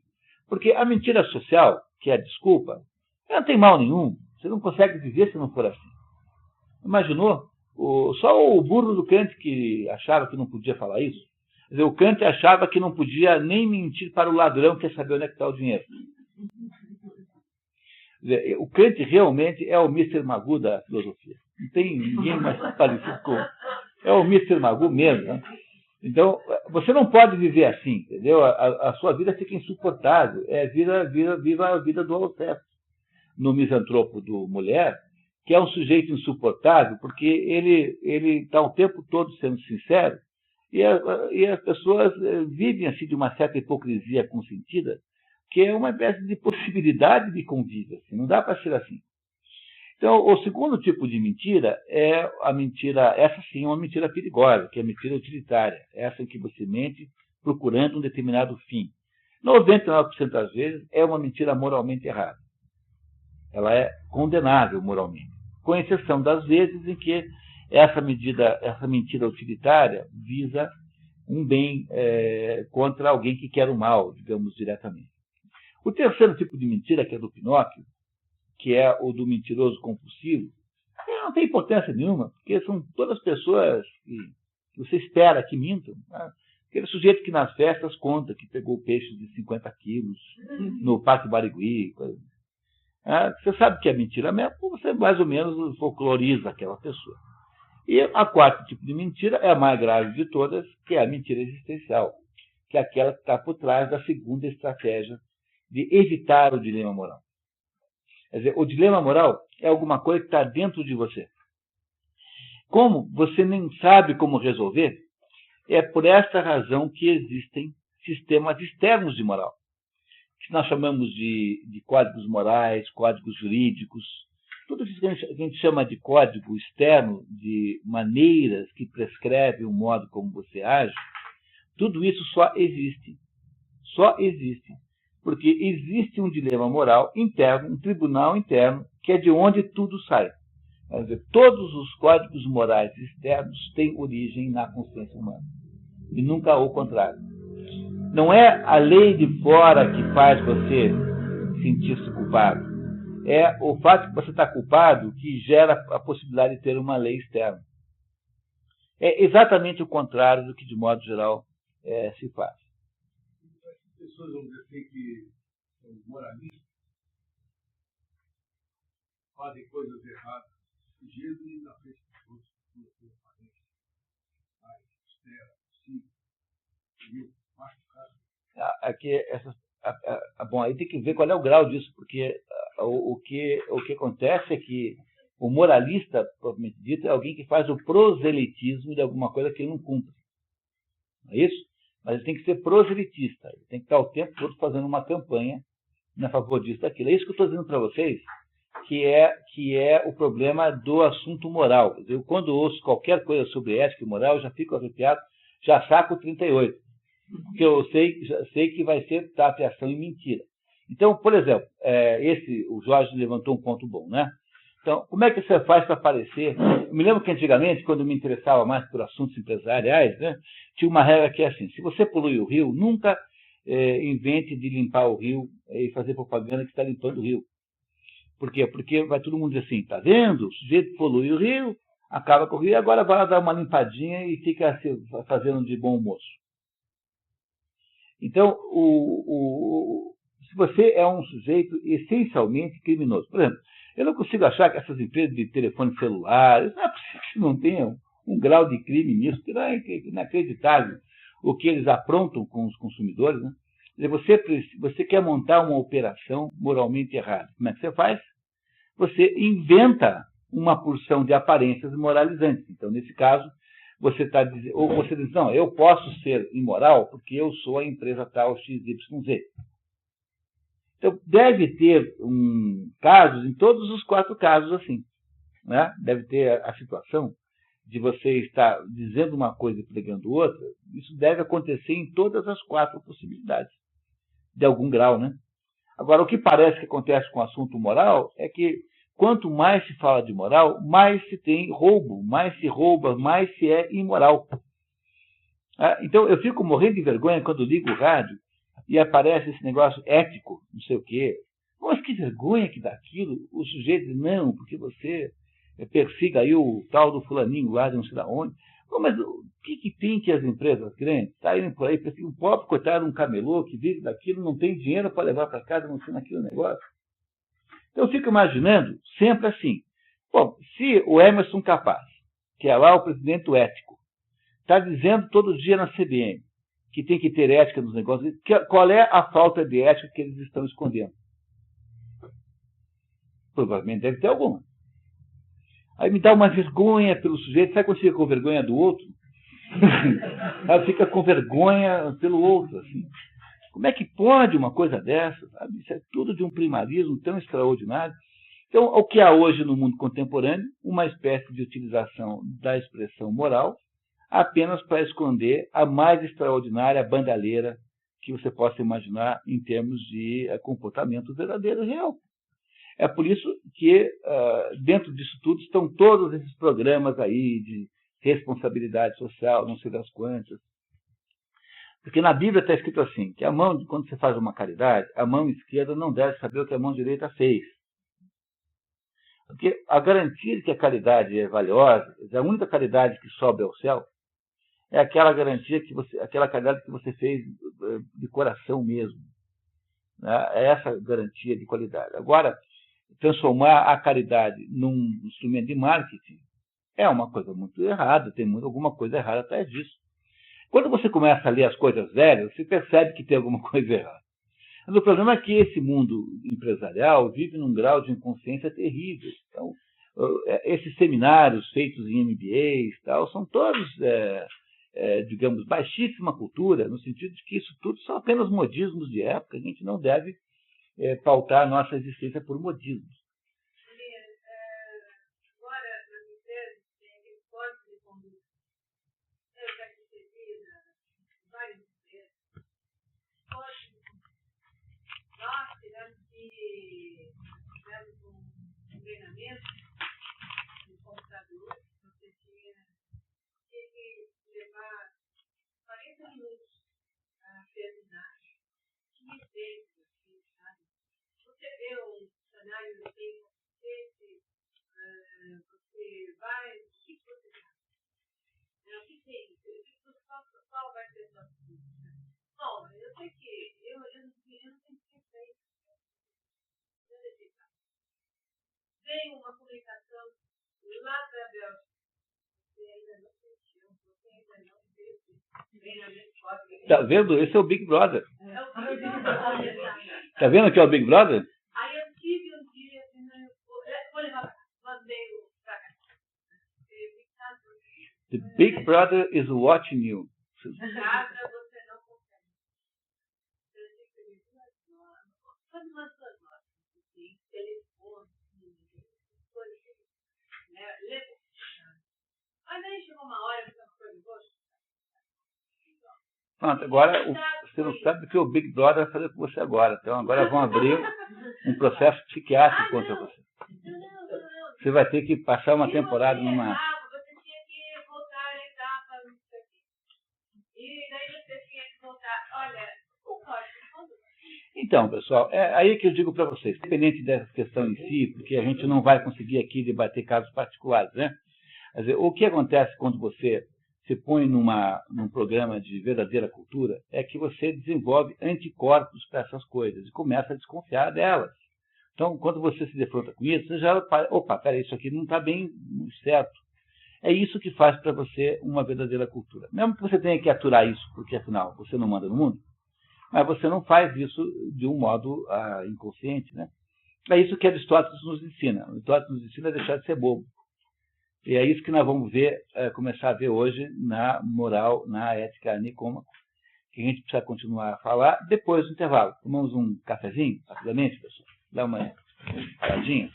Porque a mentira social, que é a desculpa, ela não tem mal nenhum. Você não consegue viver se não for assim. Imaginou? Só o burro do Kant que achava que não podia falar isso. Quer dizer, o Kant achava que não podia nem mentir para o ladrão que quer saber onde é que está o dinheiro. Quer dizer, o Kant realmente é o Mr. Magoo da filosofia. Não tem ninguém mais parecido com... É o Mr. Magoo mesmo. Né? Então, você não pode viver assim, entendeu? A sua vida fica insuportável. Viva a vida do Alceste, no Misantropo do Mulher, que é um sujeito insuportável, porque ele está o tempo todo sendo sincero, e as pessoas vivem assim de uma certa hipocrisia consentida, que é uma espécie de possibilidade de convívio. Assim, não dá para ser assim. Então, o segundo tipo de mentira é a mentira, essa sim é uma mentira perigosa, que é a mentira utilitária, essa em que você mente procurando um determinado fim. 99% das vezes é uma mentira moralmente errada. Ela é condenável moralmente, com exceção das vezes em que essa mentira utilitária visa um bem contra alguém que quer o mal, digamos, diretamente. O terceiro tipo de mentira, que é do Pinóquio, que é o do mentiroso compulsivo, não tem importância nenhuma, porque são todas pessoas que você espera que mintam. Né? Aquele sujeito que nas festas conta que pegou peixes de 50 quilos no Parque Barigui. Você sabe que é mentira mesmo, você mais ou menos folcloriza aquela pessoa. E a quarto tipo de mentira é a mais grave de todas, que é a mentira existencial, que é aquela que está por trás da segunda estratégia de evitar o dilema moral. Quer dizer, o dilema moral é alguma coisa que está dentro de você. Como você nem sabe como resolver, é por essa razão que existem sistemas externos de moral, que nós chamamos de códigos morais, códigos jurídicos. Tudo isso que a gente chama de código externo, de maneiras que prescrevem o modo como você age, tudo isso só existe Porque existe um dilema moral interno, um tribunal interno, que é de onde tudo sai. Quer dizer, todos os códigos morais externos têm origem na consciência humana. E nunca o contrário. Não é a lei de fora que faz você sentir-se culpado. É o fato de que você está culpado que gera a possibilidade de ter uma lei externa. É exatamente o contrário do que, de modo geral, se faz. As pessoas vão dizer que são moralistas, fazem coisas erradas, fugindo na frente dos outros, com a sua aparência mais austera, possível, bom, aí tem que ver qual é o grau disso, porque o que acontece é que o moralista, propriamente dito, é alguém que faz o proselitismo de alguma coisa que ele não cumpre. Não é isso? Mas ele tem que ser proselitista. Ele tem que estar o tempo todo fazendo uma campanha a favor disso, daquilo. É isso que eu estou dizendo para vocês, que é o problema do assunto moral. Eu, quando ouço qualquer coisa sobre ética e moral, eu já fico arrepiado, já saco 38. Porque eu sei que vai ser tapeação e mentira. Então, por exemplo, o Jorge levantou um ponto bom, né? Então, como é que você faz para aparecer? Eu me lembro que antigamente, quando eu me interessava mais por assuntos empresariais, né, tinha uma regra que é assim: se você polui o rio, nunca invente de limpar o rio e fazer propaganda que está limpando o rio. Por quê? Porque vai todo mundo dizer assim: tá vendo? O sujeito polui o rio, acaba com o rio, agora vai lá dar uma limpadinha e fica fazendo de bom moço. Então, se você é um sujeito essencialmente criminoso, por exemplo, eu não consigo achar que essas empresas de telefone celular, não é possível que não tenham um grau de crime nisso, que não é inacreditável o que eles aprontam com os consumidores, né? Você quer montar uma operação moralmente errada. Como é que você faz? Você inventa uma porção de aparências moralizantes. Então, nesse caso, você está dizendo, ou você diz, não, eu posso ser imoral porque eu sou a empresa tal XYZ. Então, deve ter casos, em todos os 4 casos, assim. Né? Deve ter a situação de você estar dizendo uma coisa e pregando outra. Isso deve acontecer em todas as 4 possibilidades, de algum grau, né? Agora, o que parece que acontece com o assunto moral é que quanto mais se fala de moral, mais se tem roubo, mais se rouba, mais se é imoral. Então, eu fico morrendo de vergonha quando ligo o rádio e aparece esse negócio ético, não sei o quê. Mas que vergonha que dá aquilo. O sujeito diz, não, porque você persiga aí o tal do fulaninho lá de não sei da onde. Mas o que tem que as empresas grandes saírem por aí, perseguir um pobre coitado, um camelô que vive daquilo, não tem dinheiro para levar para casa, não sei naquele negócio. Então eu fico imaginando sempre assim. Bom, se o Emerson Capaz, que é lá o presidente ético, está dizendo todo dia na CBN que tem que ter ética nos negócios, qual é a falta de ética que eles estão escondendo? Provavelmente deve ter alguma. Aí me dá uma vergonha pelo sujeito. Sabe quando fica com vergonha do outro? Ela fica com vergonha pelo outro. Assim. Como é que pode uma coisa dessa? Sabe? Isso é tudo de um primarismo tão extraordinário. Então, o que há hoje no mundo contemporâneo? Uma espécie de utilização da expressão moral apenas para esconder a mais extraordinária bandalheira que você possa imaginar em termos de comportamento verdadeiro e real. É por isso que, dentro disso tudo, estão todos esses programas aí de responsabilidade social, não sei das quantas. Porque na Bíblia está escrito assim, que quando você faz uma caridade, a mão esquerda não deve saber o que a mão direita fez. Porque a garantia de que a caridade é valiosa, a única caridade que sobe ao céu, é aquela garantia aquela caridade que você fez de coração mesmo. Né? É essa garantia de qualidade. Agora, transformar a caridade num instrumento de marketing é uma coisa muito errada, tem alguma coisa errada atrás disso. Quando você começa a ler as coisas velhas, você percebe que tem alguma coisa errada. Mas o problema é que esse mundo empresarial vive num grau de inconsciência terrível. Então, esses seminários feitos em MBAs tal, são todos, digamos, baixíssima cultura, no sentido de que isso tudo são apenas modismos de época. A gente não deve pautar a nossa existência por modismos. Agora, nas empresas, tem aquele código de conduta. Eu já recebi várias empresas. Código de conduta. fizemos um treinamento no computador, você tinha que levar 40 minutos a terminar. Tinha exemplos, assim, sabe? Você vê um cenário assim, você vai, o que você faz? O que tem? Qual vai ser a sua política? Bom, eu sei que eu não tenho que ser feito. Tem uma comunicação lá da Bélgica. Você ainda não sentiu, você ainda não teve. Tá vendo? Esse é o Big Brother. É o Big Brother. Tá vendo que é o Big Brother? Aí eu tive um dia, vou levar, mandei o pra cá. The Big Brother is watching you. Nada você não consegue. Você tem que ter quando lançou nós, telefone, coisa assim, né? Levou. Mas aí chegou uma hora que foi no gosto. Pronto, agora você não sabe o que o Big Brother vai fazer com você agora. Então agora vão abrir um processo psiquiátrico contra você. Você vai ter que passar uma temporada numa... Você tinha que voltar a etapa, não sei o quê. E daí você tinha que voltar, olha, o código. Então, pessoal, é aí que eu digo para vocês, independente dessa questão em si, porque a gente não vai conseguir aqui debater casos particulares, né? Quer dizer, o que acontece quando você se põe num programa de verdadeira cultura é que você desenvolve anticorpos para essas coisas e começa a desconfiar delas. Então, quando você se defronta com isso, você já... Opa, peraí, isso aqui não está bem certo. É isso que faz para você uma verdadeira cultura. Mesmo que você tenha que aturar isso, porque afinal você não manda no mundo, mas você não faz isso de um modo inconsciente, né? É isso que Aristóteles nos ensina. Aristóteles nos ensina a deixar de ser bobo. E é isso que nós vamos ver, começar a ver hoje na moral, na ética nicômaco, que a gente precisa continuar a falar depois do intervalo. Tomamos um cafezinho, rapidamente, pessoal. Dá uma paradinha.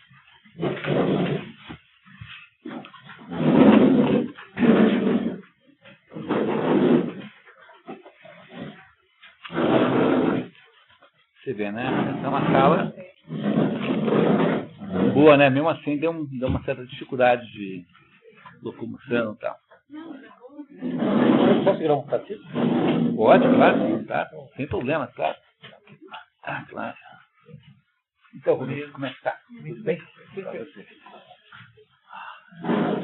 Você vê, né? Essa é uma sala boa, né? Mesmo assim, deu uma certa dificuldade de locomoção e tal. Posso virar um café? Pode, claro, tá? Sem problema, claro. Ah, claro. Então, Rodrigo, como é que está? Muito bem? Para você. Não,